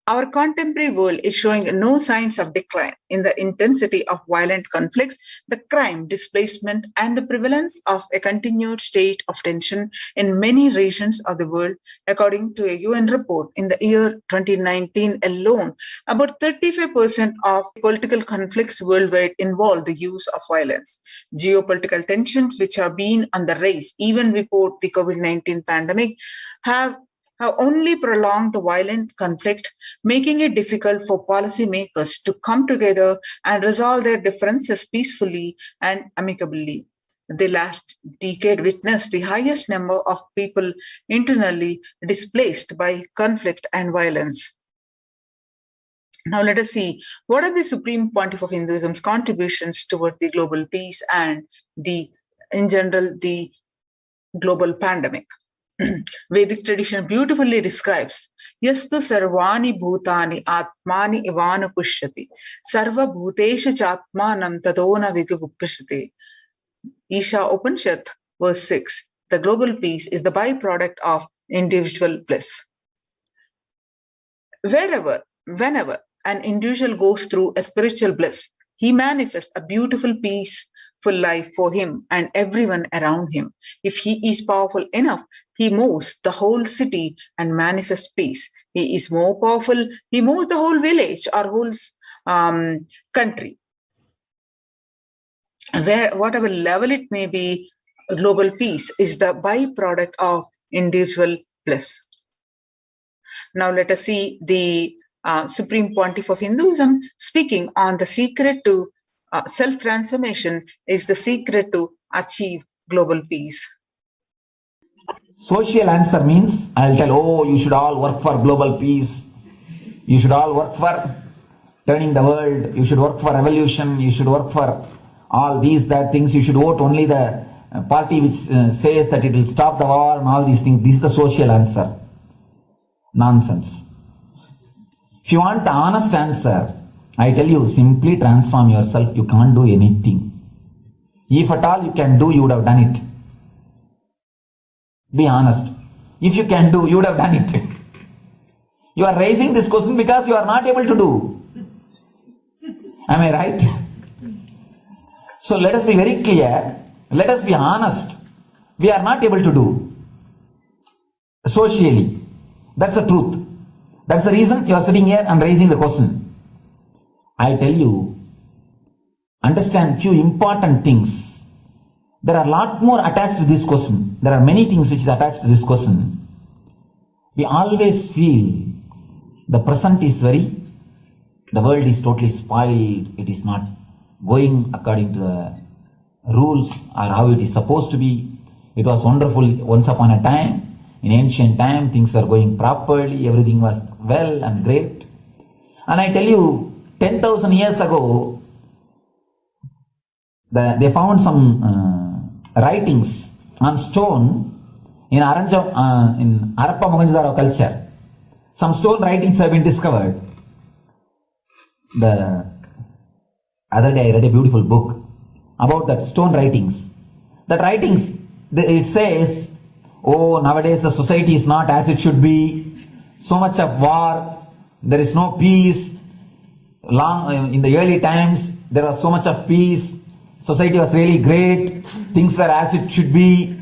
Our contemporary world is showing no signs of decline in the intensity of violent conflicts, the crime, displacement, and the prevalence of a continued state of tension in many regions of the world. According to a UN report, in the year 2019 alone, about 35% of political conflicts worldwide involve the use of violence. Geopolitical tensions, which have been on the rise even before the COVID-19 pandemic, have only prolonged violent conflict, making it difficult for policymakers to come together and resolve their differences peacefully and amicably. The last decade witnessed the highest number of people internally displaced by conflict and violence. Now let us see what are the Supreme Pontiff of Hinduism's contributions toward the global peace and in general, the global pandemic. Vedic tradition beautifully describes Yastu sarvani bhutani atmani ivana pushyati sarva bhutesha chatmanam tadona vigupyashati. Isha Upanishad, verse 6. The global peace is the byproduct of individual bliss. Whenever an individual goes through a spiritual bliss, he manifests a beautiful peaceful life for him and everyone around him. If he is powerful enough, he moves the whole city and manifests peace. He is more powerful, he moves the whole village or whole country. Whatever level it may be, global peace is the byproduct of individual bliss. Now let us see the Supreme Pontiff of Hinduism speaking on the secret to self-transformation is the secret to achieve global peace. Social answer means I'll tell, oh, you should all work for global peace. You should all work for turning the world. You should work for revolution. You should work for all these, that things. You should vote only the party which says that it will stop the war and all these things. This is the social answer. Nonsense. If you want the honest answer, I tell you, simply transform yourself. You can't do anything. If at all you can do, you would have done it. Be honest. If you can do, you would have done it. You are raising this question because you are not able to do. Am I right? So let us be very clear. Let us be honest. We are not able to do. Socially. That's the truth. That's the reason you are sitting here and raising the question. I tell you, understand few important things. There are a lot more attached to this question. There are many things which is attached to this question. We always feel the present is the world is totally spoiled. It is not going according to the rules or how it is supposed to be. It was wonderful once upon a time. In ancient time, things were going properly. Everything was well and great. And I tell you, 10,000 years ago, they found some writings on stone in Harappa Mohenjo-daro culture. Some stone writings have been discovered. The other day I read a beautiful book about that stone writings. That writings, it says, oh, nowadays the society is not as it should be. So much of war. There is no peace. In the early times, there was so much of peace. Society was really great. Things were as it should be.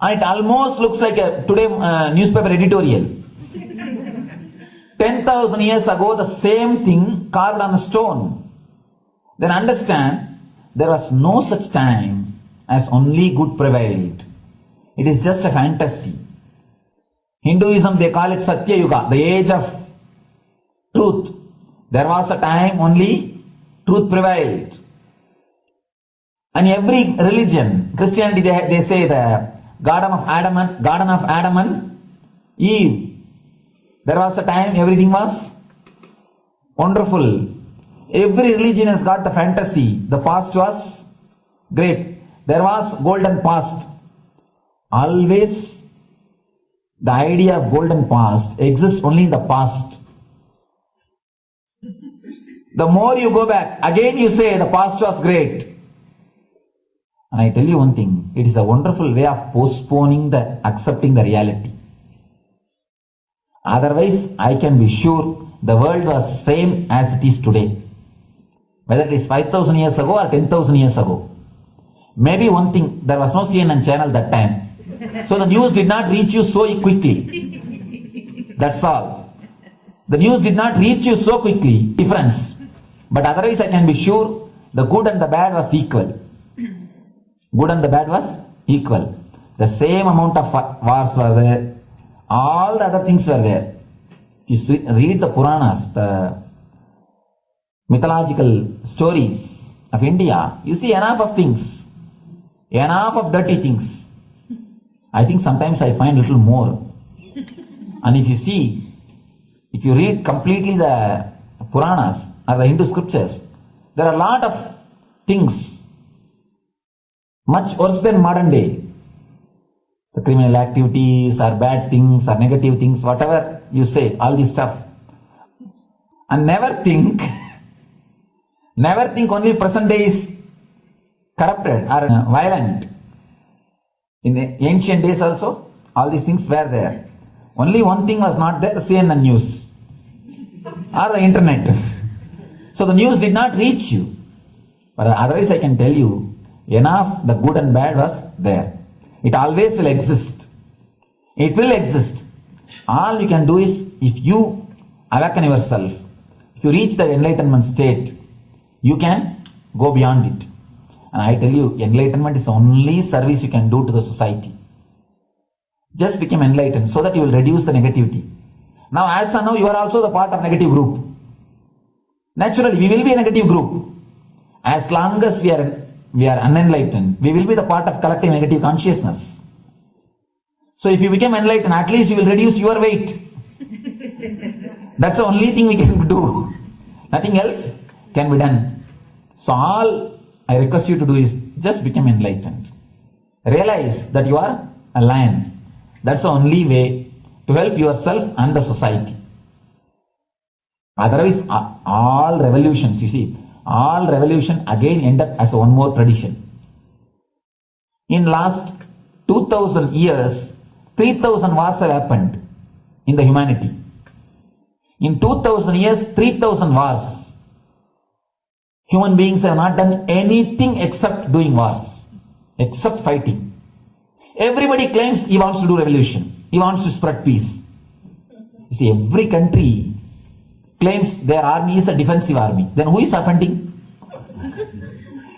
And it almost looks like a today newspaper editorial. 10,000 years ago, the same thing carved on a stone. Then understand, there was no such time as only good prevailed. It is just a fantasy. Hinduism, they call it Satya Yuga, the age of truth. There was a time only truth prevailed. And every religion, Christianity, they say the Garden of Adam and Eve. There was a time everything was wonderful. Every religion has got the fantasy. The past was great. There was golden past. Always the idea of golden past exists only in the past. The more you go back, again you say the past was great. And I tell you one thing, it is a wonderful way of postponing accepting the reality. Otherwise, I can be sure the world was same as it is today. Whether it is 5,000 years ago or 10,000 years ago. Maybe one thing, there was no CNN channel that time. So the news did not reach you so quickly. That's all. The news did not reach you so quickly. Difference. But otherwise, I can be sure the good and the bad was equal. Good and the bad was equal. The same amount of wars were there. All the other things were there. If you read the Puranas, the mythological stories of India, you see enough of things. Enough of dirty things. I think sometimes I find a little more. And if you read completely the Puranas or the Hindu scriptures, there are a lot of things much worse than modern day. The criminal activities or bad things or negative things, whatever you say, all this stuff. And never think only present day is corrupted or violent. In the ancient days also, all these things were there. Only one thing was not there, the CNN news or the internet. So the news did not reach you. But otherwise I can tell you, enough the good and bad was there. It always will exist. It will exist. All you can do is, if you awaken yourself, if you reach the enlightenment state, you can go beyond it. And I tell you, enlightenment is the only service you can do to the society. Just become enlightened so that you will reduce the negativity. Now, as of now, you are also the part of negative group. Naturally, we will be a negative group. As long as we are unenlightened, we will be the part of collective negative consciousness. So if you become enlightened, at least you will reduce your weight. That's the only thing we can do. Nothing else can be done. So all I request you to do is just become enlightened. Realize that you are a lion. That's the only way to help yourself and the society. Otherwise, all revolutions, you see, all revolution again end up as one more tradition. In last 2000 years, 3000 wars have happened in the humanity. In 2000 years, 3000 wars. Human beings have not done anything except doing wars, except fighting. Everybody claims he wants to do revolution. He wants to spread peace. You see, every country claims their army is a defensive army. Then who is offending?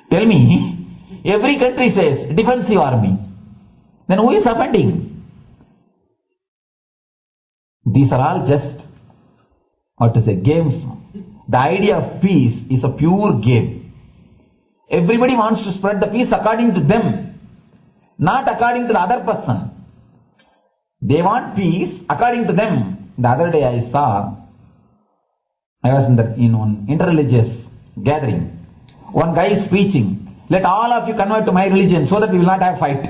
Tell me, Every country says defensive army. Then who is offending? These are all just, games. The idea of peace is a pure game. Everybody wants to spread the peace according to them, not according to the other person. They want peace according to them. The other day I was in one interreligious gathering. One guy is preaching, let all of you convert to my religion so that we will not have fight.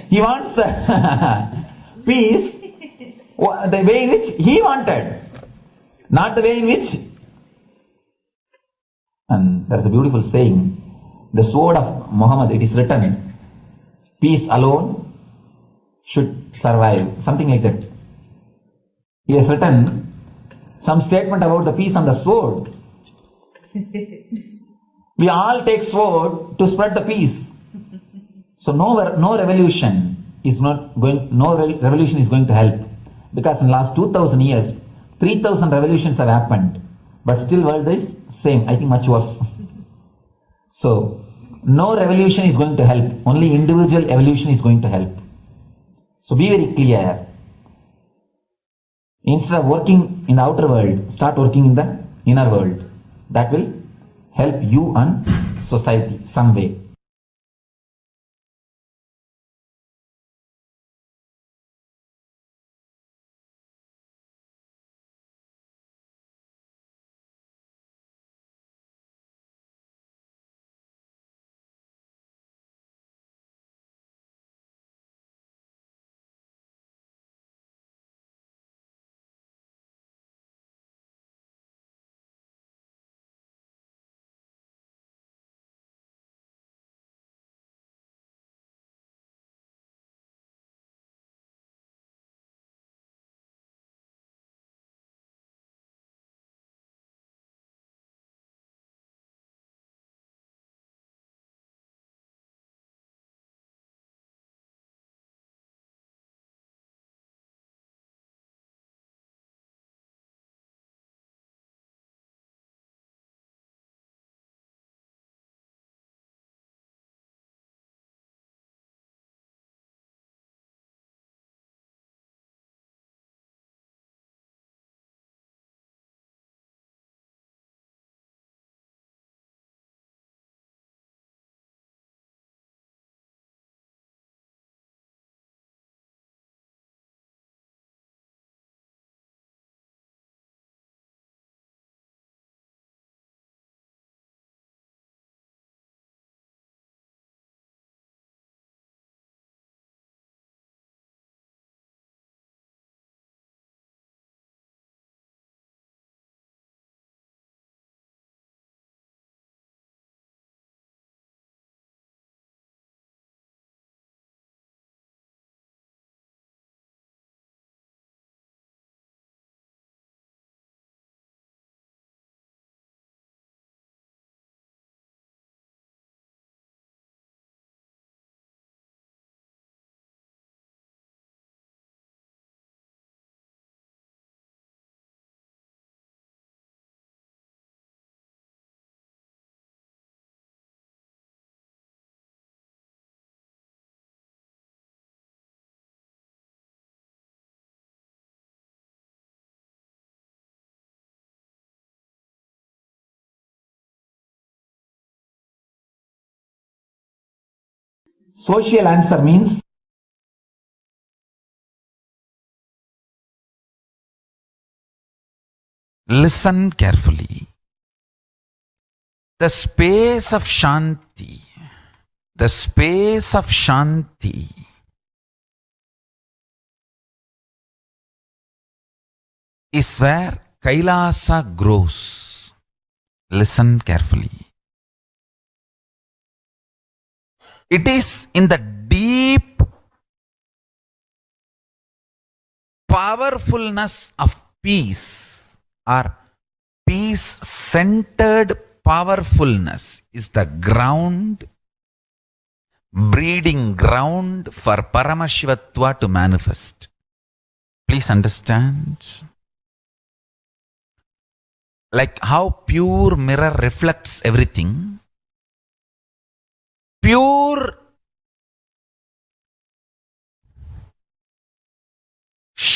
He wants peace the way in which he wanted, not the way in which. And there is a beautiful saying, the sword of Muhammad, it is written, peace alone should survive, something like that. He has written some statement about the peace on the sword. We all take sword to spread the peace. So no revolution is going to help, because in the last 2000 years 3000 revolutions have happened, but still world is same, I think much worse. So no revolution is going to help, only individual evolution is going to help. So be very clear. Instead of working in the outer world, start working in the inner world. That will help you and society some way. Social answer means listen carefully. The space of Shanti, is where Kailasa grows. Listen carefully. It is in the deep powerfulness of peace, or peace-centered powerfulness is the ground, breeding ground for Paramashivatva to manifest. Please understand. Like how pure mirror reflects everything,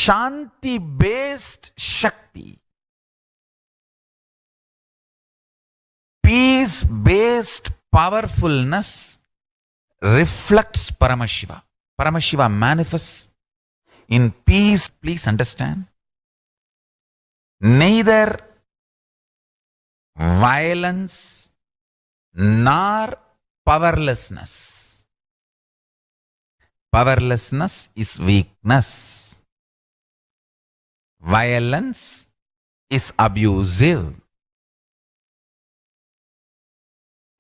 Shanti based Shakti, peace based powerfulness reflects Paramashiva. Paramashiva manifests in peace. Please understand, neither violence nor powerlessness. Powerlessness is weakness. Violence is abusive.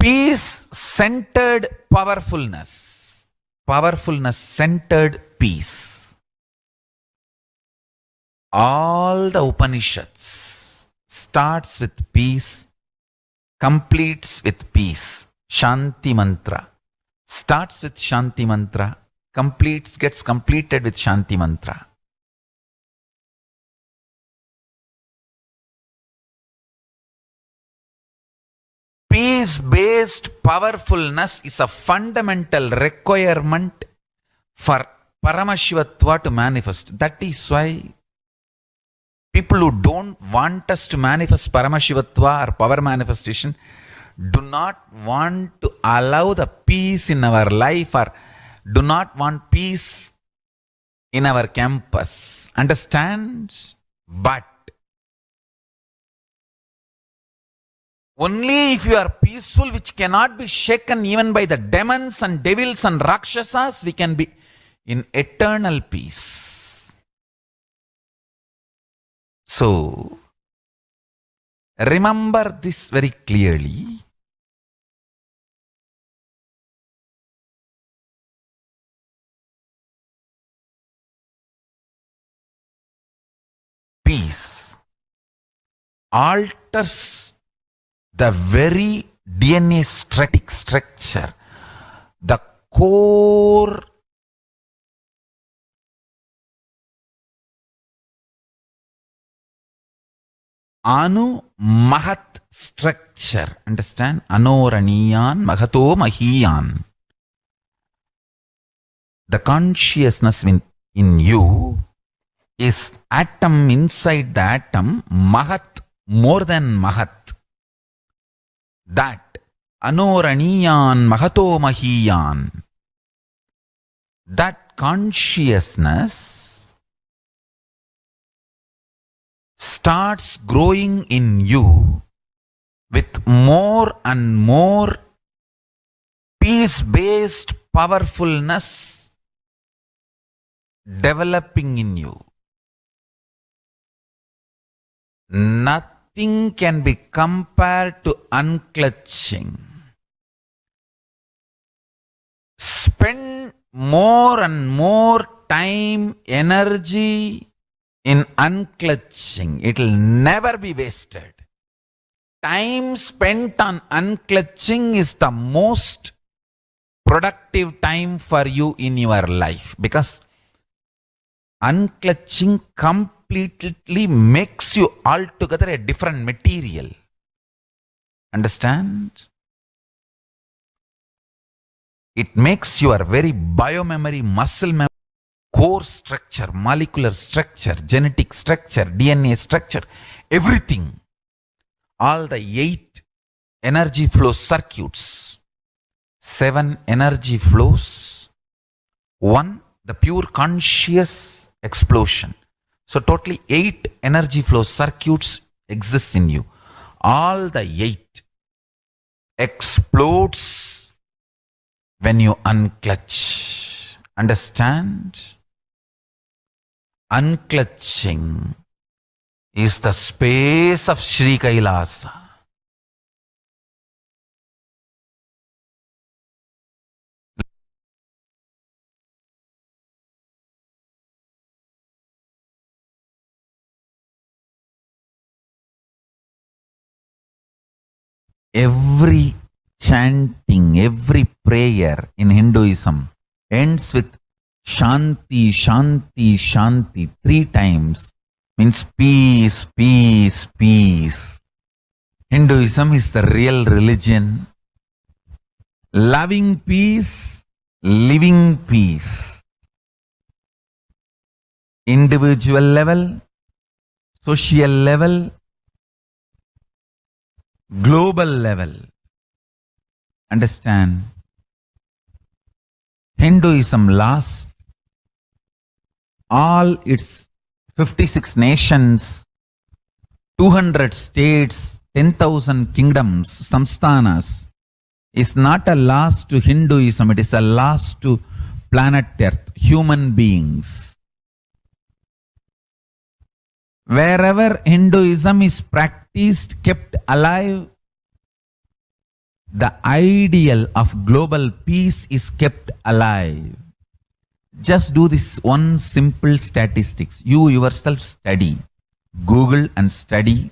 Peace-centered powerfulness. Powerfulness-centered peace. All the Upanishads starts with peace, completes with peace. Shanti mantra starts with Shanti mantra, gets completed with Shanti mantra. Peace-based powerfulness is a fundamental requirement for Paramashivatva to manifest. That is why people who don't want us to manifest Paramashivatva or power manifestation do not want to allow the peace in our life or do not want peace in our campus. Understand? But only if you are peaceful, which cannot be shaken even by the demons and devils and rakshasas, we can be in eternal peace. So, remember this very clearly. Peace alters the very DNA structure, the core Anu Mahat structure. Understand? Anoraniyan Mahato Mahiyan. The consciousness in you is atom inside the atom, Mahat, more than Mahat. That Anoraniyan Mahato Mahiyan, that consciousness starts growing in you with more and more peace-based powerfulness developing in you. Nothing can be compared to unclutching. Spend more and more time, energy in unclutching. It will never be wasted. Time spent on unclutching is the most productive time for you in your life, because unclutching completely makes you altogether a different material. Understand? It makes your very biomemory, muscle memory, core structure, molecular structure, genetic structure, DNA structure, everything. All the 8 energy flow circuits, 7 energy flows, 1 the pure conscious explosion. So totally 8 energy flow circuits exist in you. All the 8 explodes when you unclutch. Understand? Unclutching is the space of Sri Kailasa. Every chanting, every prayer in Hinduism ends with Shanti, Shanti, Shanti 3 times. Means peace, peace, peace. Hinduism is the real religion. Loving peace, living peace. individual level, social level, global level. Understand? Hinduism lost all its 56 nations, 200 states, 10,000 kingdoms, samsthanas. Is not a loss to Hinduism, it is a loss to planet Earth, human beings. Wherever Hinduism is practiced, kept alive, the ideal of global peace is kept alive. Just do this one simple statistics. You yourself study. Google and study.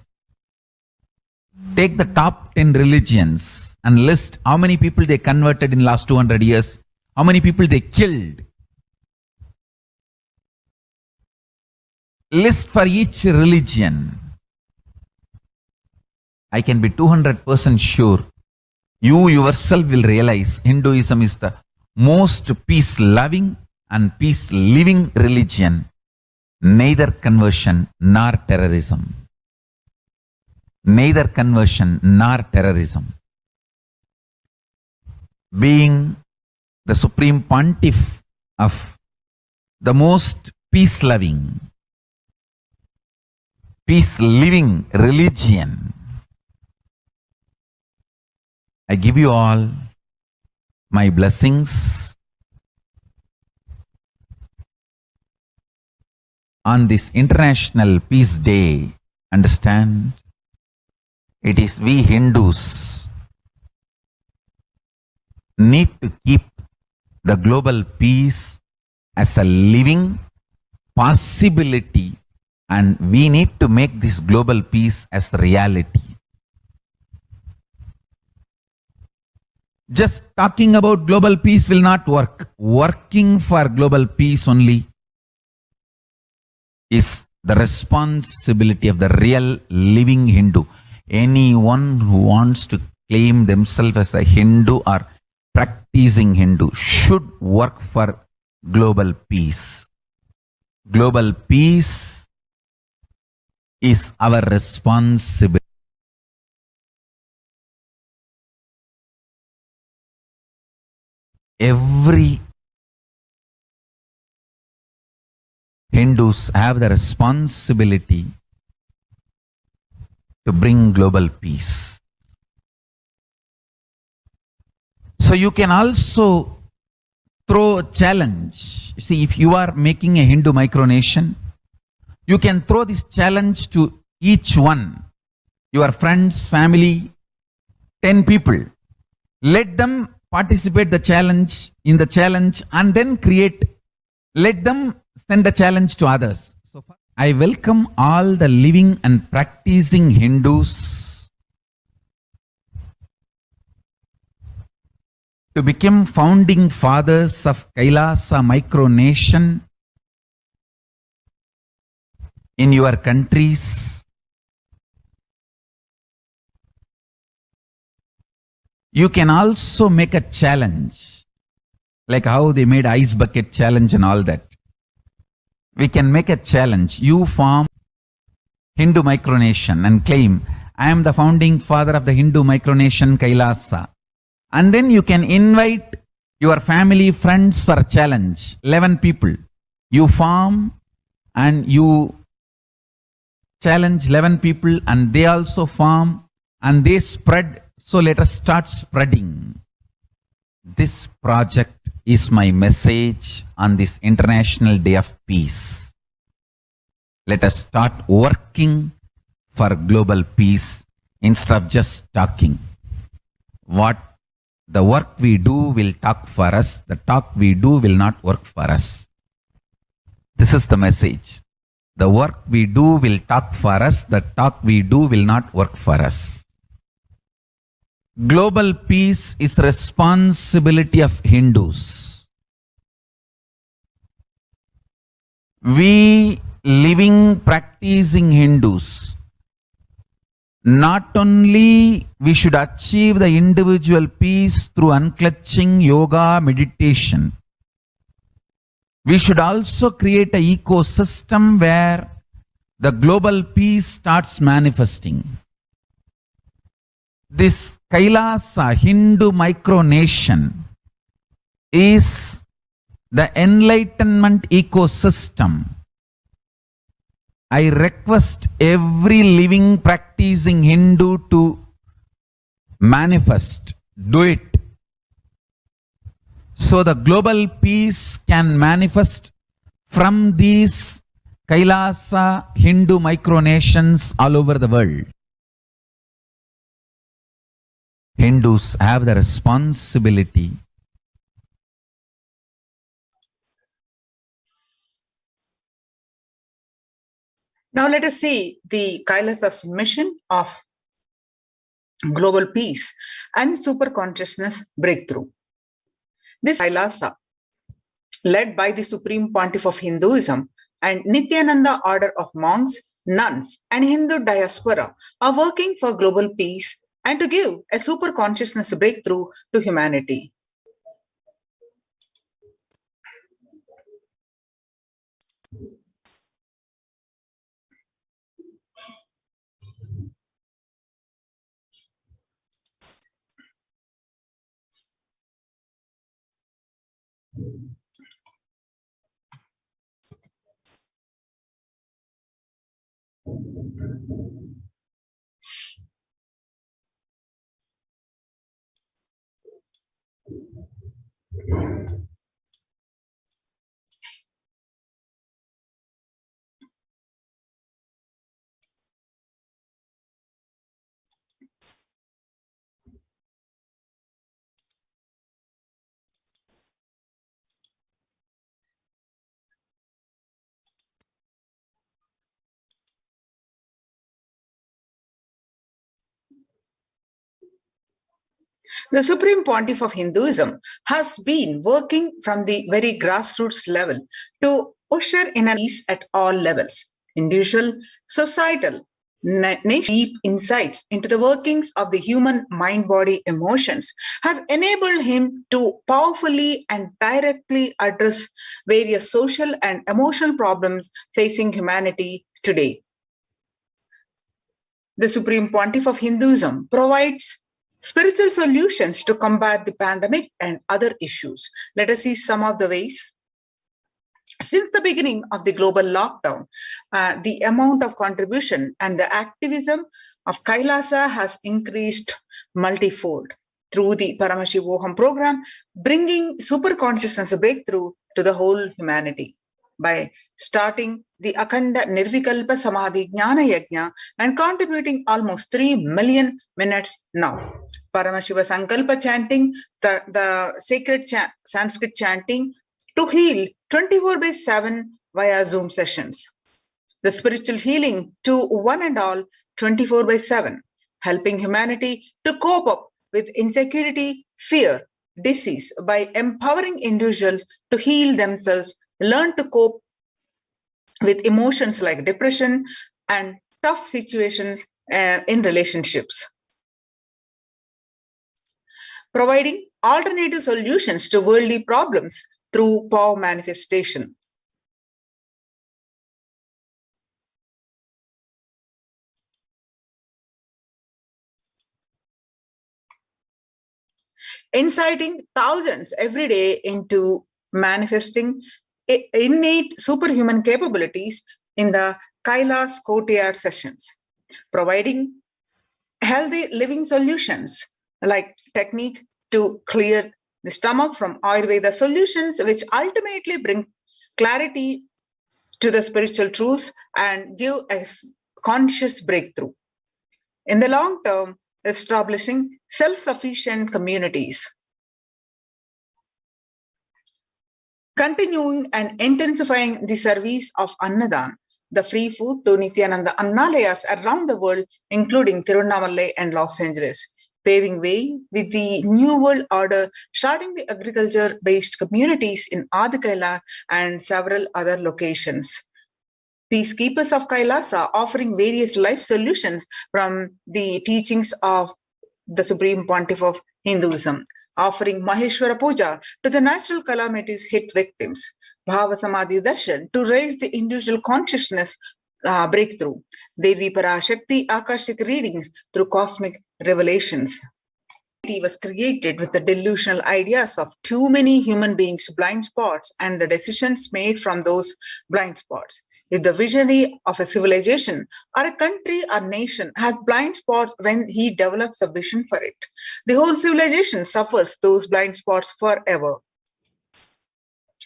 Take the top 10 religions and list how many people they converted in last 200 years, how many people they killed. List for each religion. I can be 200% sure. You yourself will realize Hinduism is the most peace-loving and peace-living religion. Neither conversion nor terrorism. Neither conversion nor terrorism. Being the supreme pontiff of the most peace-loving, peace-living religion, I give you all my blessings on this International Peace Day. Understand? It is we Hindus need to keep the global peace as a living possibility, and we need to make this global peace as reality. Just talking about global peace will not work. Working for global peace only is the responsibility of the real living Hindu. Anyone who wants to claim themselves as a Hindu or practicing Hindu should work for global peace. Global peace is our responsibility. Every Hindus have the responsibility to bring global peace. So you can also throw a challenge. See, if you are making a Hindu micronation, you can throw this challenge to each one, your friends, family, 10 people. Let them participate in the challenge and then let them send a challenge to others. So I welcome all the living and practicing Hindus to become founding fathers of Kailasa micronation in your countries. You can also make a challenge, like how they made ice bucket challenge and all that. We can make a challenge. You form Hindu micronation and claim, I am the founding father of the Hindu micronation Kailasa. And then you can invite your family, friends for a challenge. 11 people. You form and you challenge 11 people and they also form and they spread. So let us start spreading. This project is my message on this International Day of Peace. Let us start working for global peace instead of just talking. The work we do will talk for us. The talk we do will not work for us. This is the message. The work we do will talk for us. The talk we do will not work for us. Global peace is the responsibility of Hindus. We living, practicing Hindus, not only we should achieve the individual peace through unclutching, yoga, meditation. We should also create an ecosystem where the global peace starts manifesting. This Kailasa Hindu micronation is the enlightenment ecosystem. I request every living practicing Hindu to manifest, do it. So the global peace can manifest from these Kailasa Hindu micronations all over the world. Hindus have the responsibility Now let us see the Kailasa's mission of global peace and super consciousness breakthrough. This Kailasa, led by the Supreme Pontiff of Hinduism and Nithyananda order of monks, nuns, and Hindu diaspora, are working for global peace and to give a super consciousness breakthrough to humanity. The Supreme Pontiff of Hinduism has been working from the very grassroots level to usher in a peace at all levels, individual, societal, deep insights into the workings of the human mind-body emotions have enabled him to powerfully and directly address various social and emotional problems facing humanity today. The Supreme Pontiff of Hinduism provides spiritual solutions to combat the pandemic and other issues. Let us see some of the ways. Since the beginning of the global lockdown, the amount of contribution and the activism of Kailasa has increased multifold through the Paramashivoham program, bringing super consciousness breakthrough to the whole humanity. By starting the Akhanda Nirvikalpa Samadhi Jnana Yajna and contributing almost 3 million minutes now. Paramashiva Sankalpa chanting, the sacred Sanskrit chanting to heal 24/7 via Zoom sessions. The spiritual healing to one and all 24/7, helping humanity to cope up with insecurity, fear, disease by empowering individuals to heal themselves, learn to cope with emotions like depression and tough situations in relationships. Providing alternative solutions to worldly problems through power manifestation. Inciting thousands every day into manifesting innate superhuman capabilities in the Kailas courtyard sessions, providing healthy living solutions like technique to clear the stomach from Ayurveda solutions, which ultimately bring clarity to the spiritual truths and give a conscious breakthrough. In the long term, establishing self-sufficient communities. Continuing and intensifying the service of Annadan, the free food to Nithyananda Annalayas around the world, including Tiruvannamalai and Los Angeles, paving way with the New World Order, starting the agriculture-based communities in Adikaila and several other locations. Peacekeepers of Kailasa offering various life solutions from the teachings of the Supreme Pontiff of Hinduism, offering Maheshwara Puja to the natural calamities hit victims, Bhava Samadhi Darshan to raise the individual consciousness breakthrough. Devi Parashakti Akashic readings through cosmic revelations. Society was created with the delusional ideas of too many human beings' blind spots and the decisions made from those blind spots. If the visionary of a civilization or a country or nation has blind spots when he develops a vision for it, the whole civilization suffers those blind spots forever.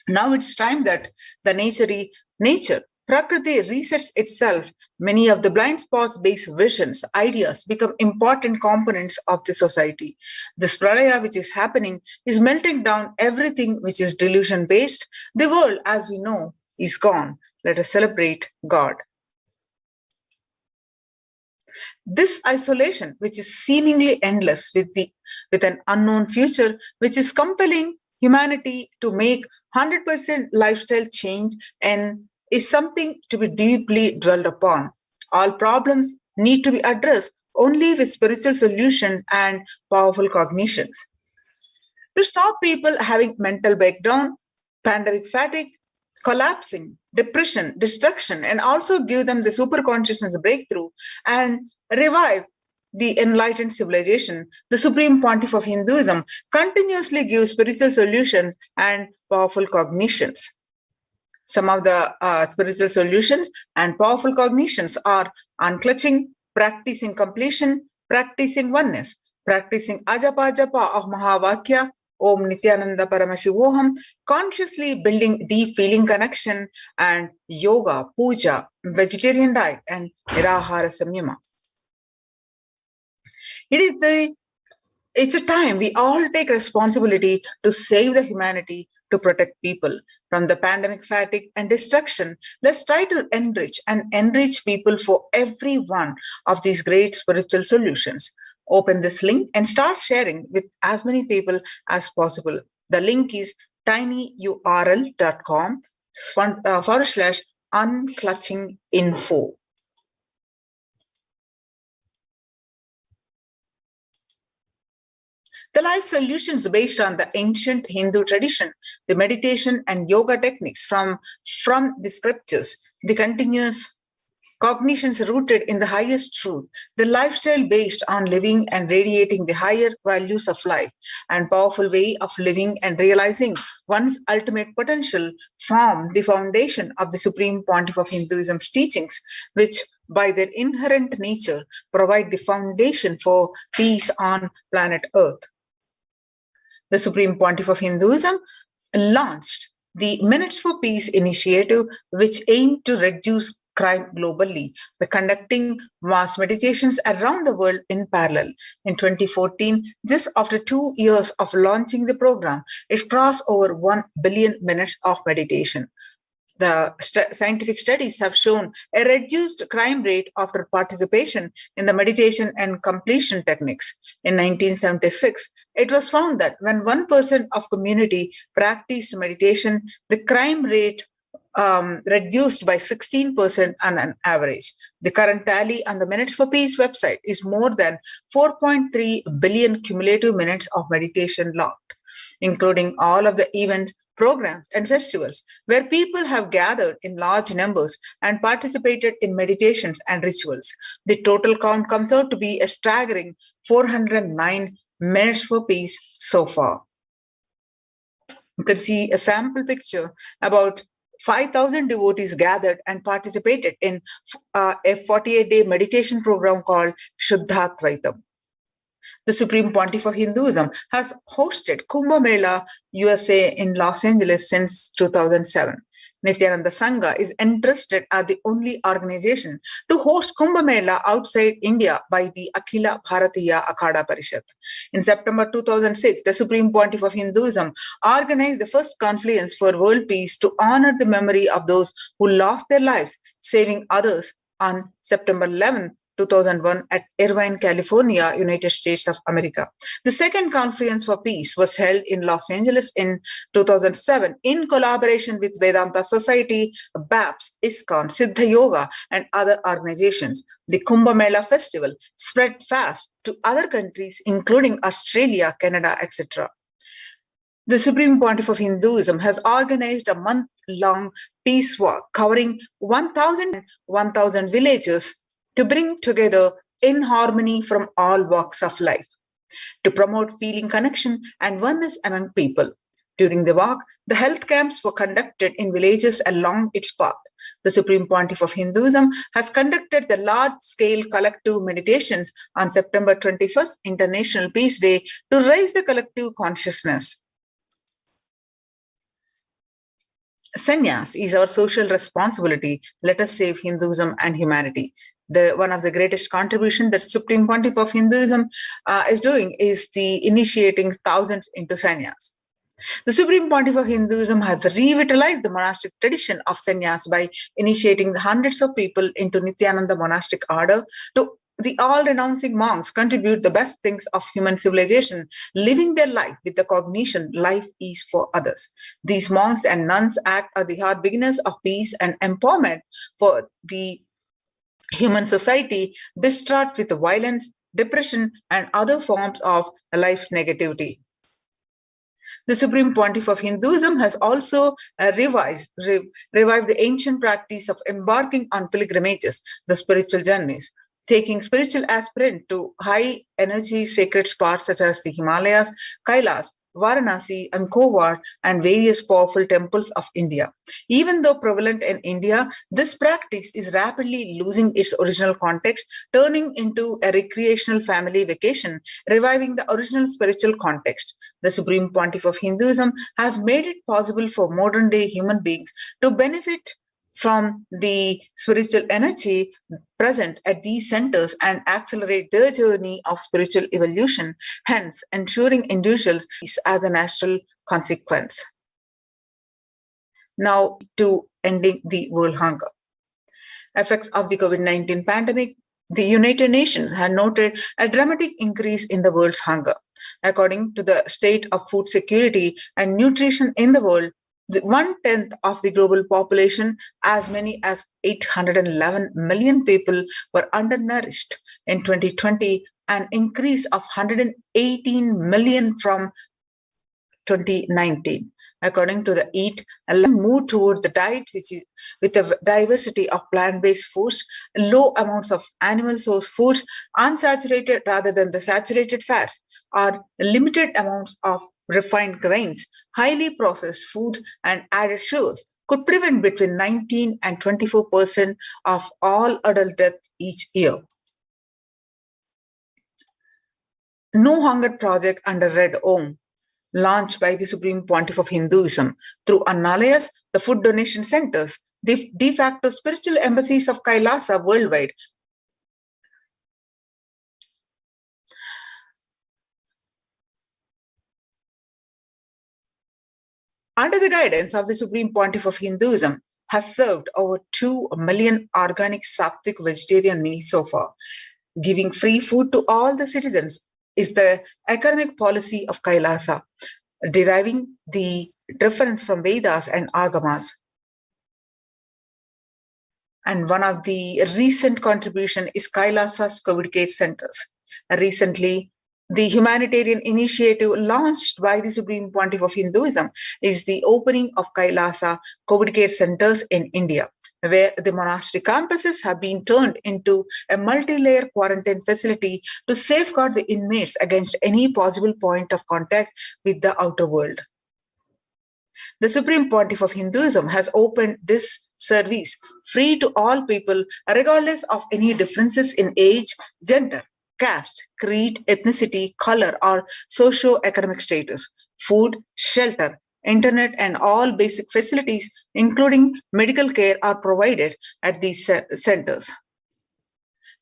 Now it's time that the nature, Prakriti resets itself. Many of the blind spots based visions, ideas become important components of the society. This pralaya which is happening is melting down everything which is delusion based. The world as we know is gone. Let us celebrate God. This isolation, which is seemingly endless with an unknown future, which is compelling humanity to make 100% lifestyle change and is something to be deeply dwelled upon. All problems need to be addressed only with spiritual solution and powerful cognitions. To stop people having mental breakdown, pandemic fatigue, collapsing, depression, destruction, and also give them the super consciousness breakthrough and revive the enlightened civilization, the Supreme Pontiff of Hinduism continuously gives spiritual solutions and powerful cognitions. Some of the spiritual solutions and powerful cognitions are unclutching, practicing completion, practicing oneness, practicing ajapa japa of Mahavakya, Om Nithyananda Paramashivoham, consciously building deep feeling connection, and yoga, puja, vegetarian diet, and nirahara samyama. It's a time we all take responsibility to save the humanity, to protect people from the pandemic fatigue and destruction. Let's try to enrich people for every one of these great spiritual solutions. Open this link and start sharing with as many people as possible. The link is tinyurl.com/unclutchinginfo. The life solutions based on the ancient Hindu tradition, the meditation and yoga techniques from the scriptures, the continuous cognitions rooted in the highest truth, the lifestyle based on living and radiating the higher values of life, and powerful way of living and realizing one's ultimate potential form the foundation of the Supreme Pontiff of Hinduism's teachings, which by their inherent nature provide the foundation for peace on planet Earth. The Supreme Pontiff of Hinduism launched the Minutes for Peace initiative, which aimed to reduce crime globally by conducting mass meditations around the world in parallel. In 2014, just after 2 years of launching the program, it crossed over 1 billion minutes of meditation. The scientific studies have shown a reduced crime rate after participation in the meditation and completion techniques. In 1976, it was found that when 1% of community practiced meditation, the crime rate reduced by 16% on an average. The current tally on the Minutes for Peace website is more than 4.3 billion cumulative minutes of meditation logged, including all of the events, programs, and festivals where people have gathered in large numbers and participated in meditations and rituals. The total count comes out to be a staggering 409 minutes for peace so far. You can see a sample picture about 5,000 devotees gathered and participated in a 48-day meditation program called Shuddhatvaitam. The Supreme Pontiff of Hinduism has hosted Kumbh Mela USA in Los Angeles since 2007. Nithyananda Sangha is entrusted as the only organization to host Kumbh Mela outside India by the Akhila Bharatiya Akhada Parishad. In September 2006, the Supreme Pontiff of Hinduism organized the first confluence for world peace to honor the memory of those who lost their lives, saving others on September 11, 2001 at Irvine, California, United States of America. The second Confluence for Peace was held in Los Angeles in 2007 in collaboration with Vedanta Society, BAPS, ISKCON, Siddha Yoga, and other organizations. The Kumbh Mela festival spread fast to other countries, including Australia, Canada, etc. The Supreme Pontiff of Hinduism has organized a month-long peace walk covering 1,000 villages to bring together in harmony from all walks of life, to promote feeling connection and oneness among people. During the walk, the health camps were conducted in villages along its path. The Supreme Pontiff of Hinduism has conducted the large-scale collective meditations on September 21st, International Peace Day, to raise the collective consciousness. Sannyas is our social responsibility. Let us save Hinduism and humanity. One of the greatest contributions that Supreme Pontiff of Hinduism is doing is the initiating thousands into sannyas. The Supreme Pontiff of Hinduism has revitalized the monastic tradition of sannyas by initiating the hundreds of people into Nithyananda monastic order. To the all-renouncing monks contribute the best things of human civilization, living their life with the cognition life is for others. These monks and nuns act as the hard beginners of peace and empowerment for the human society distraught with violence, depression, and other forms of life's negativity. The Supreme Pontiff of Hinduism has also revived the ancient practice of embarking on pilgrimages, the spiritual journeys, taking spiritual aspirants to high-energy sacred spots such as the Himalayas, Kailas, Varanasi, Angkor, and various powerful temples of India. Even though prevalent in India, this practice is rapidly losing its original context, turning into a recreational family vacation, reviving the original spiritual context. The Supreme Pontiff of Hinduism has made it possible for modern-day human beings to benefit from the spiritual energy present at these centers and accelerate their journey of spiritual evolution, hence ensuring individuals peace as a natural consequence. Now to ending the world hunger. Effects of the COVID-19 pandemic. The United Nations had noted a dramatic increase in the world's hunger. According to the state of food security and nutrition in the world, 1/10 of the global population, as many as 811 million people, were undernourished in 2020, an increase of 118 million from 2019. According to the EAT, a move toward the diet which is with a diversity of plant-based foods, low amounts of animal source foods, unsaturated rather than the saturated fats, or limited amounts of refined grains, highly processed foods, and added sugars could prevent between 19 and 24% of all adult deaths each year. No Hunger Project under Red Om, launched by the Supreme Pontiff of Hinduism through Annalayas, the food donation centers, the de facto spiritual embassies of Kailasa worldwide. Under the guidance of the Supreme Pontiff of Hinduism, has served over 2 million organic sattvic vegetarian meals so far. Giving free food to all the citizens is the economic policy of Kailasa, deriving the reference from Vedas and Agamas. And one of the recent contribution is Kailasa's COVID care centers. Recently, the humanitarian initiative launched by the Supreme Pontiff of Hinduism is the opening of Kailasa COVID care centers in India, where the monastery campuses have been turned into a multi-layer quarantine facility to safeguard the inmates against any possible point of contact with the outer world. The Supreme Pontiff of Hinduism has opened this service free to all people, regardless of any differences in age, gender, caste, creed, ethnicity, color, or socio-economic status. Food, shelter, internet, and all basic facilities, including medical care, are provided at these centers,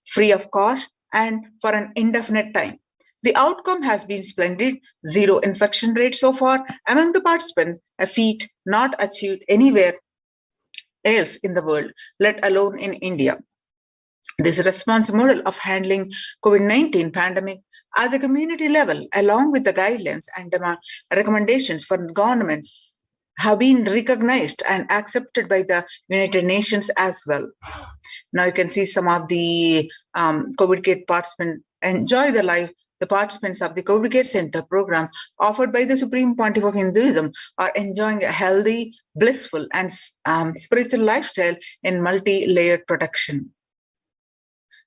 free of cost and for an indefinite time. The outcome has been splendid. Zero infection rate so far among the participants, a feat not achieved anywhere else in the world, let alone in India. This response model of handling COVID-19 pandemic as a community level, along with the guidelines and recommendations for governments, have been recognized and accepted by the United Nations as well. Now you can see some of the COVID care participants enjoy the life The participants of the Code Care Center program offered by the Supreme Pontiff of Hinduism are enjoying a healthy, blissful, and spiritual lifestyle in multi-layered protection.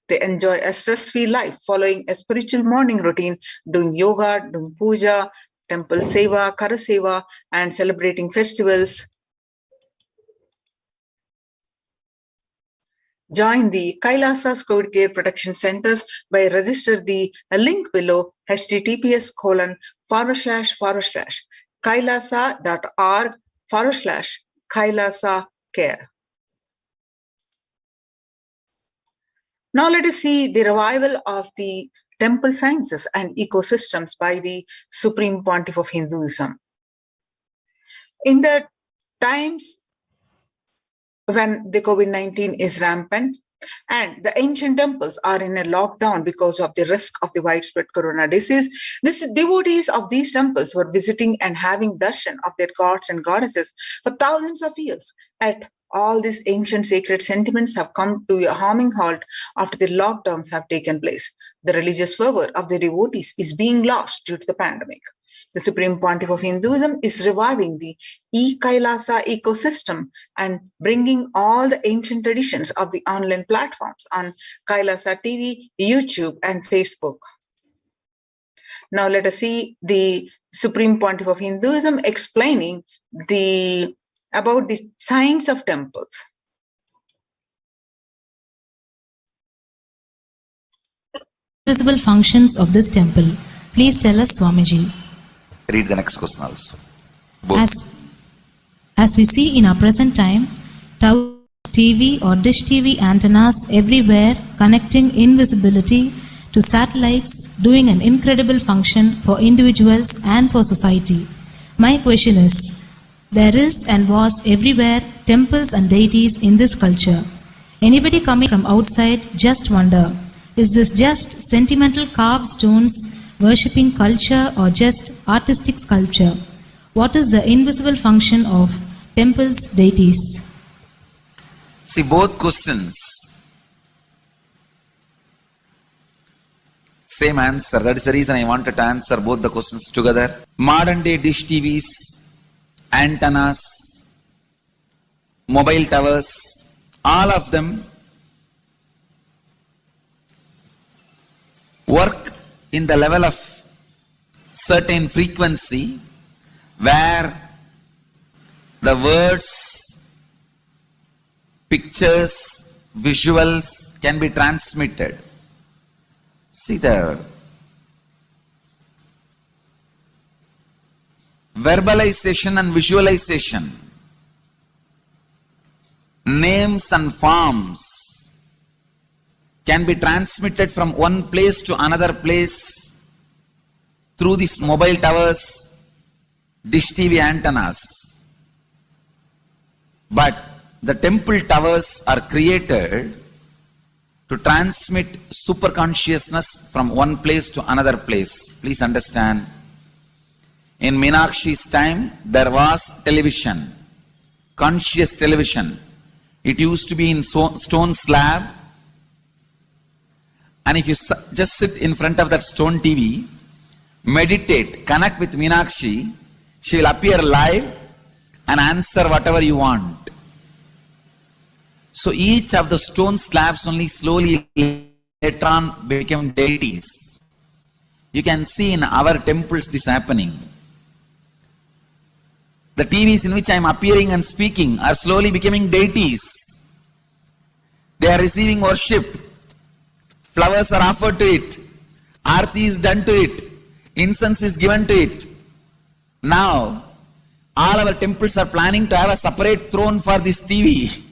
They enjoy a stress-free life, following a spiritual morning routine, doing yoga, doing puja, temple seva, kara seva, and celebrating festivals. Join the Kailasa's COVID Care Protection Centers by register the link below https://kailasa.org/Kailasa Care. Now let us see the revival of the temple sciences and ecosystems by the Supreme Pontiff of Hinduism. In the times when the COVID-19 is rampant and the ancient temples are in a lockdown because of the risk of the widespread corona disease, the devotees of these temples were visiting and having darshan of their gods and goddesses for thousands of years. At all these ancient sacred sentiments have come to a harming halt after the lockdowns have taken place. The religious fervor of the devotees is being lost due to the pandemic. The Supreme Pontiff of Hinduism is reviving the e-Kailasa ecosystem and bringing all the ancient traditions of the online platforms on Kailasa TV, YouTube, and Facebook. Now let us see the Supreme Pontiff of Hinduism explaining about the science of temples. Visible functions of this temple. Please tell us, Swamiji. Read the next question also. As we see in our present time, TV or dish TV antennas everywhere connecting invisibility to satellites, doing an incredible function for individuals and for society. My question is, there is and was everywhere temples and deities in this culture. Anybody coming from outside just wonder, is this just sentimental carved stones, worshipping culture, or just artistic sculpture? What is the invisible function of temples, deities? See, both questions, same answer. That is the reason I wanted to answer both the questions together. Modern day dish TVs, antennas, mobile towers, all of them work in the level of certain frequency where the words, pictures, visuals can be transmitted. See, the verbalization and visualization, names and forms can be transmitted from one place to another place through these mobile towers, dish TV antennas. But the temple towers are created to transmit super consciousness from one place to another place. Please understand. In Meenakshi's time, there was television, conscious television. It used to be in stone slab. And if you just sit in front of that stone TV, meditate, connect with Meenakshi, she will appear live and answer whatever you want. So each of the stone slabs only slowly later on became deities. You can see in our temples this happening. The TVs in which I am appearing and speaking are slowly becoming deities. They are receiving worship. Flowers are offered to it. Aarti is done to it. Incense is given to it. Now, all our temples are planning to have a separate throne for this TV.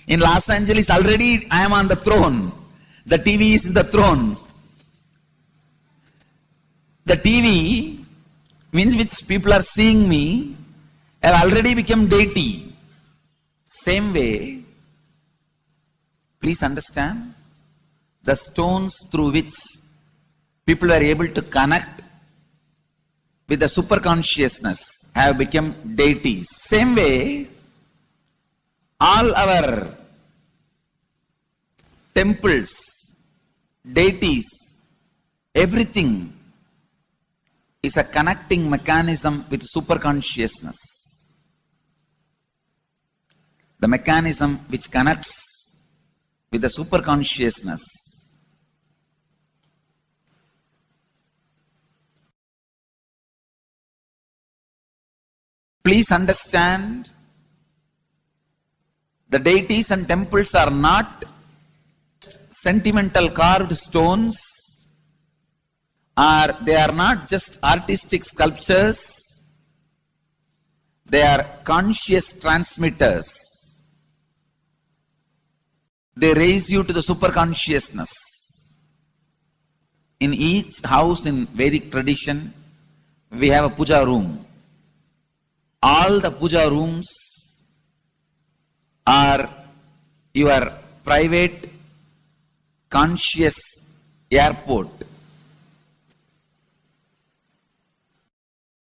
In Los Angeles, already I am on the throne. The TV is in the throne. The TV, in which people are seeing me, have already become deity. Same way, please understand, the stones through which people were able to connect with the super consciousness have become deities. Same way, all our temples, deities Everything is a connecting mechanism with superconsciousness. The mechanism which connects with the superconsciousness. Please understand, the deities and temples are not sentimental carved stones, or they are not just artistic sculptures. They are conscious transmitters. They raise you to the superconsciousness. In each house in Vedic tradition, we have a puja room. All the puja rooms are your private conscious airport,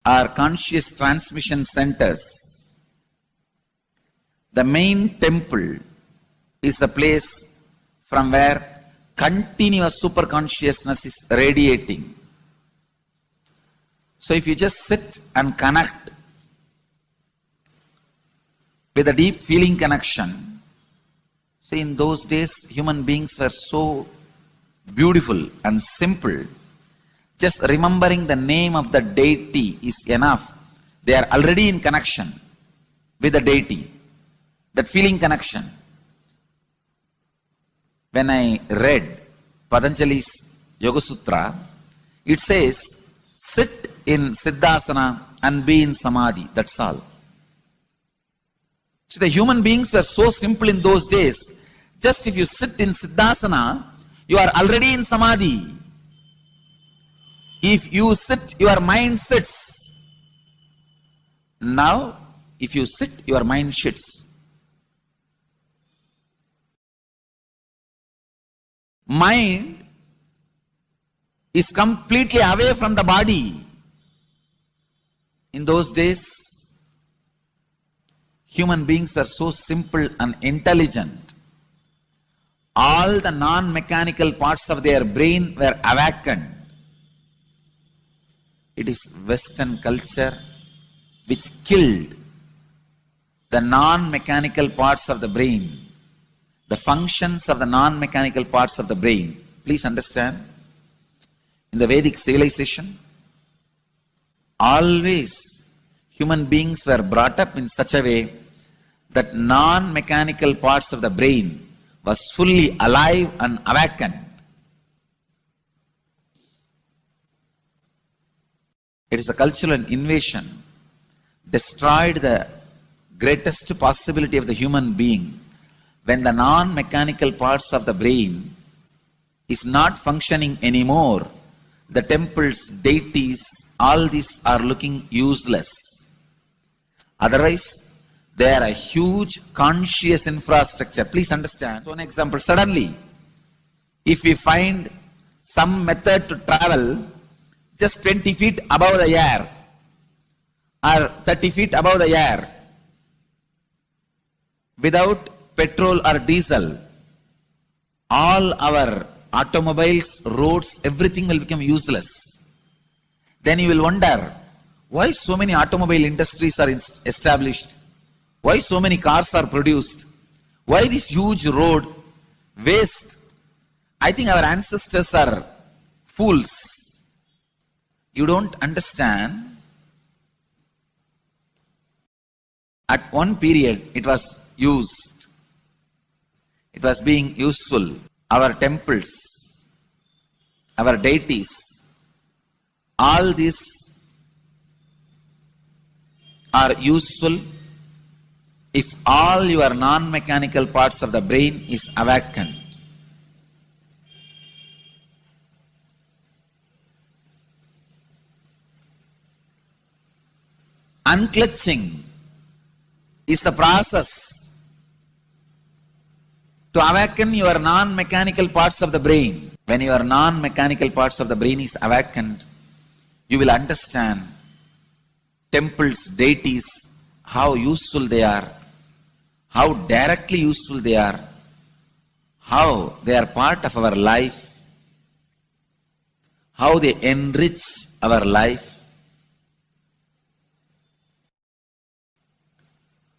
are conscious transmission centers. The main temple is the place from where continuous superconsciousness is radiating. So if you just sit and connect with a deep feeling connection, see, in those days human beings were so beautiful and simple. Just remembering the name of the deity is enough. They are already in connection with the deity. That feeling connection. When I read Patanjali's Yoga Sutra, it says, sit in Siddhasana and be in Samadhi. That's all. So the human beings were so simple in those days. Just if you sit in Siddhasana, you are already in Samadhi. If you sit, your mind sits. Now, if you sit, your mind sits. Mind is completely away from the body. In those days, human beings are so simple and intelligent. All the non-mechanical parts of their brain were awakened. It is Western culture which killed the non-mechanical parts of the brain, the functions of the non-mechanical parts of the brain. Please understand, in the Vedic civilization, always human beings were brought up in such a way that non-mechanical parts of the brain was fully alive and awakened. It is a cultural invasion, destroyed the greatest possibility of the human being when the non-mechanical parts of the brain is not functioning anymore. The temples, deities, all these are looking useless. Otherwise, they are a huge conscious infrastructure. Please understand. So, an example, suddenly, if we find some method to travel just 20 feet above the air or 30 feet above the air without petrol or diesel, all our automobiles, roads, everything will become useless. Then you will wonder, why so many automobile industries are established? Why so many cars are produced? Why this huge road waste? I think our ancestors are fools. You don't understand. At one period, it was used. It was being useful. Our temples, our deities, all these are useful if all your non-mechanical parts of the brain is awakened. Unclutching is the process to awaken your non-mechanical parts of the brain. When your non-mechanical parts of the brain is awakened, you will understand temples, deities, how useful they are, how directly useful they are, how they are part of our life, how they enrich our life,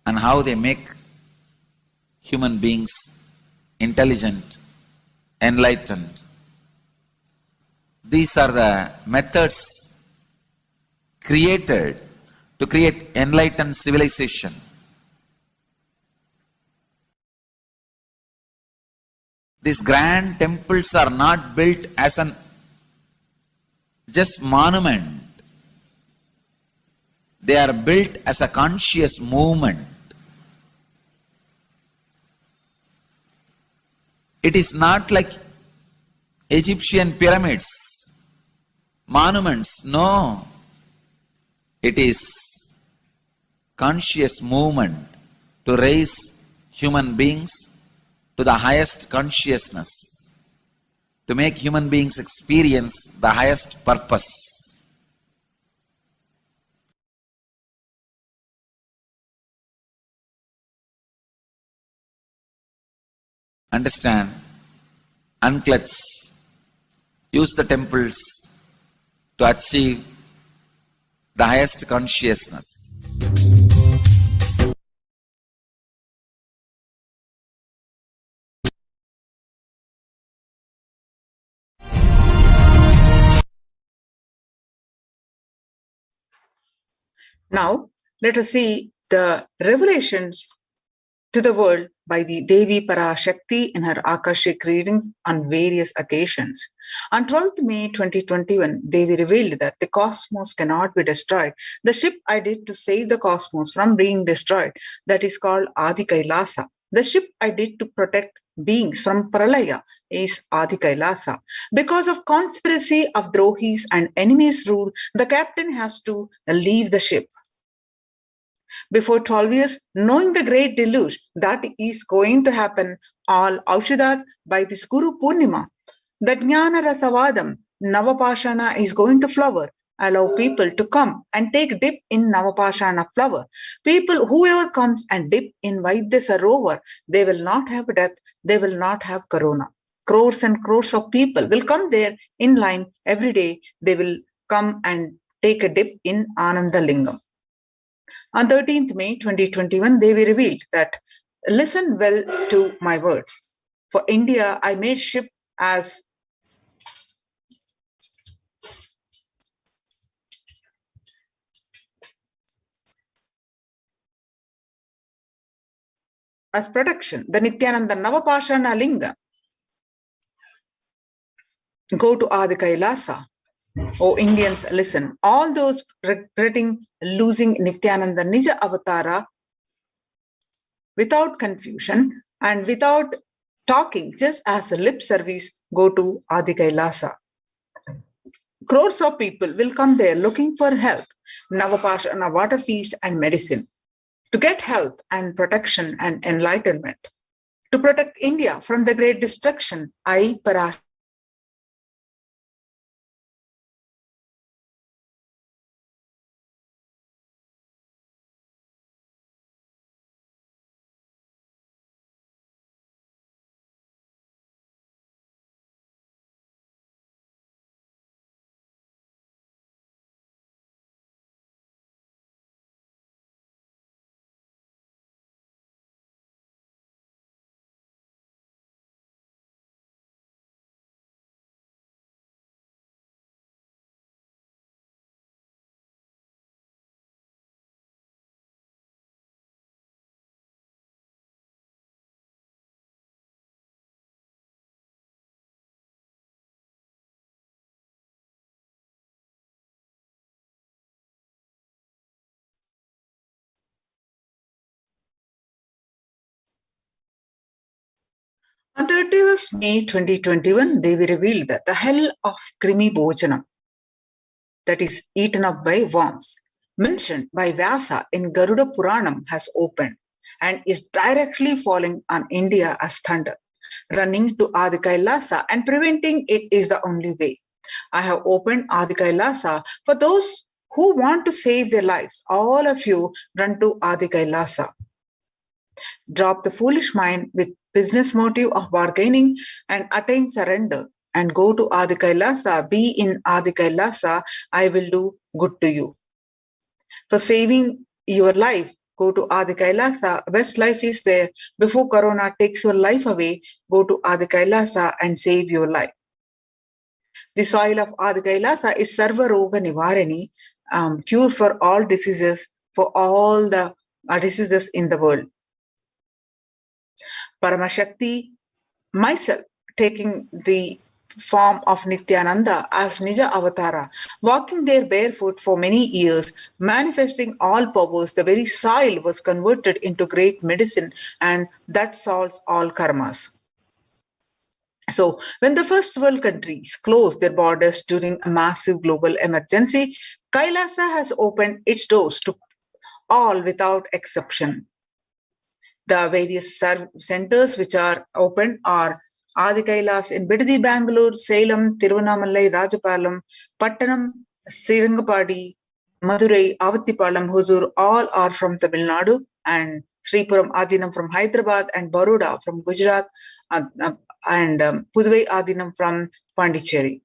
and how they make human beings intelligent, enlightened. These are the methods created to create enlightened civilization. These grand temples are not built as an just monument. They are built as a conscious movement. It is not like Egyptian pyramids, monuments. No. It is conscious movement to raise human beings to the highest consciousness, to make human beings experience the highest purpose. Understand, unclutch, use the temples to achieve the highest consciousness. Now, let us see the revelations to the world by the Devi Parashakti in her Akashic readings on various occasions. On 12th May 2021, Devi revealed that the cosmos cannot be destroyed. The ship I did to save the cosmos from being destroyed, that is called Adi Kailasa. The ship I did to protect beings from Pralaya is Adi Kailasa. Because of conspiracy of Drohis and enemies' rule, the captain has to leave the ship. Before 12 years, knowing the great deluge that is going to happen, all Aushadas by this Guru Purnima, the Jnana Rasavadam, Navapashana is going to flower. Allow people to come and take dip in Navapashana flower. People, whoever comes and dip in Vaidya Sarovar, they will not have death, they will not have corona. Crores and crores of people will come there in line every day. They will come and take a dip in Ananda Lingam. On 13th May 2021, Devi revealed that, listen well to my words. For India, I made ship as protection. The Nithyananda Navapashana Linga. Go to Adi Kailasa. O Indians, listen. All those regretting losing Nithyananda Nija Avatara without confusion and without talking, just as a lip service, go to Adi Kailasa. Crores of people will come there looking for health, Navapashana, water feast and medicine, to get health and protection and enlightenment, to protect India from the great destruction. I, Paramashiva, On 31st May 2021, Devi revealed that the hell of Krimi Bhojanam, that is eaten up by worms, mentioned by Vyasa in Garuda Puranam, has opened and is directly falling on India as thunder. Running to Adi Kailasa and preventing it is the only way. I have opened Adi Kailasa for those who want to save their lives. All of you run to Adi Kailasa. Drop the foolish mind with business motive of bargaining and attain surrender. and go to Adi Kailasa, be in Adi Kailasa, I will do good to you. For saving your life, go to Adi Kailasa. Best life is there. Before Corona takes your life away, go to Adi Kailasa and save your life. The soil of Adi Kailasa is Sarva Roga Nivarani, cure for all diseases, for all the diseases in the world. Paramashakti, myself, taking the form of Nithyananda as Nija Avatara, walking there barefoot for many years, manifesting all powers, the very soil was converted into great medicine, and that solves all karmas. So, when the first world countries closed their borders during a massive global emergency, Kailasa has opened its doors to all without exception. The various centers which are open are Adi Kailas in Bidadi, Bangalore, Salem, Tiruvannamalai, Rajapalam, Pattanam, Srirangapadi, Madurai, Avattipalam, Huzur, all are from Tamil Nadu, and Sripuram Adinam from Hyderabad, and Baroda from Gujarat, and Puduvai Adinam from Pondicherry.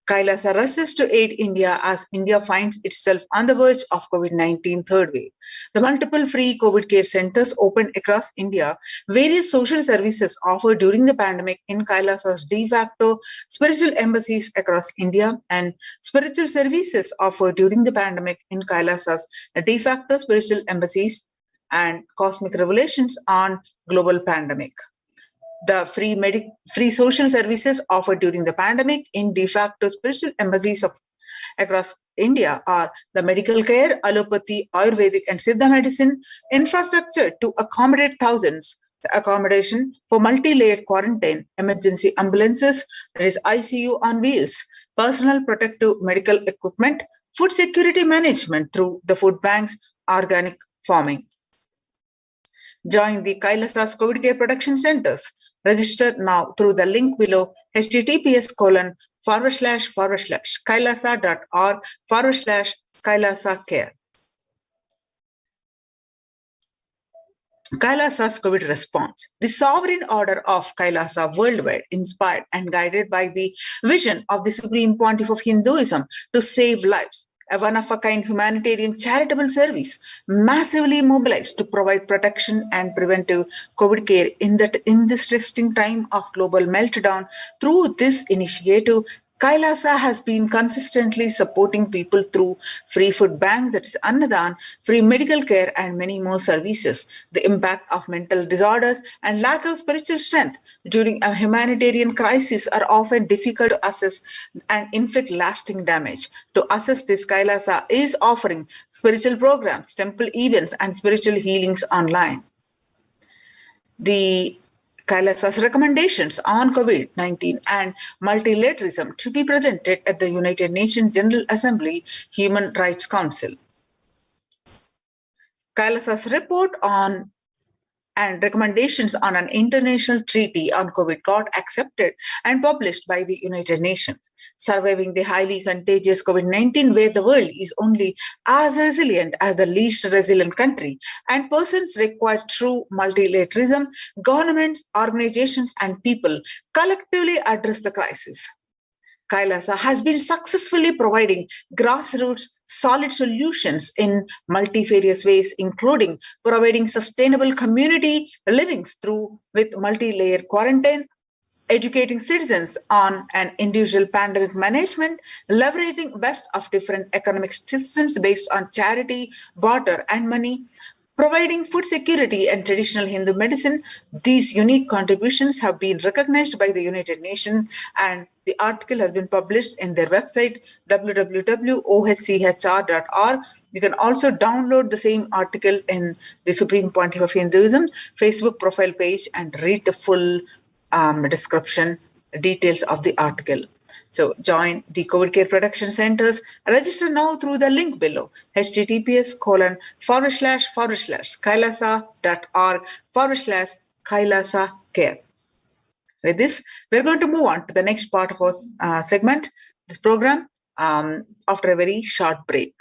Kailasa rushes to aid India as India finds itself on the verge of COVID-19 third wave. The multiple free COVID care centers opened across India, various social services offered during the pandemic in Kailasa's de facto spiritual embassies across India, and spiritual services offered during the pandemic in Kailasa's de facto spiritual embassies, and cosmic revelations on global pandemic. The free social services offered during the pandemic in de facto spiritual embassies across India are the medical care, allopathy, Ayurvedic, and Siddha medicine, infrastructure to accommodate thousands, the accommodation for multi-layered quarantine, emergency ambulances, that is ICU on wheels, personal protective medical equipment, food security management through the food banks, organic farming. Join the Kailasa's COVID care production centers. Register now through the link below https://kailasa.org/kailasa care. Kailasa's COVID response. The sovereign order of Kailasa worldwide, inspired and guided by the vision of the Supreme Pontiff of Hinduism to save lives, a one-of-a-kind humanitarian charitable service, massively mobilized to provide protection and preventive COVID care in this testing time of global meltdown. Through this initiative, Kailasa has been consistently supporting people through free food banks, that is Annadan, free medical care, and many more services. The impact of mental disorders and lack of spiritual strength during a humanitarian crisis are often difficult to assess and inflict lasting damage. To assess this, Kailasa is offering spiritual programs, temple events, and spiritual healings online. The Kailasa's recommendations on COVID-19 and multilateralism to be presented at the United Nations General Assembly Human Rights Council. Kailasa's report on and recommendations on an international treaty on COVID got accepted and published by the United Nations. Surviving the highly contagious COVID-19, where the world is only as resilient as the least resilient country, and persons require true multilateralism, governments, organizations, and people collectively address the crisis. Kailasa has been successfully providing grassroots solid solutions in multifarious ways, including providing sustainable community livings through with multi-layered quarantine, educating citizens on an individual pandemic management, leveraging best of different economic systems based on charity, barter, and money, providing food security and traditional Hindu medicine. These unique contributions have been recognized by the United Nations, and the article has been published in their website, www.oschr.org. You can also download the same article in the Supreme Pontiff of Hinduism Facebook profile page and read the full description, details of the article. So join the COVID care production centers. Register now through the link below, https://kailasa.org/kailasa care. With this, we're going to move on to the next part of our segment, this program, after a very short break.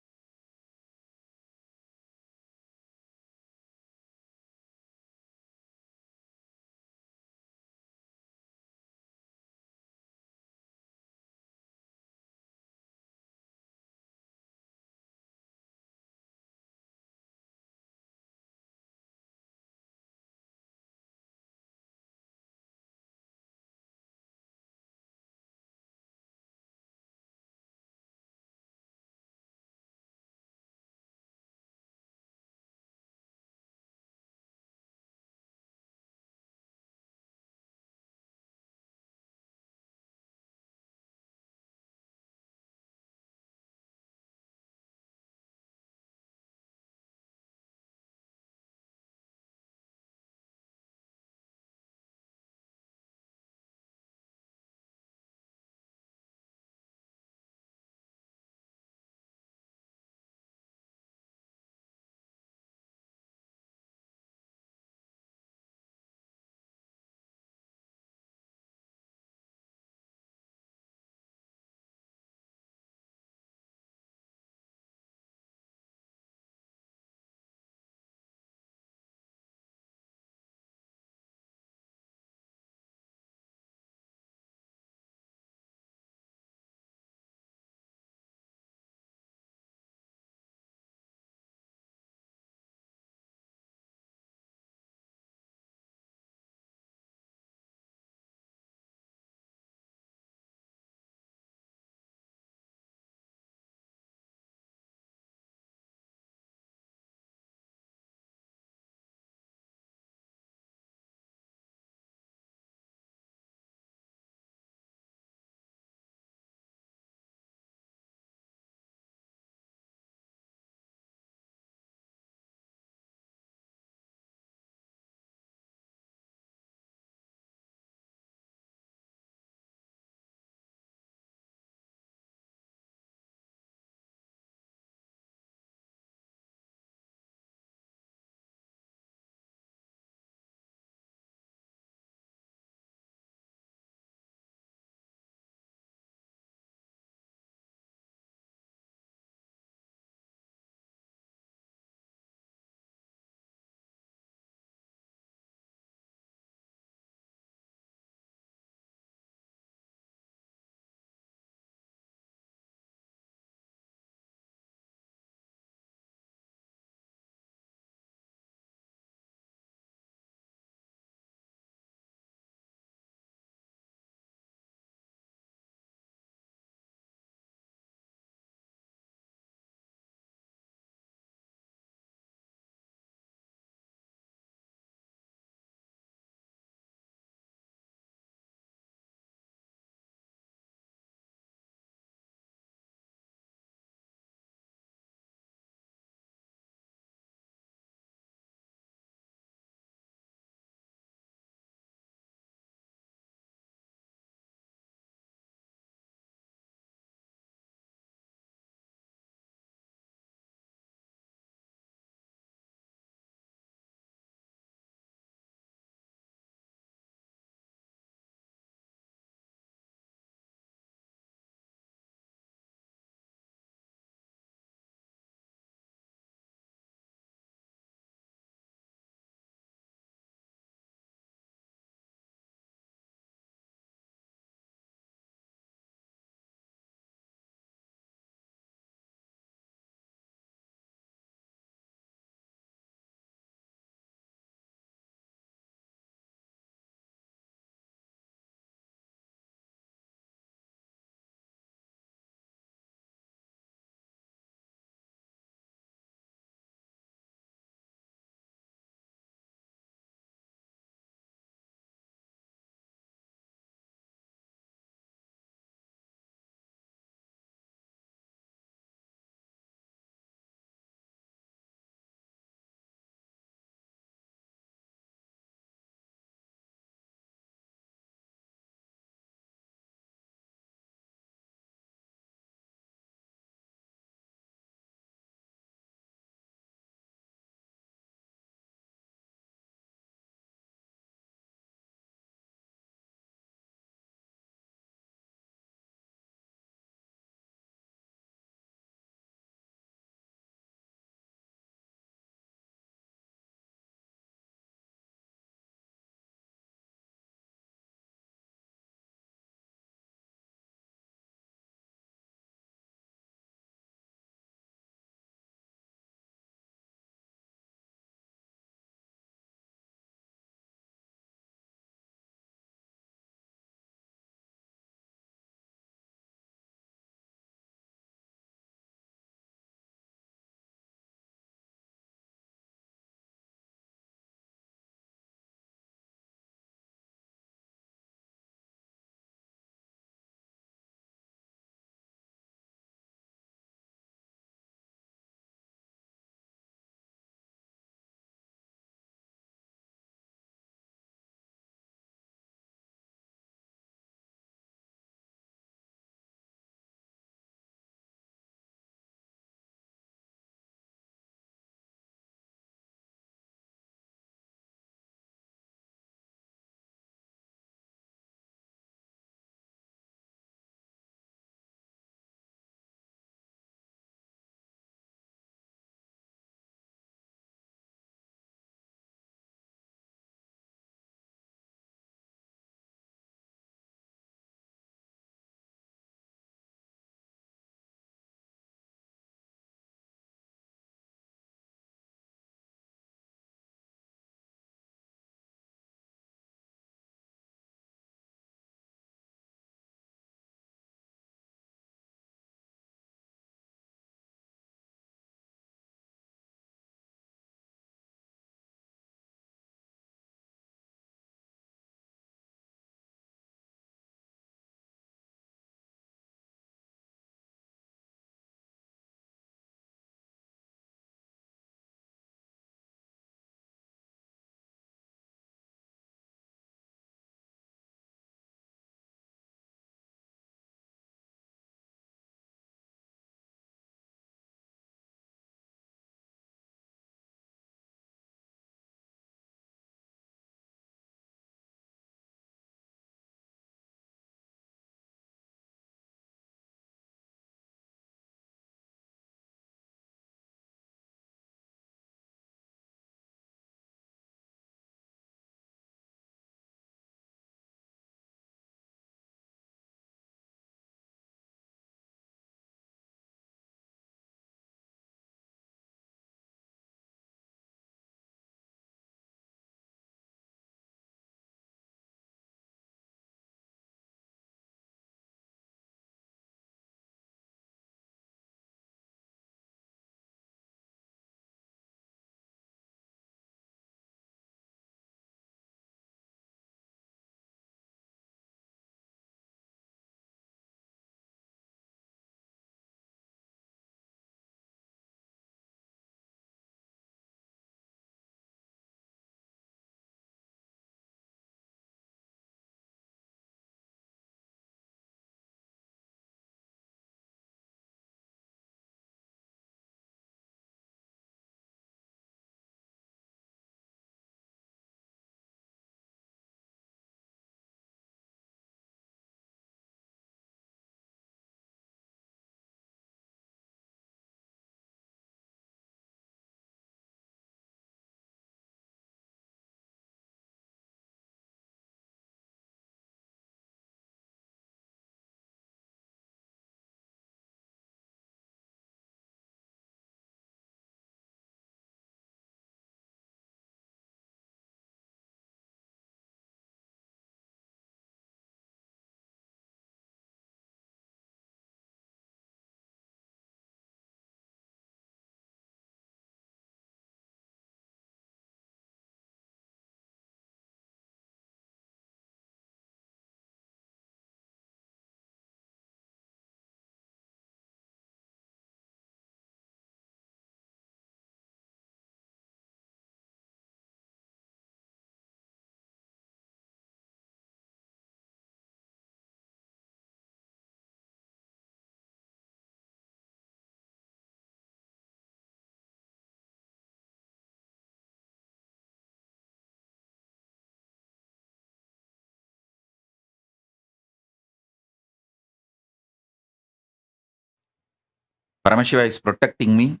Paramashiva is protecting me.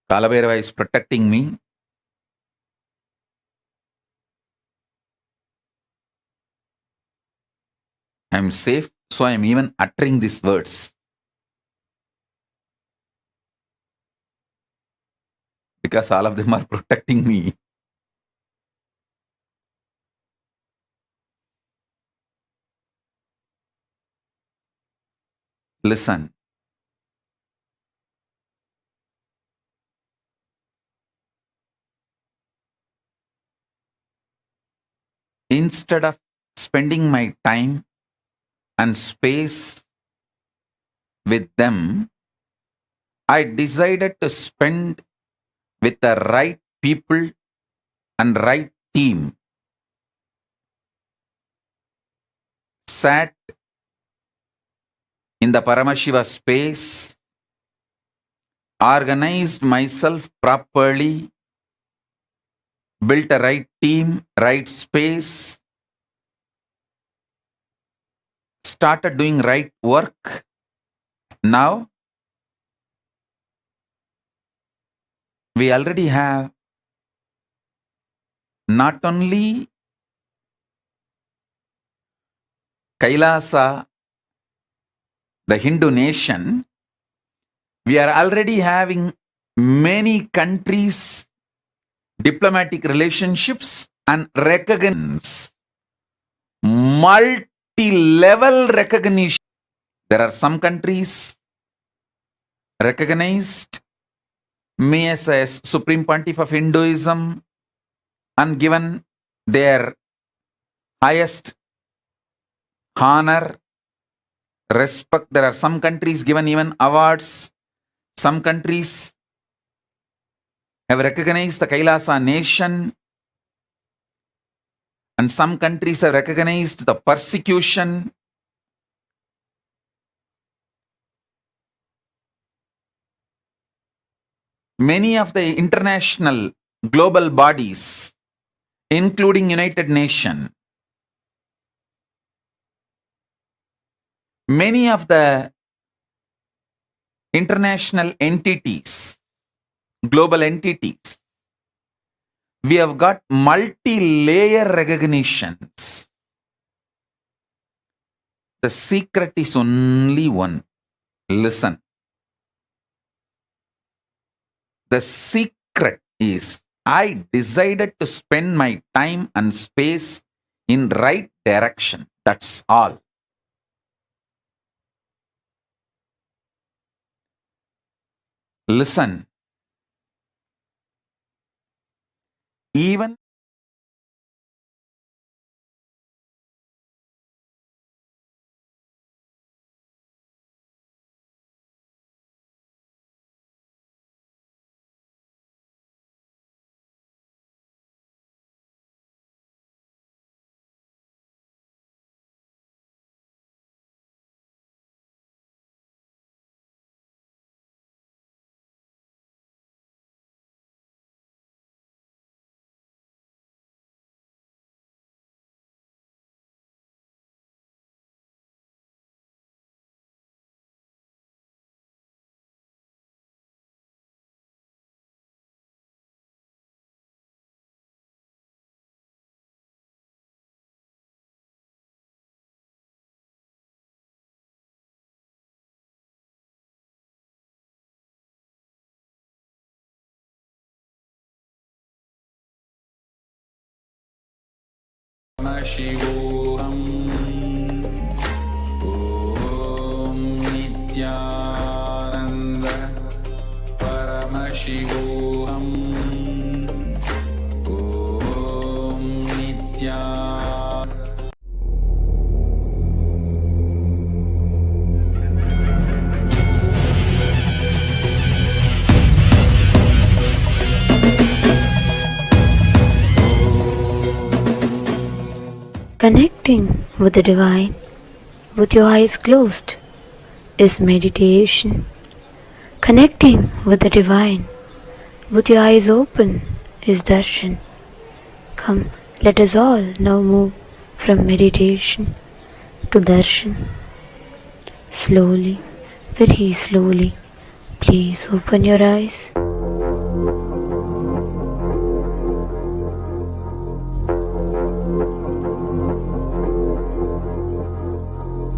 Kalabhairava is protecting me. I am safe, so I am even uttering these words. Because all of them are protecting me. Listen. Instead of spending my time and space with them, I decided to spend with the right people and right team. Sat in the Paramashiva space, organized myself properly, built a right team, right space, started doing right work. Now, we already have not only Kailasa, the Hindu nation, we are already having many countries, diplomatic relationships, and recognitions, multi-level recognition. There are some countries recognized me as a Supreme Pontiff of Hinduism and given their highest honor, respect. There are some countries given even awards. Some countries have recognized the Kailasa nation, and some countries have recognized the persecution. Many of the international global bodies, including United Nations, many of the international entities, global entities, we have got multi-layer recognitions. The secret is only one. Listen. The secret is I decided to spend my time and space in right direction. That's all. Listen. Even Paramashivoham. Om Nithyananda Paramashivoham. Om Nithyananda. Connecting with the divine with your eyes closed is meditation. Connecting with the divine with your eyes open is darshan. Come, let us all now move from meditation to darshan. Slowly very slowly. Please open your eyes.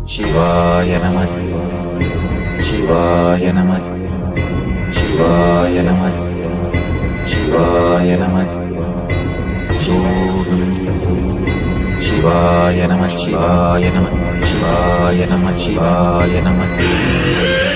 Shivaya Namah, Shivaya Namah, Shivaya Namah, Shivaya Namah, Shivaya Namah, Shivaya Namah, Shivaya Namah, Shivaya Namah.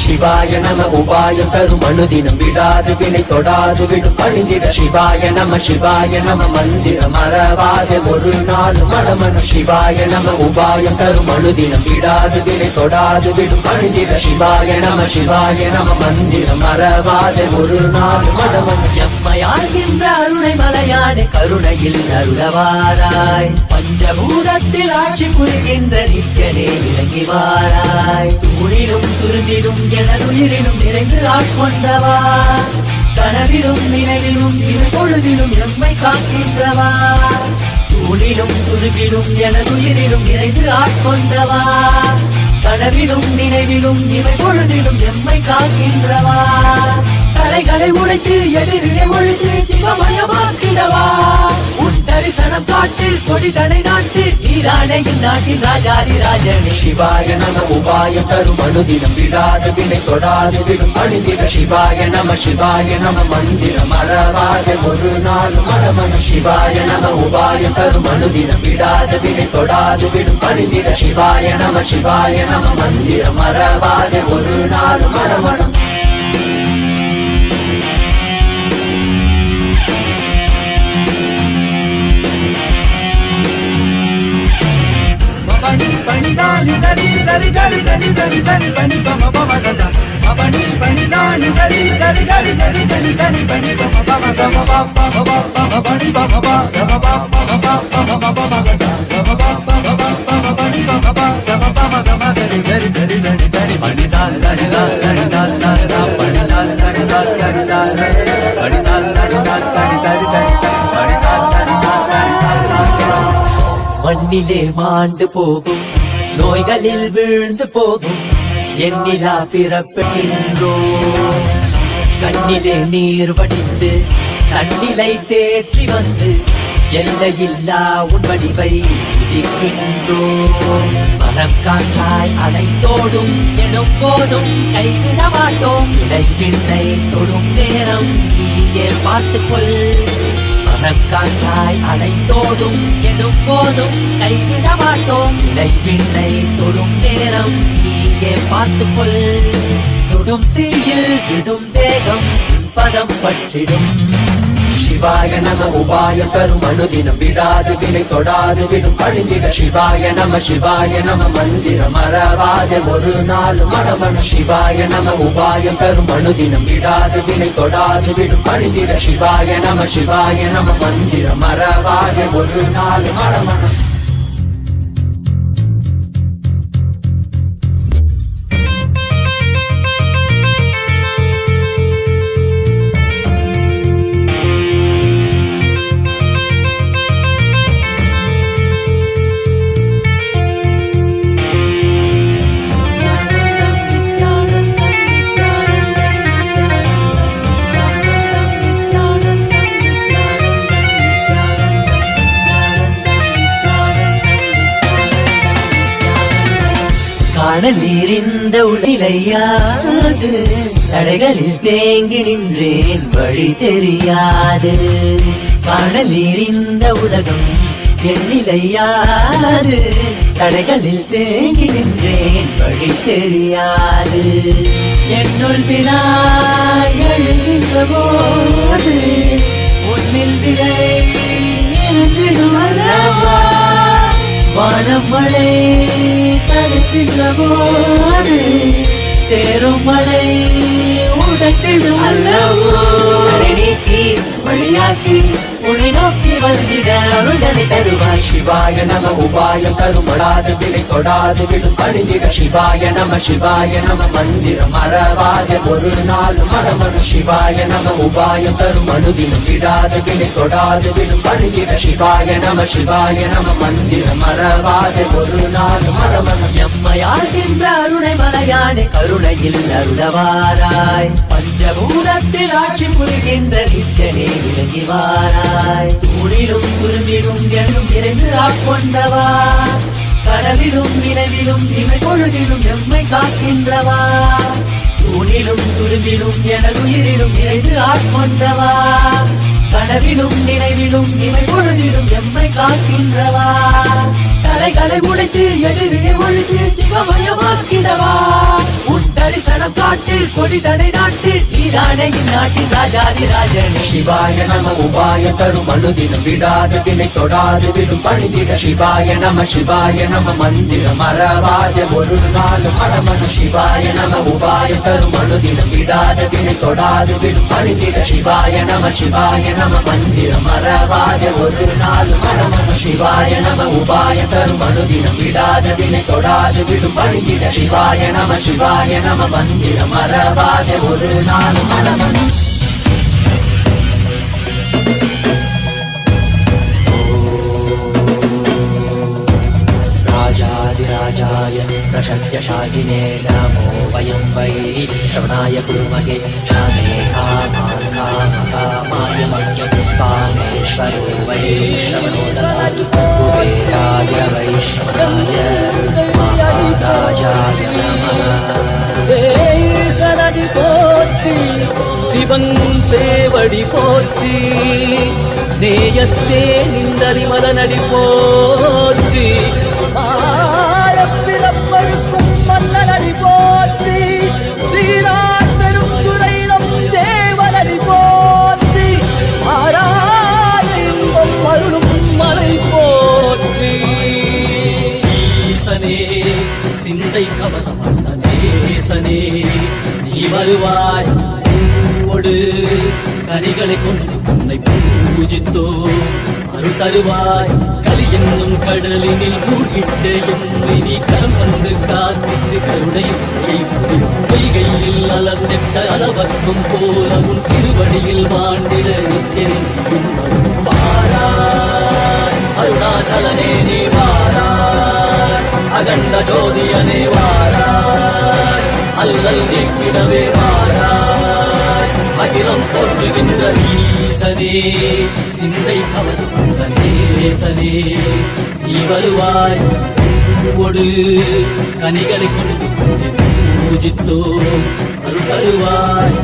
சிவாய நம உபாயம் தரும் அனுதினம் விடாது வினை தொடாது விடும் பணிந்திட சிவாய நம மந்திரம் மறவாத ஒரு நாள் மனமனம் சிவாய நம உபாயம் தரும் அனுதினம் விடாது வினை தொடாது விடும் பணிந்திட சிவாய நம மந்திரம் மறவாத ஒரு நாள் மனமனம் எம்மையாகின்ற அருணை மலையானே கருணையில் அருளவாராய் பஞ்சபூதத்தில் ஆட்சி புரிகின்ற நித்யனே இறங்கி வாராய் துணிலும் துருந்திடும் எனதுயிரிலும் நிறைந்து ஆட்கொண்டவா கனவிலும் நினைவிலும் இரு பொழுதிலும் எம்மை காக்கின்றவா தூளிலும் துருவிலும் எனதுயிரிலும் நிறைந்து ஆட்கொண்டவா கனவிலும் நினைவிலும் இவை பொழுதிலும் எம்மை காக்கின்றவா தடைகளை உடைத்து எதிரிலை ஒழித்து சிவமயமாக்கிடவா உன் தரிசனம் காட்டில் கொடி தடை நாட்டு ஈரானையின் நாட்டின் ராஜாதி ராஜனே சிவாய நம உபாயம் தரும் அனுதினம் விடாத வினை தொடாது விடும் அணிந்திட சிவாய நம மந்திரம் மறவாத ஒரு நாள் மனமன சிவாய நம உபாயம் தரும் அனுதினம் விடாத வினை தொடாது விடும் அணிந்திட சிவாய நம மந்திரம் மறவாத ஒரு நாள் மனமனம் Pani zani zari zari zari zari zari zari pani pama pama gaza. Pani pani zani zari zari zari zari zari zari pani pama pama gama pama pama pani pama pama gama pama pama pama gaza. Gama pama pama pani pama pama gama pama gama zari zari zari zari zari pani zani zari zari zari zari zari pani zani zari zari zari zari pani zani zari zari zari zari pani zani zari zari zari மண்ணிலே மாண்டு போகும் நோய்களில் வீழ்ந்து போகும் எண்ணிலா பிறப்பின்றோம் கண்ணிலே நீர் வடிந்து தன்னிலை தேற்றி வந்து எல்லையில்லா உன் வடிவை துதிக்கின்றோம் மனம் காற்றாய் அலைத்தோடும் எனும் போதும் கைவிட மாட்டோம் இடைவிண்ணை தொடும் நேரம் நீயே பார்த்துக்கொள் மனம் காற்றாய் அலைத்தோடும் எனும் போதும் கைவிட மாட்டோம் இடைவிண்ணை தொடும் நேரம் நீயே பார்த்துக்கொள் சுடும் தீயில் விடும் தேகம் பதம் பற்றிடும் சிவாய நம உபாயம் தரும் அனுதினம் விடாது வினை தொடாது விடும் பணிந்திட சிவாய நம மந்திரம் மறவாத ஒரு நாள் மனமன சிவாய நம உபாயம் தரும் அனுதினம் விடாது வினை தொடாது விடும் பணிந்திட சிவாய நம மந்திரம் மறவாத ஒரு நாள் மனமன காணல் நீரிந்த உடலையாது தடைகளில் தேங்கி நின்றேன் வழி தெரியாது காணல் நீரிந்த உலகம் எண்ணிலையாது தடைகளில் தேங்கி நின்றேன் வழி தெரியாது என்னுள் வினா எழுகின்ற போது உன்னில் விடை இருந்திடுவல்லவா வானம் மழை தடுக்கின்ற போது சேரும் மழை உடத்திடும் அல்லவோ நீக்கி வழியாக்கி உன்னை நோக்கி வந்திட அருள்களை தருவாய். சிவாய நம உபாயம் தருமடாது வினை தொடாது விடும் பணிந்திட. சிவாய நம மந்திரம் மறவாத ஒரு நாள் மடமனு. சிவாய நம உபாயம் தரும் அனுதினம் விடாத வினை தொடாது விடும் பணிந்திட. சிவாய நம மந்திரம் மறவாத ஒரு நாள் மடமனு. எம்மையாகின்ற அருணை மலையானே கருணையில் அருளவாராய். பஞ்சபூதத்தில் ஆட்சி புரிகின்ற நித்தியனே விலகி வாராய். தூணிலும் துரும்பிலும் எண்ணும் இறைந்து ஆட்கொண்டவா. கனவிலும் நினைவிலும் இமை பொழுதிலும் எம்மை காக்கின்றவா. தூணிலும் துரும்பிலும் எனதுயிரிலும் இறைந்து ஆட்கொண்டவா. கனவிலும் நினைவிலும் இமை பொழுதிலும் எம்மை காக்கின்றவா. தடைகளை உடைத்து எதிரியை ஒழித்து சிவமயமாக்கிடவா. உன் தரிசனம் காட்டில் கொடி தடை நாட்டில் நீரானே இந்நாட்டின் ராஜாதி ராஜன். சிவாய நம உபாய தரும் அனுதினம் விடாத வினை தொடாது விடும் பணிந்திட. சிவாய நம மந்திரம் மறவாத ஒரு நாள் மடமனு. சிவாய நம உபாய தரும் அனுதினம் விடாத வினை தொடாது விடும் பணிந்திட. சிவாய நம மந்திரம் மறவாத ஒரு நாள் மடமனு. சிவாய நம உபாய தரும் அனுதினம் விடாத வினை தொடாது விடும் பணிந்திட. சிவாய நம மந்திரம் மறவாத ஒரு நாள் மடமனு. राजाय प्रशक्यशालिने नमो वयं वै श्रवणाय कुर्महे श्यामे कामाय कामेश्वरो वै श्रवणो ददातु कुबेराय वै श्रवणाय महाराजाय नमः. சரணி போற்றி சிவன் சேவடி போற்றி நேயத்தே நின்றறிமலனடி போற்றி பிறப்பருக்கும் மன்னனடி போற்றி ஸ்ரீராம் பெரும் துறையிடம் தேவனடி போற்றி ஆராத இன்பம் அருளும் மலை போற்றி ஈசனே சிந்தை கவனம் நேசனே நீ வருவாய் பூவோடு கனிகளை கொண்டு உன்னை பூஜித்தோ அருள் தருவாய். கலி என்னும் கடலினில் மூழ்கிட்ட எம்மை நீ கரம் வந்து காத்திட்டு கருணையும் பொய்கையில் அலர்ந்திட்ட அளவர்க்கும் போல உன் திருவடியில் வாழ்ந்திட வாராய். அருணாச்சலனே நீ வாராய். அகண்ட ஜோதியனே வாராய். அல்லல் நீக்கிடவே வாராய். அகிலம் போற்றுகின்ற ஈசனே சிந்தை கவர்ந்த நேசனே நீ வருவாய். பூவோடு கனிகளை கொண்டு பூஜித்தோ அருள் தருவாய்.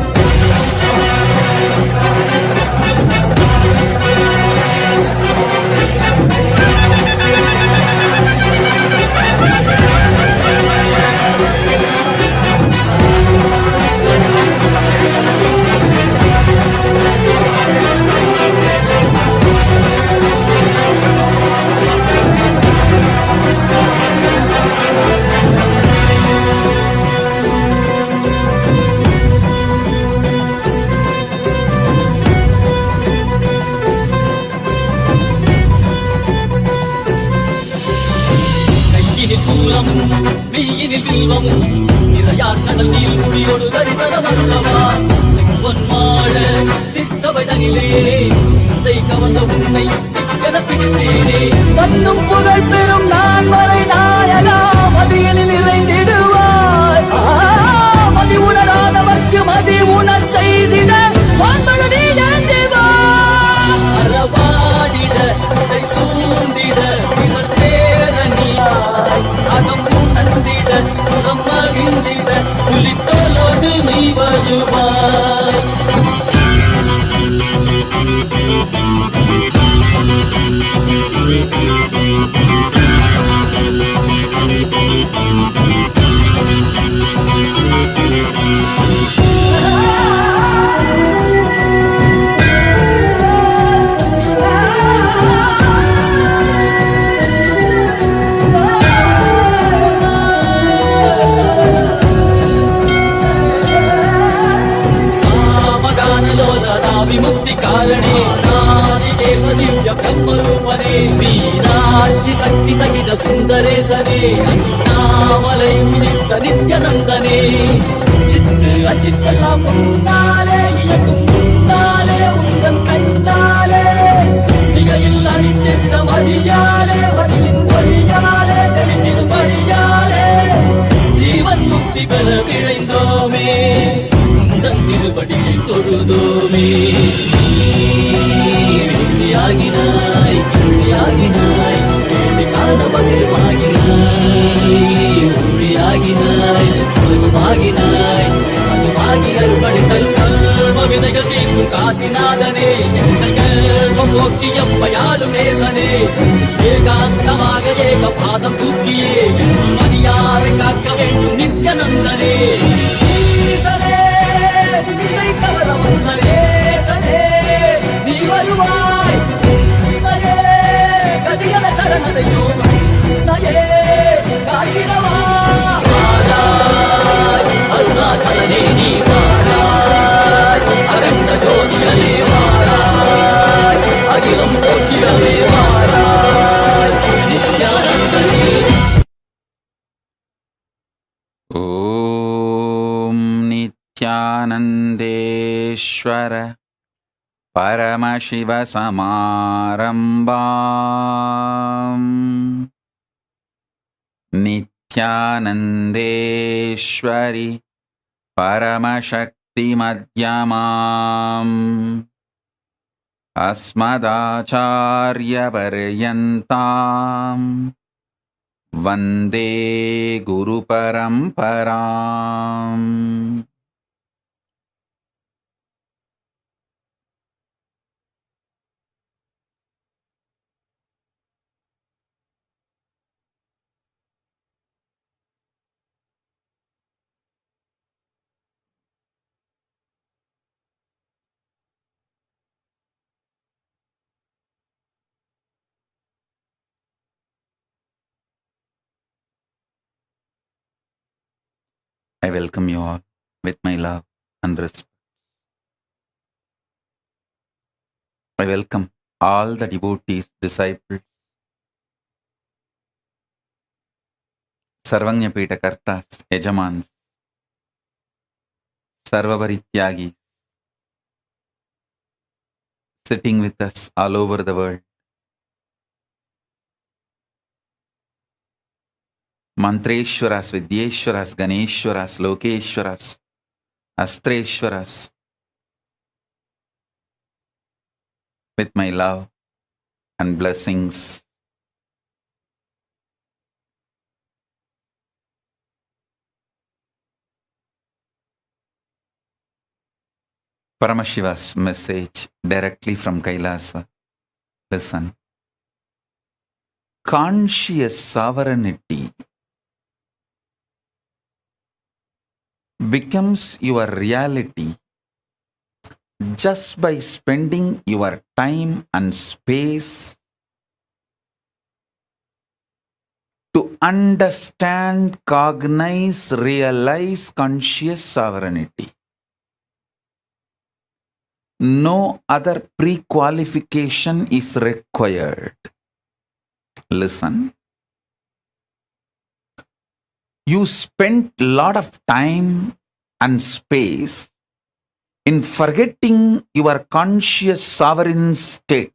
சூலமும் மெய்யினில் வில்வமும் நிறையார் கடல் நீர் குடியோடு தரிசனமல்லவா. செம்பொன் மாட சிற்றவை தனிலே சிந்தை கவர்ந்த உன்னை சிக்கன பிடித்தேனே. தன்னும் புகழ் பெறும் நான் வரை நாயனா மதியனில் இறைந்திடுவாய். மதி உணராதவர்க்கு மதி உணர் செய்திட வான்பழனி ஏந்திவாய். அறவாடிட உடை சூழ்ந்திட பிறர் சேரணியாய். அகம் உணர்ந்திட புறம் மகிழ்ந்திட புலித்தோலோடு நீ வருவாய். विमुक्ति कारणे नादिकेश दिव्य ಸ್ವರೂಪನೇ ಮೀನಾಕ್ಷಿ ಶಕ್ತಿ ಸಹಿತ ಸುಂದರೇಶನೇ ಅಣ್ಣಾಮಲೈ ಉದಿತ್ತ ನಿತ್ಯನಂದನೇ சித்து அச்சித்தெல்லாம் முன்னாலே இயக்கும் முன்னாலே உங்கள் கண்ணாலே சிகையில் அணிந்திட்ட மதியாலே பதிலின் வழியாலே தெரிந்திடும் வழியாலே ஜீவன் முக்தி பெற விழைந்தோமே உந்தன் திருப்படியில் தொழுதோமே ஒளியாகினாய் ஒளியாகினாய் கேள்வி காண பதிலுமாகினாய் ஒளியாகினாய் ஆகினாய் அதுவாகி அறுபடை கல்வ விதைகள் தீர்க்கும் காசிநாதனே எங்கள் கல்வம் நோக்கி எப்பயாலும் நேசனே ஏகாந்தமாக ஏக பாதம் தூக்கியே மதியாரை காக்க வேண்டும் நித்யநந்தனே ஈசனே சிந்தை கவர வந்த நேசனே நீ வருவாய் நயே கதிகல கரணதையோ நயே காத்திரவா அருணாச்சலனே நீ வாராய் அகண்ட ஜோதியனே வாராய் அகிலம் போற்றிடவே வாராய் நித்யானந்தனே ஓம் நித்யானந்தேஸ்வர பரமசிவ சமாரம்பாம் நித்யானந்தேஸ்வரி பரமசக்தி மத்யமாம் அஸ்மதாச்சார்ய பர்யந்தாம் வந்தே குரு பரம்பராம். I welcome you all with my love and respect. I welcome all the devotees, disciples, Sarvanya Pita Kartas, Yajamans, Sarvaparityagis, sitting with us all over the world. Mantreshwaras, Vidyeshwaras, Ganeshwaras, Lokeshwaras, Astreshwaras, with my love and blessings. Paramashiva's message directly from Kailasa. Listen. Conscious sovereignty becomes your reality just by spending your time and space to understand, cognize, realize conscious sovereignty. No other pre-qualification is required. Listen. You spent a lot of time and space in forgetting your conscious sovereign state.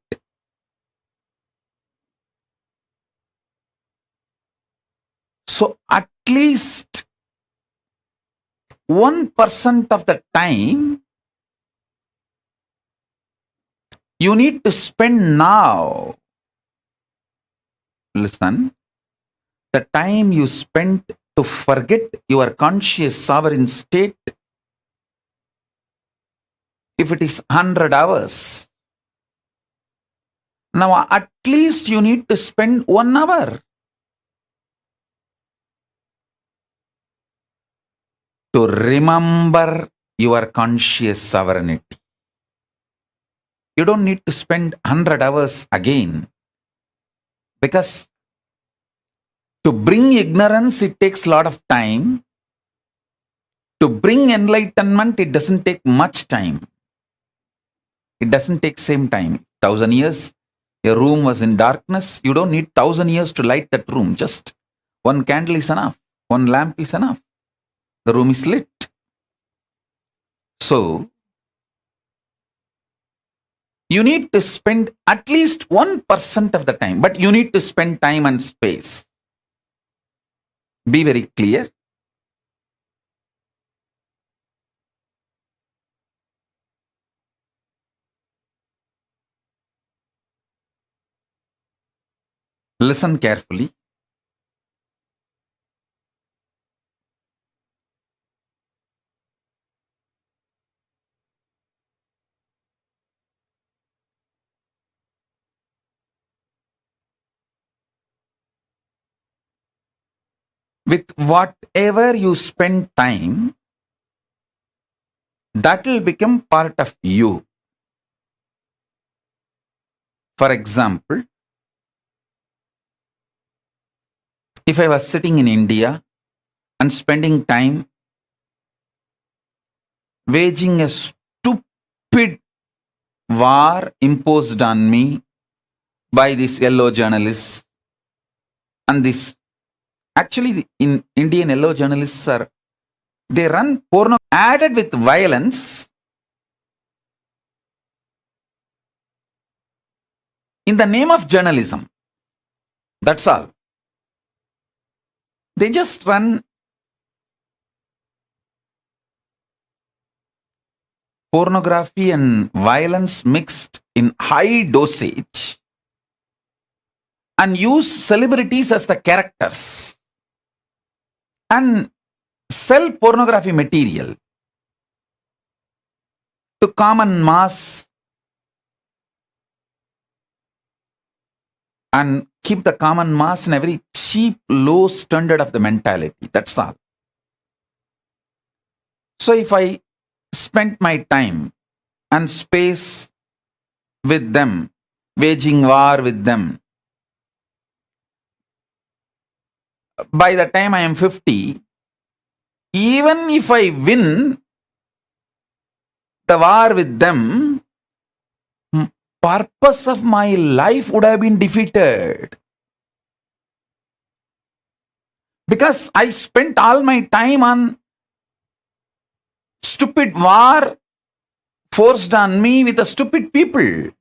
So at least 1% of the time you need to spend now. Listen, the time you spent to forget your conscious sovereign state, if it is 100 hours, now at least you need to spend 1 hour to remember your conscious sovereignty. You don't need to spend 100 hours again, because to bring ignorance, it takes a lot of time. To bring enlightenment, it doesn't take much time. It doesn't take same time. 1,000 years, A room was in darkness. You don't need 1,000 years to light that room. Just one candle is enough. One lamp is enough. The room is lit. So, you need to spend at least 1% of the time, but you need to spend time and space. Be very clear. Listen carefully. With whatever you spend time, that will become part of you. For example, if I was sitting in India and spending time waging a stupid war imposed on me by these yellow journalists, and this actually in Indian yellow journalists they run porno added with violence in the name of journalism. That's all. They just run pornography and violence mixed in high dosage and use celebrities as the characters and sell pornography material to common mass and keep the common mass in a very cheap, low standard of the mentality. That's all. So if I spent my time and space with them, waging war with them, by the time I am 50, even if I win the war with them, purpose of my life would have been defeated. Because I spent all my time on stupid war forced on me with the stupid people.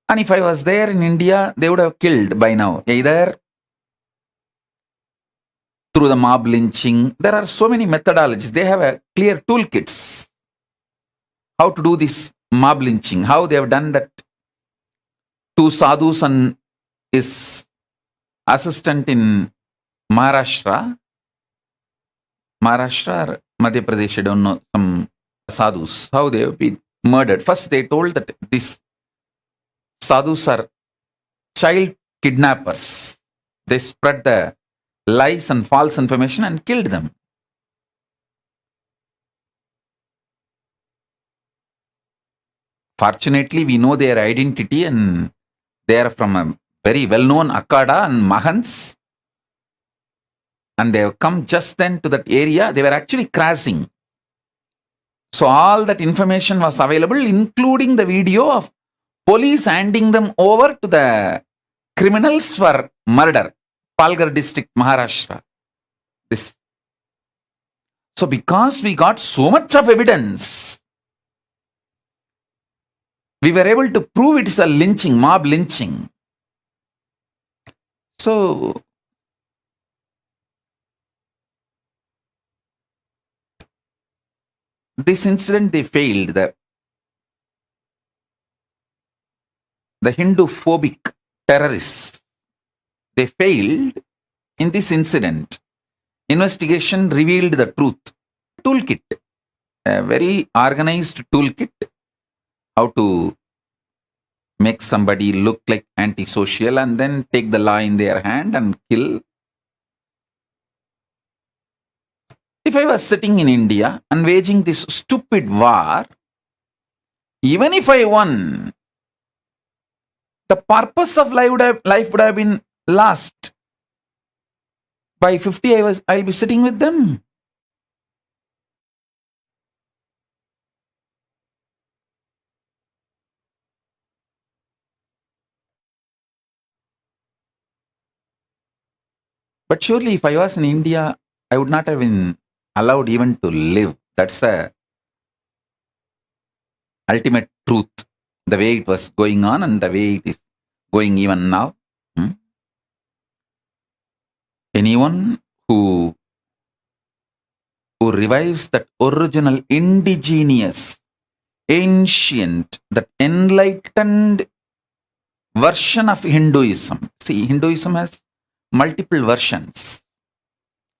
And if I was there in India, they would have killed by now. Either through the mob lynching. There are so many methodologies. They have a clear toolkits. How to do this mob lynching. How they have done that. Two sadhus and his assistant in Maharashtra or Madhya Pradesh, I don't know, some sadhus, how they have been murdered. First they told that these sadhus are child kidnappers. They spread the lies and false information and killed them. Fortunately, we know their identity and they are from a very well-known Akada and Mahants. And they have come just then to that area. They were actually crashing. So all that information was available, including the video of police handing them over to the criminals for murder. Palghar district, Maharashtra. This. So because we got so much of evidence, we were able to prove it is a lynching, mob lynching. So this incident, they failed. The Hindu-phobic terrorists, they failed in this incident. Investigation revealed the truth. Toolkit, a very organized toolkit, how to make somebody look like antisocial and then take the law in their hand and kill. If I was sitting in India and waging this stupid war, even if I won, the purpose of life would have been lost. By 50, I'll be sitting with them. But surely if I was in India, I would not have been allowed even to live. That's the ultimate truth, the way it was going on and the way it is going even now. Anyone who revives that original indigenous, ancient, that enlightened version of Hinduism. See, Hinduism has multiple versions.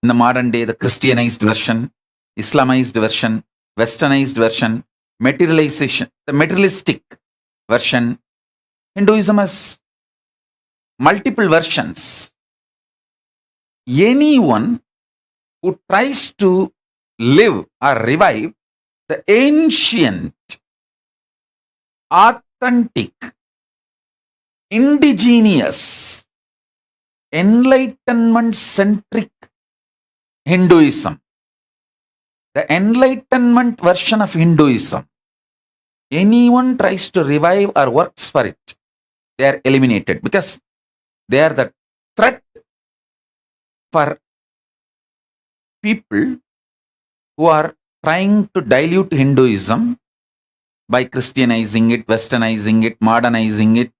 In the modern day, the Christianized version, Islamized version, Westernized version, materialization, the materialistic version. Hinduism has multiple versions. Anyone who tries to live or revive the ancient, authentic, indigenous, enlightenment-centric Hinduism, the enlightenment version of Hinduism, anyone tries to revive or works for it, they are eliminated because they are the threat for people who are trying to dilute Hinduism by Christianizing it, Westernizing it, modernizing it,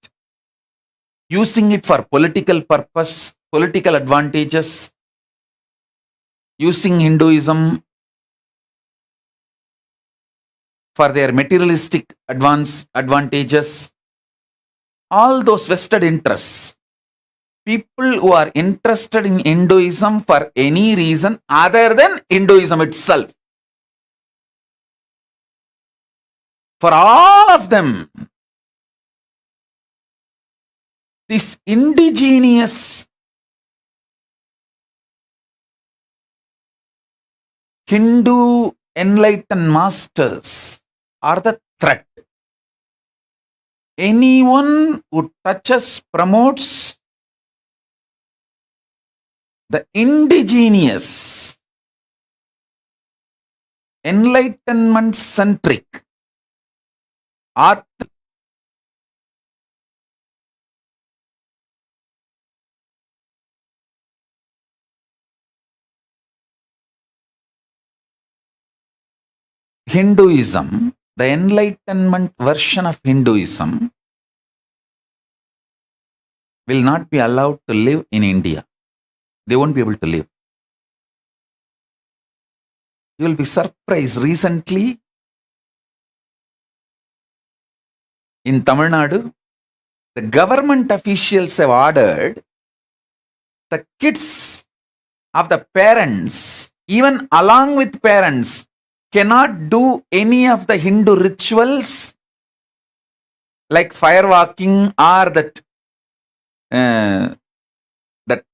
using it for political purpose, political advantages, using Hinduism for their materialistic advantages, all those vested interests. People who are interested in Hinduism for any reason other than Hinduism itself, for all of them, this indigenous Hindu enlightened masters are the threat. Anyone who touches, promotes the indigenous, enlightenment-centric, Hinduism, the enlightenment version of Hinduism, will not be allowed to live in India. They won't be able to live. You will be surprised. Recently, in Tamil Nadu, the government officials have ordered the kids of the parents, even along with parents, cannot do any of the Hindu rituals like firewalking or that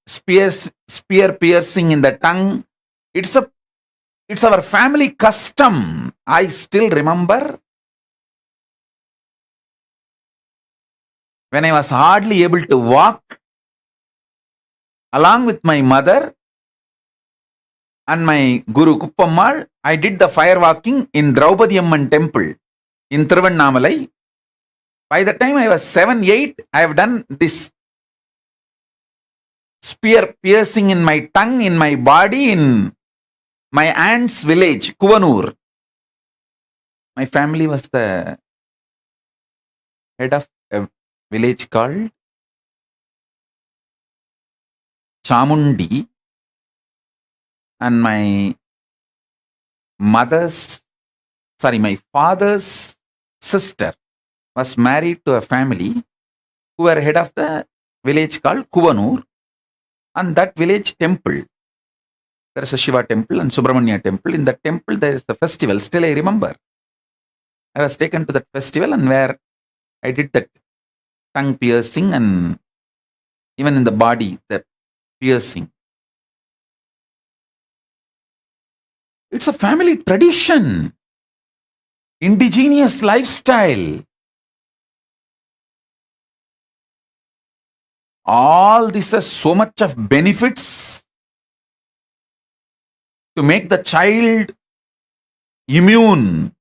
spear piercing in the tongue. It's our family custom. I still remember when I was hardly able to walk, along with my mother and my Guru Kuppammal, I did the firewalking in Draupadi Amman temple in Thiruvannamalai. By the time I was 7, 8, I have done this spear piercing in my tongue, in my body, in my aunt's village, Kuvanur. My family was the head of a village called Chamundi, and my father's sister was married to a family who were head of the village called Kuvanur, and that village temple, there is a Shiva temple and Subramanya temple. In that temple there is a festival. Still I remember, I was taken to that festival and where I did that tongue piercing and even in the body, the piercing. It's a family tradition, indigenous lifestyle. All this has so much of benefits to make the child immune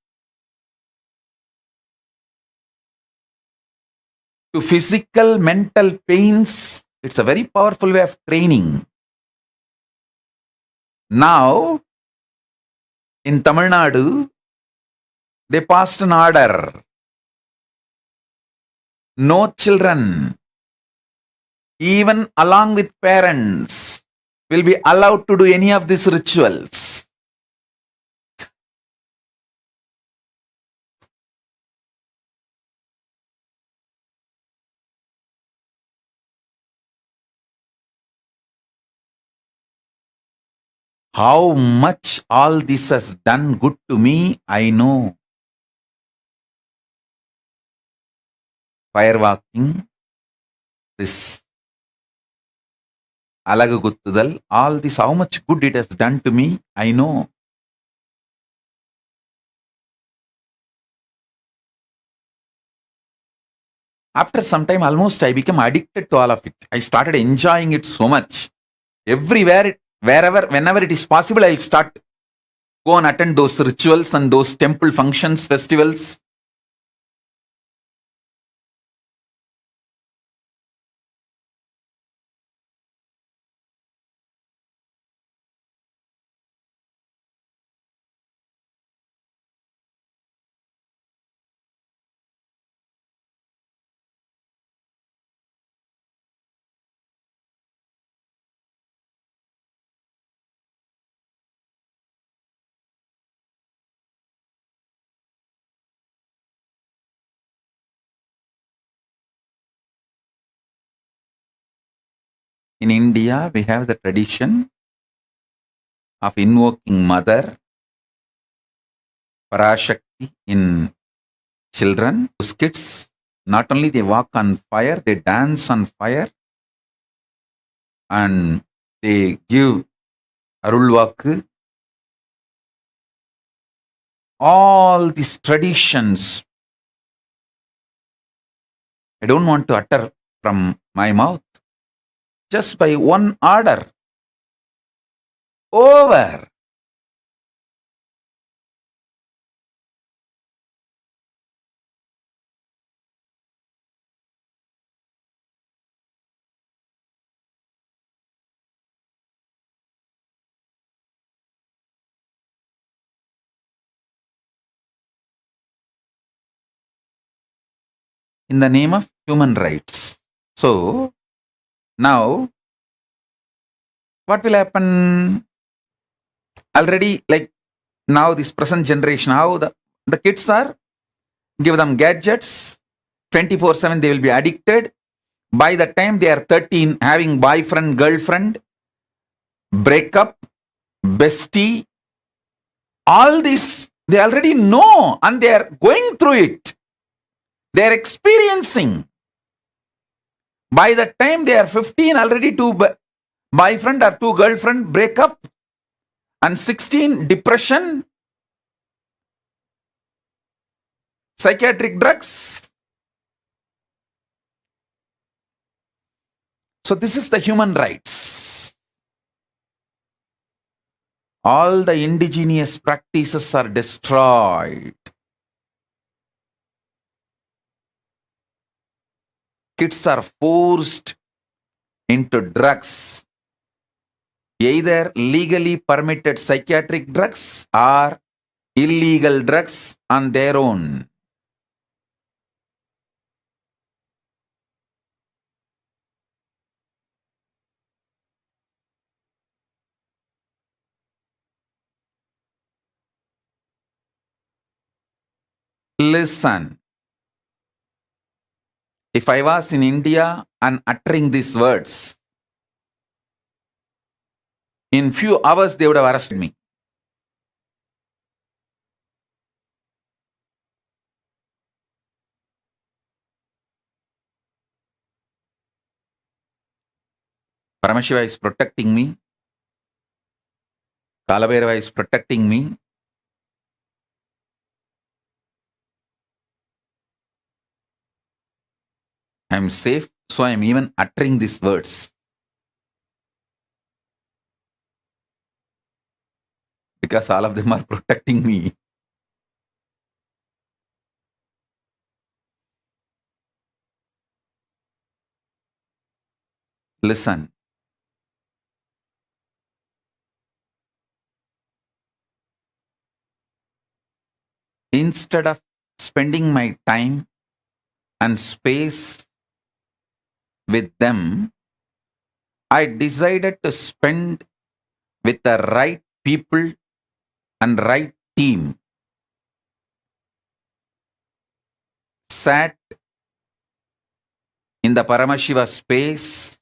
to physical, mental pains. It's a very powerful way of training. Now, in Tamil Nadu, they passed an order. No children, even along with parents, will be allowed to do any of these rituals. How much all this has done good to me, I know. Firewalking, this Alagu Guttudal, all this, how much good it has done to me, I know. After some time, almost I became addicted to all of it. I started enjoying it so much. Everywhere, wherever, whenever it is possible, I'll start go and attend those rituals and those temple functions, festivals. In India, we have the tradition of invoking Mother Parashakti in children. Those kids, not only they walk on fire, they dance on fire and they give Arulvaku. All these traditions, I don't want to utter from my mouth. Just by one order, over. In the name of human rights. So, now, what will happen? Already, like now, this present generation, how the kids are, give them gadgets, 24/7, they will be addicted. By the time they are 13, having boyfriend, girlfriend, breakup, bestie, all this, they already know and they are going through it. They are experiencing. By the time they are 15, already two boyfriend or two girlfriend breakup, and 16, depression, psychiatric drugs. So this is the human rights. All the indigenous practices are destroyed. Kids are forced into drugs, either legally permitted psychiatric drugs or illegal drugs on their own. Listen, if I was in India and uttering these words, in few hours they would have arrested me. Paramashiva is protecting me. Kalabhairava is protecting me. I am safe, so I am even uttering these words. Because all of them are protecting me. Listen. instead of spending my time and space with them, I decided to spend with the right people and right team. Sat in the Paramashiva space,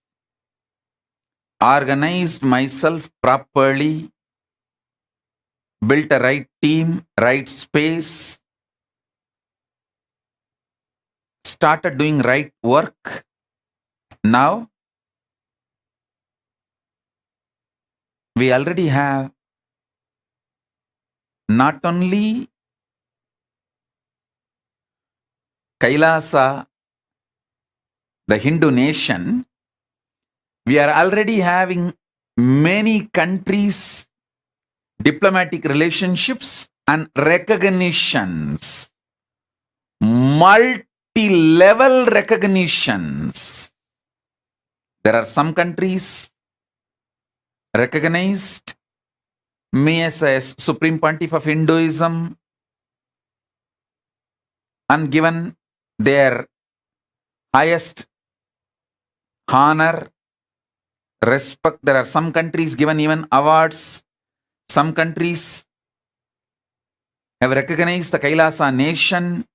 organized myself properly, built a right team, right space, started doing right work. Now, we already have not only Kailasa, the Hindu nation, we are already having many countries, diplomatic relationships and recognitions, multi-level recognitions. There are some countries recognized me as a Supreme Pontiff of Hinduism and given their highest honor, respect. There are some countries given even awards. Some countries have recognized the Kailasa nation,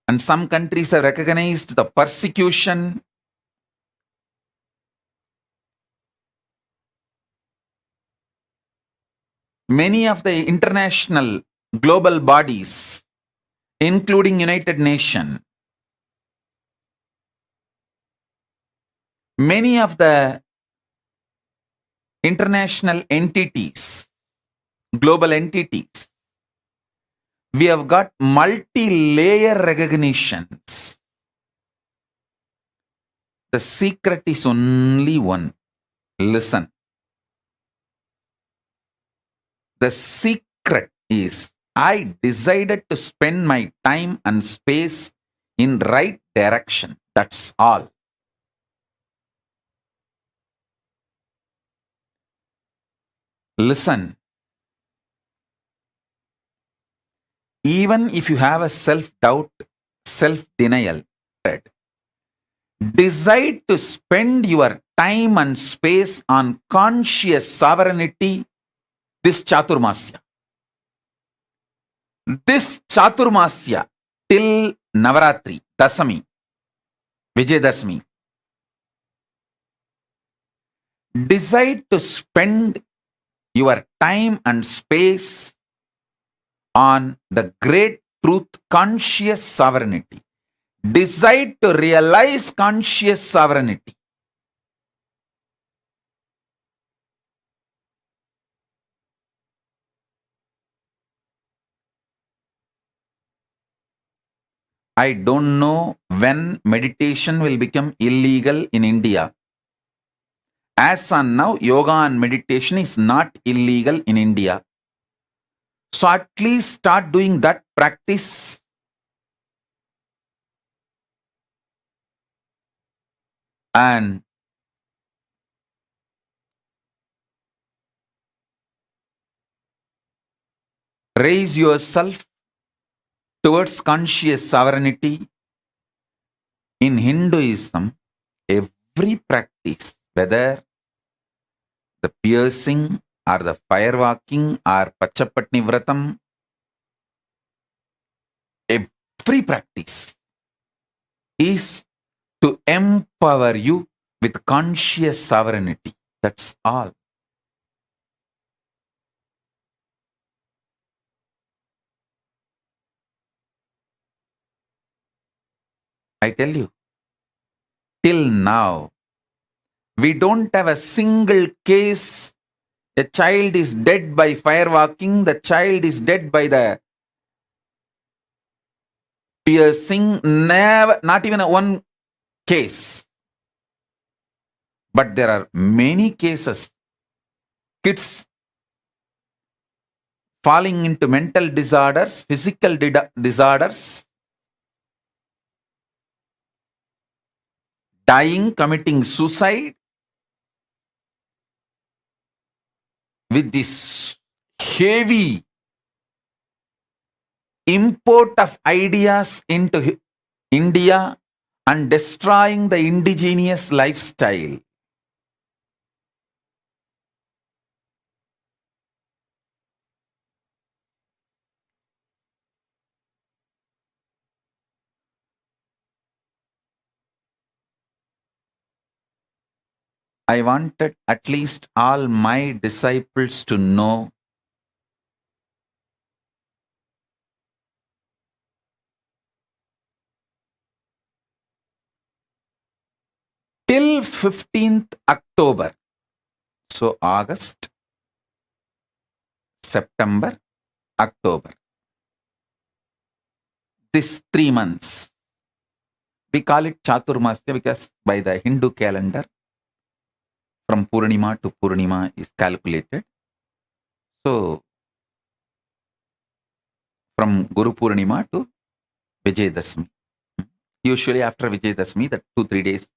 and some countries have recognized the persecution. Many of the international global bodies, including United Nations, many of the international entities, global entities, we have got multi-layer recognitions. The secret is only one. Listen. The secret is I decided to spend my time and space in right direction. That's all. Listen. Even if you have a self-doubt, self-denial, decide to spend your time and space on conscious sovereignty this Chaturmasya. This Chaturmasya till Navaratri, Dasami, Vijayadashmi. Decide to spend your time and space on the great truth, conscious sovereignty. Decide to realize conscious sovereignty. I don't know when meditation will become illegal in India. As on now, yoga and meditation is not illegal in India. So at least start doing that practice. And raise yourself towards conscious sovereignty. In Hinduism, every practice, whether the piercing or the fire walking or Pachapatni Vratam, every practice is to empower you with conscious sovereignty. That's all. I tell you, till now, we don't have a single case. A child is dead by fire walking, the child is dead by the piercing, never, not even one case. But there are many cases. Kids falling into mental disorders, physical disorders, dying, committing suicide with this heavy import of ideas into India and destroying the indigenous lifestyle. I wanted at least all my disciples to know till 15th October. So August, September, October. These 3 months. We call it Chaturmasya because by the Hindu calendar, from Purnima to Purnima is calculated. So, from Guru Purnima to Vijayadashmi. Usually after Vijayadashmi, that 2-3 days,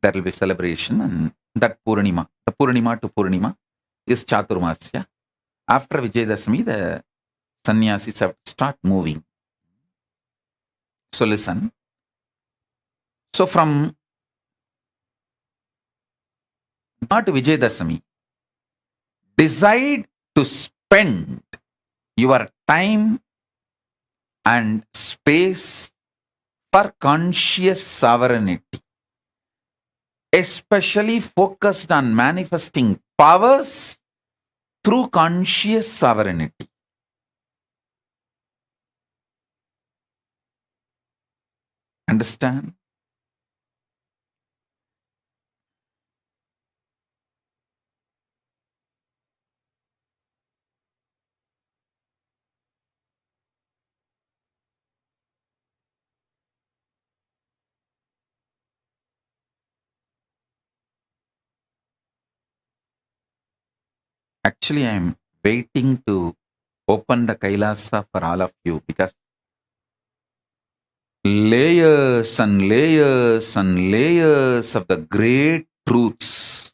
there will be celebration, and that Purnima, the Purnima to Purnima is Chaturmasya. After Vijayadashmi, the sannyasis have to start moving. So listen. So from not Vijayadashami, decide to spend your time and space for conscious sovereignty, especially focused on manifesting powers through conscious sovereignty. Understand? Actually, I am waiting to open the Kailasa for all of you because layers and layers and layers of the great truths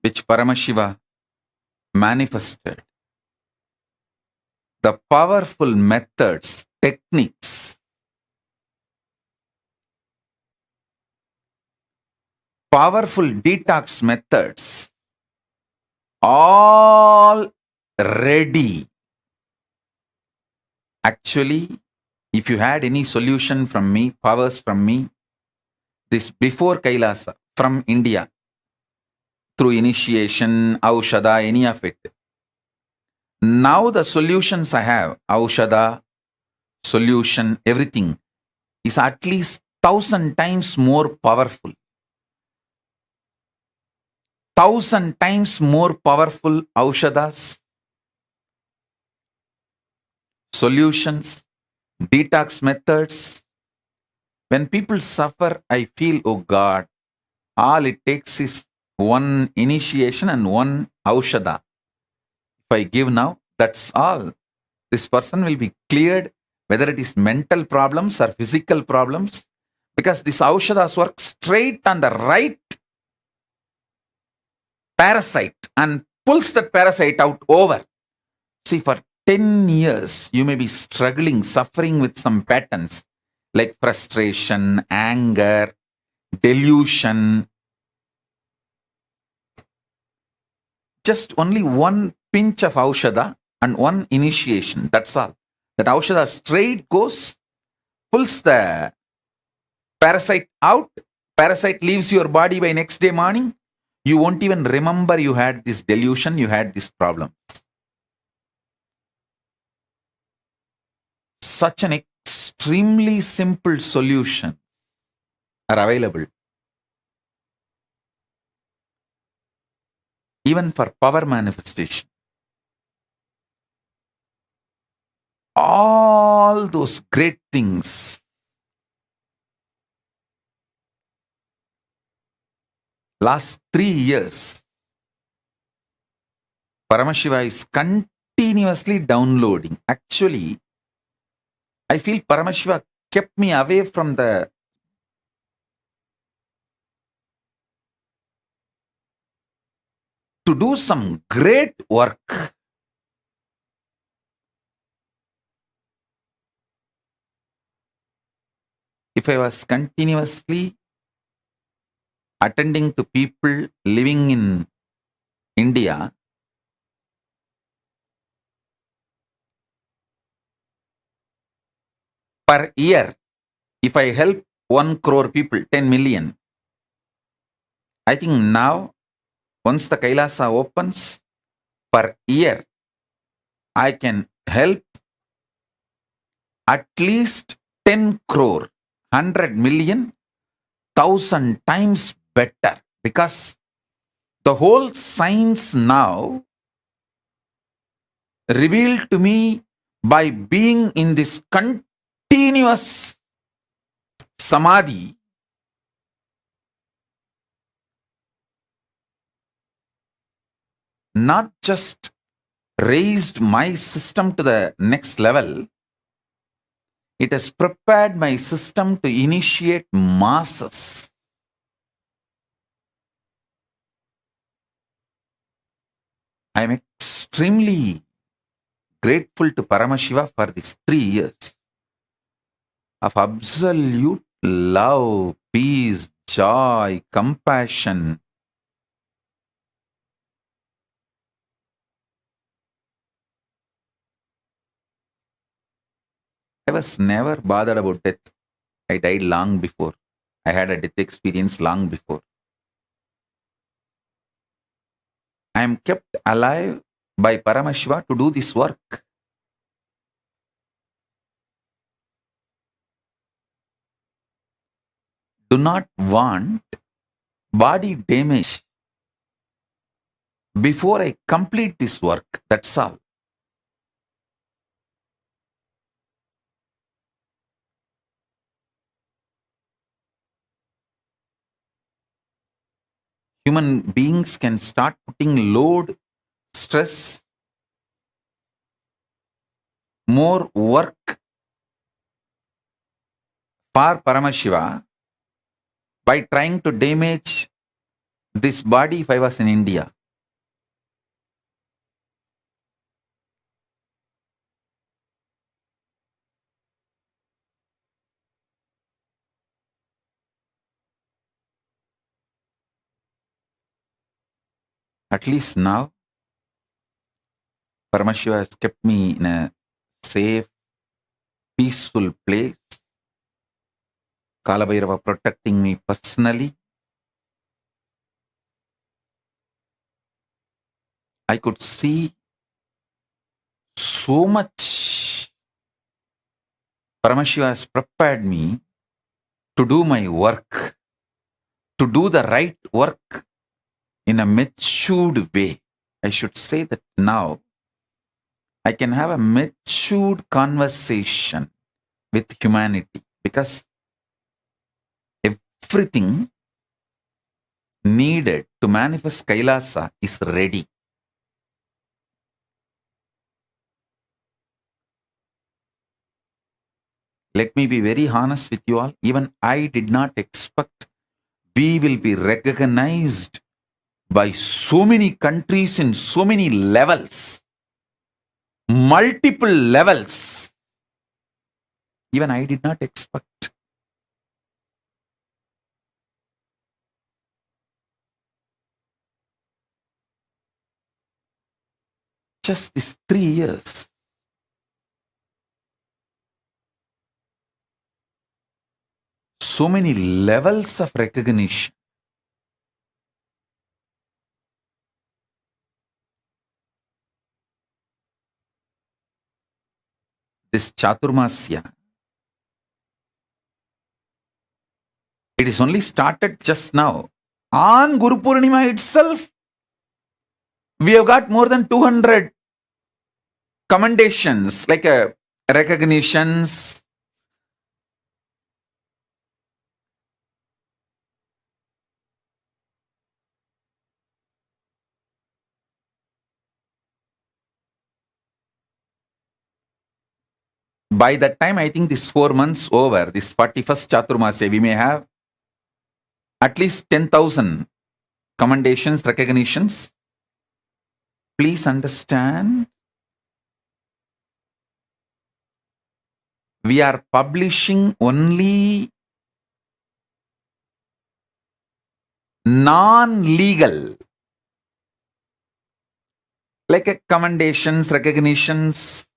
which Paramashiva manifested, the powerful methods, techniques, powerful detox methods, all ready. Actually, if you had any solution from me, powers from me, this before Kailasa, from India, through initiation, Aushada, any of it. Now the solutions I have, Aushada, solution, everything, is at least 1,000 times more powerful. 1,000 times more powerful Aushadas, solutions, detox methods. When people suffer, I feel, oh God, all it takes is one initiation and one Aushada. If I give now, that's all. This person will be cleared, whether it is mental problems or physical problems, because this Aushadas work straight on the right parasite and pulls that parasite out over. See, for 10 years, you may be struggling, suffering with some patterns like frustration, anger, delusion. Just only one pinch of Aushada and one initiation, that's all. That Aushada straight goes, pulls the parasite out, parasite leaves your body by next day morning. You won't even remember you had this delusion, you had this problem. Such an extremely simple solution are available. Even for power manifestation. All those great things. Last 3 years, Paramashiva is continuously downloading. Actually, I feel Paramashiva kept me away from the to do some great work. if I was continuously attending to people living in India, per year, if I help 1 crore people, 10 million, I think now, once the Kailasa opens, per year, I can help at least 10 crore, 100 million, 1,000 times better, because the whole science now revealed to me by being in this continuous Samadhi, not just raised my system to the next level, it has prepared my system to initiate masses. I am extremely grateful to Paramashiva for these 3 years of absolute love, peace, joy, compassion. I was never bothered about death. I died long before. I had a death experience long before. I am kept alive by Paramashiva to do this work. Do not want body damage before I complete this work. That's all. Human beings can start putting load, stress, more work for Paramashiva by trying to damage this body if I was in India. At least now, Paramashiva has kept me in a safe, peaceful place. Kalabhairava protecting me personally. I could see so much. Paramashiva has prepared me to do my work, to do the right work in a matured way. I should say that now I can have a matured conversation with humanity because everything needed to manifest Kailasa is ready. Let me be very honest with you all. Even I did not expect we will be recognized by so many countries in so many levels, multiple levels. Even I did not expect. Just these 3 years. So many levels of recognition. This Chaturmasya, it is only started just now. On Guru Purnima itself, we have got more than 200 commendations, like recognitions. By that time, I think this 4 months over, this 41st Chaturmasya, we may have at least 10,000 commendations, recognitions. Please understand, we are publishing only non-legal, like commendations, recognitions,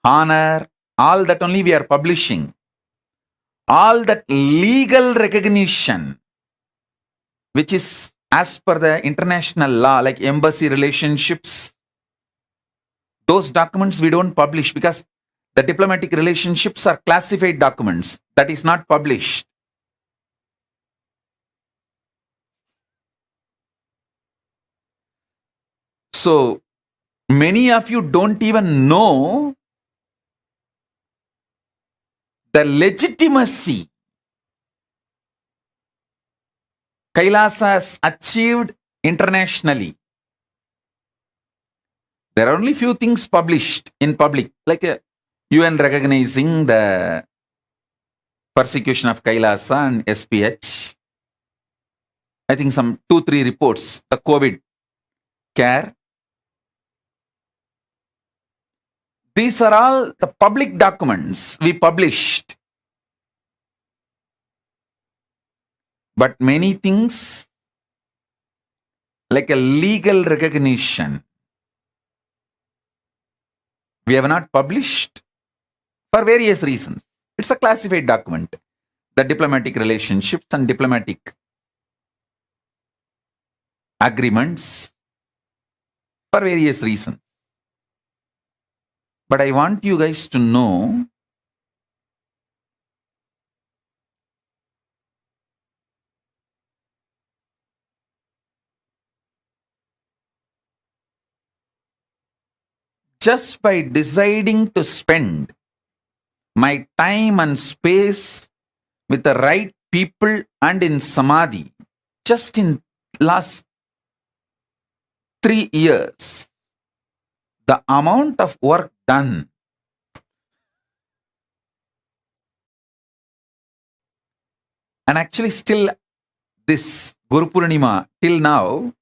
honor, all that only we are publishing. All that legal recognition, which is as per the international law, like embassy relationships, those documents we don't publish because the diplomatic relationships are classified documents. That is not published. So many of you don't even know the legitimacy Kailasa has achieved internationally. There are only few things published in public, like UN recognizing the persecution of Kailasa and SPH. I think some 2-3 reports, the COVID care. These are all the public documents we published. But many things like a legal recognition, we have not published for various reasons. It's a classified document. The diplomatic relationships and diplomatic agreements for various reasons. But I want you guys to know just by deciding to spend my time and space with the right people and in Samadhi, just in last 3 years, the amount of work done and actually still this Guru Purnima till now,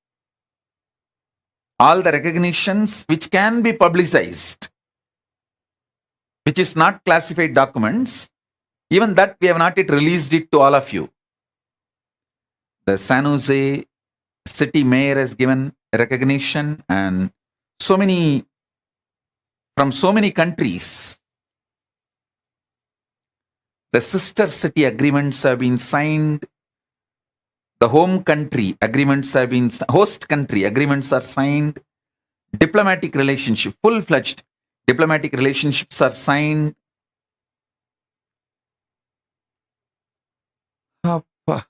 all the recognitions which can be publicized, which is not classified documents, even that we have not yet released it to all of you. The San Jose city mayor has given recognition, and so many from so many countries. The sister city agreements have been signed. The home country agreements have been, host country agreements are signed. Diplomatic relationship, full-fledged diplomatic relationships are signed. Appa.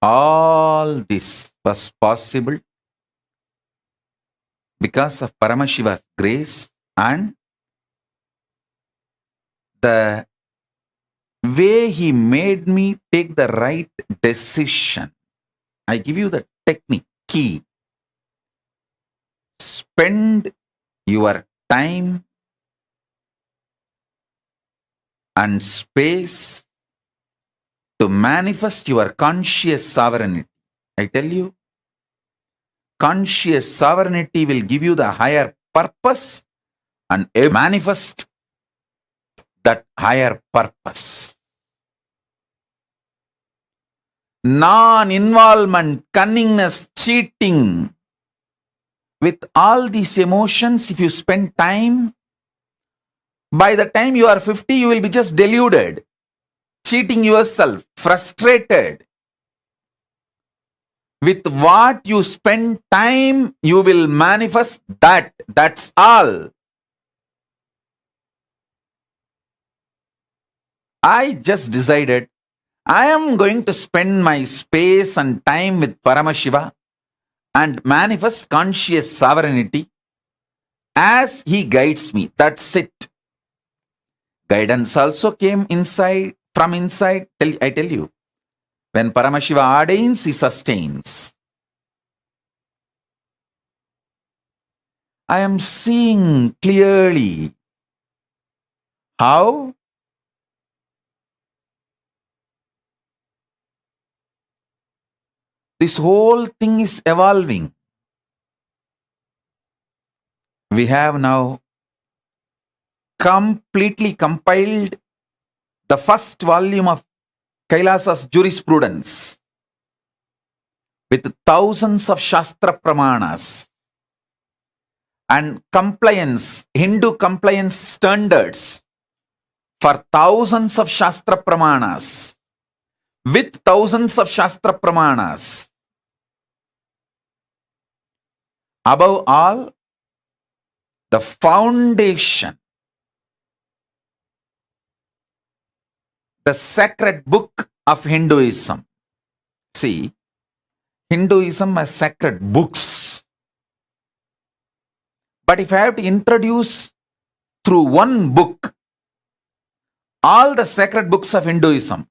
All this was possible because of Paramashiva's grace and the way he made me take the right decision. I give you the technique, key. Spend your time and space to manifest your conscious sovereignty. I tell you, conscious sovereignty will give you the higher purpose and manifest that higher purpose. Non-involvement, cunningness, cheating, with all these emotions, if you spend time, by the time you are 50, you will be just deluded, cheating yourself, frustrated. With what you spend time, you will manifest that. That's all. I just decided I am going to spend my space and time with Paramashiva and manifest conscious sovereignty as he guides me. That's it. Guidance also came inside, from inside. I tell you, when Paramashiva ordains, he sustains. I am seeing clearly how this whole thing is evolving. We have now completely compiled the first volume of Kailasa's jurisprudence with thousands of Shastra Pramanas and compliance, Hindu compliance standards for thousands of Shastra Pramanas, with thousands of Shastra Pramanas. Above all, the foundation, the sacred book of Hinduism. See, Hinduism has sacred books. But if I have to introduce through one book all the sacred books of Hinduism,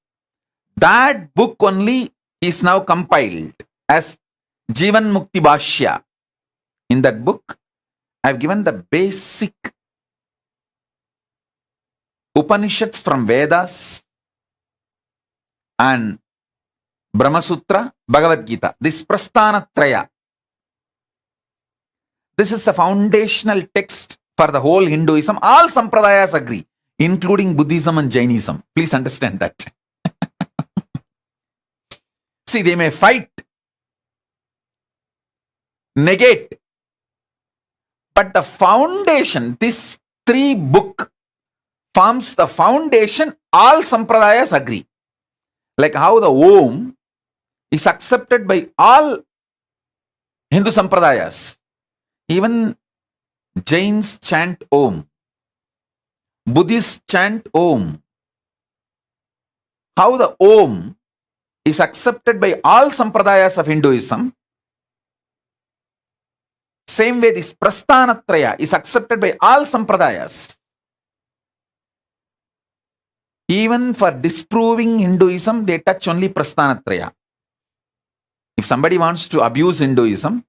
that book only is now compiled as Jivan Mukti Bhashya. In that book, I have given the basic Upanishads from Vedas and Brahma Sutra, Bhagavad Gita. This Prasthanatraya. This is the foundational text for the whole Hinduism. All Sampradayas agree, including Buddhism and Jainism. Please understand that. See, they may fight, negate, but the foundation, this 3-book forms the foundation. All Sampradayas agree. Like how the Om is accepted by all Hindu Sampradayas. Even Jains chant Om. Buddhists chant Om. How the Om is accepted by all Sampradayas of Hinduism. Same way this Prasthanatraya is accepted by all Sampradayas. Even for disproving Hinduism, they touch only Prasthanatraya. If somebody wants to abuse Hinduism,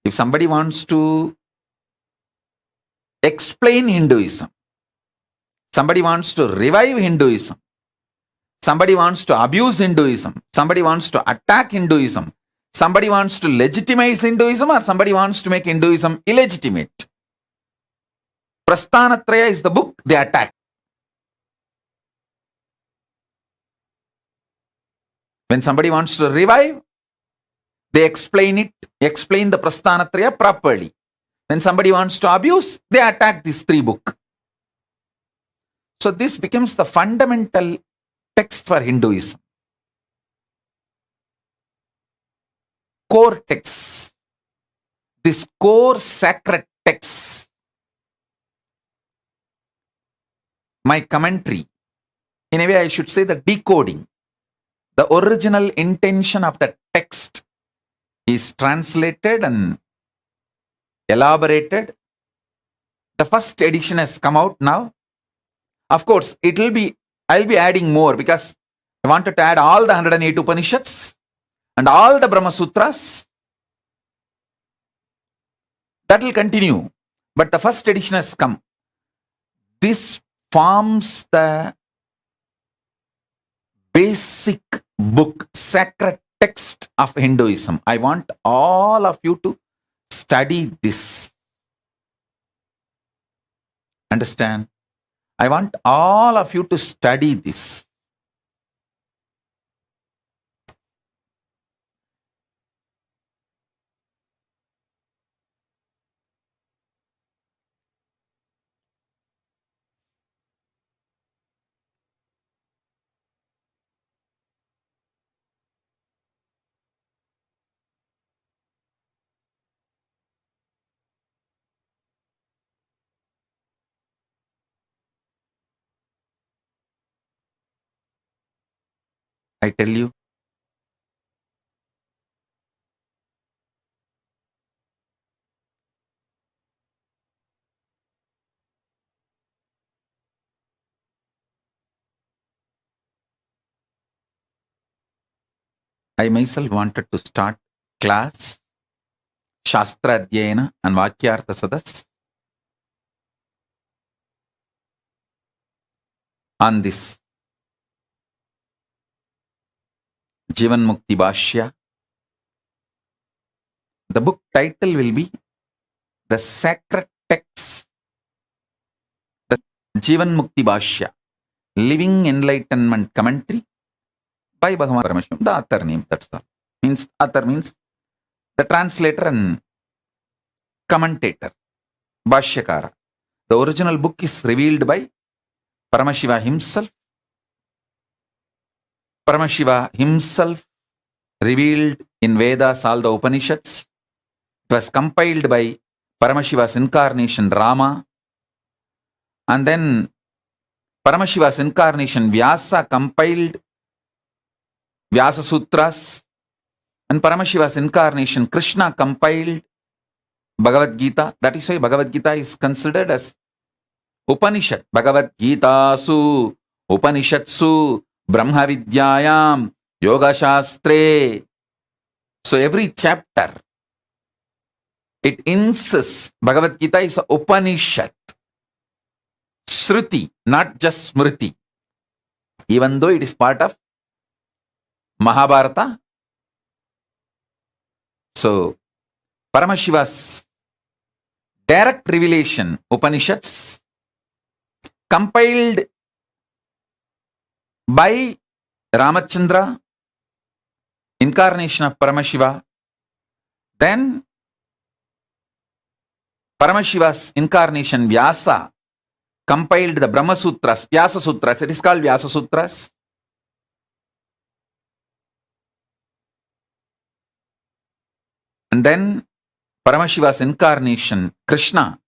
if somebody wants to explain Hinduism, somebody wants to revive Hinduism, somebody wants to abuse Hinduism, somebody wants to attack Hinduism, somebody wants to legitimize Hinduism, or somebody wants to make Hinduism illegitimate, Prasthanatraya is the book they attack. When somebody wants to revive, they explain the Prasthanatraya properly. When somebody wants to abuse, they attack this 3-book. So this becomes the fundamental text for Hinduism. Core text. This core sacred text. My commentary. In a way, I should say the decoding. The original intention of the text is translated and elaborated. The first edition has come out now. Of course, I'll be adding more because I wanted to add all the 108 Upanishads and all the Brahma Sutras. That will continue. But the first edition has come. This forms the basic book, sacred text of Hinduism. I want all of you to study this. Understand? I want all of you to study this. I tell you, I myself wanted to start class, Shastra Adhyayana and Vakyartha Sadas on this Jivan Mukti Bhashya. The book title will be The Sacred Text, the Jivan Mukti Bhashya, Living Enlightenment Commentary by Bhagavan Paramashivam. The author name, that's all. Author means the translator and commentator, Bhashyakara. The original book is revealed by Paramashiva himself. Paramashiva himself revealed in Vedas, all the Upanishads. It was compiled by Paramashiva's incarnation Rama. And then Paramashiva's incarnation Vyasa compiled Vyasa Sutras. And Paramashiva's incarnation Krishna compiled Bhagavad Gita. That is why Bhagavad Gita is considered as Upanishad. Bhagavad Gita Su Upanishatsu Brahma Vidyayam Yoga Shastre. So every chapter, it insists Bhagavad Gita is a Upanishad. Shruti, not just Smriti. Even though it is part of Mahabharata. So, Paramashiva's direct revelation, Upanishads, compiled by Ramachandra, incarnation of Paramashiva. Then, Paramashiva's incarnation Vyasa compiled the Brahma Sutras, Vyasa Sutras. It is called Vyasa Sutras. And then Paramashiva's incarnation, Krishna,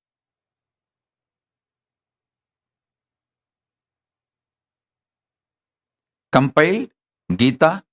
compiled Gita.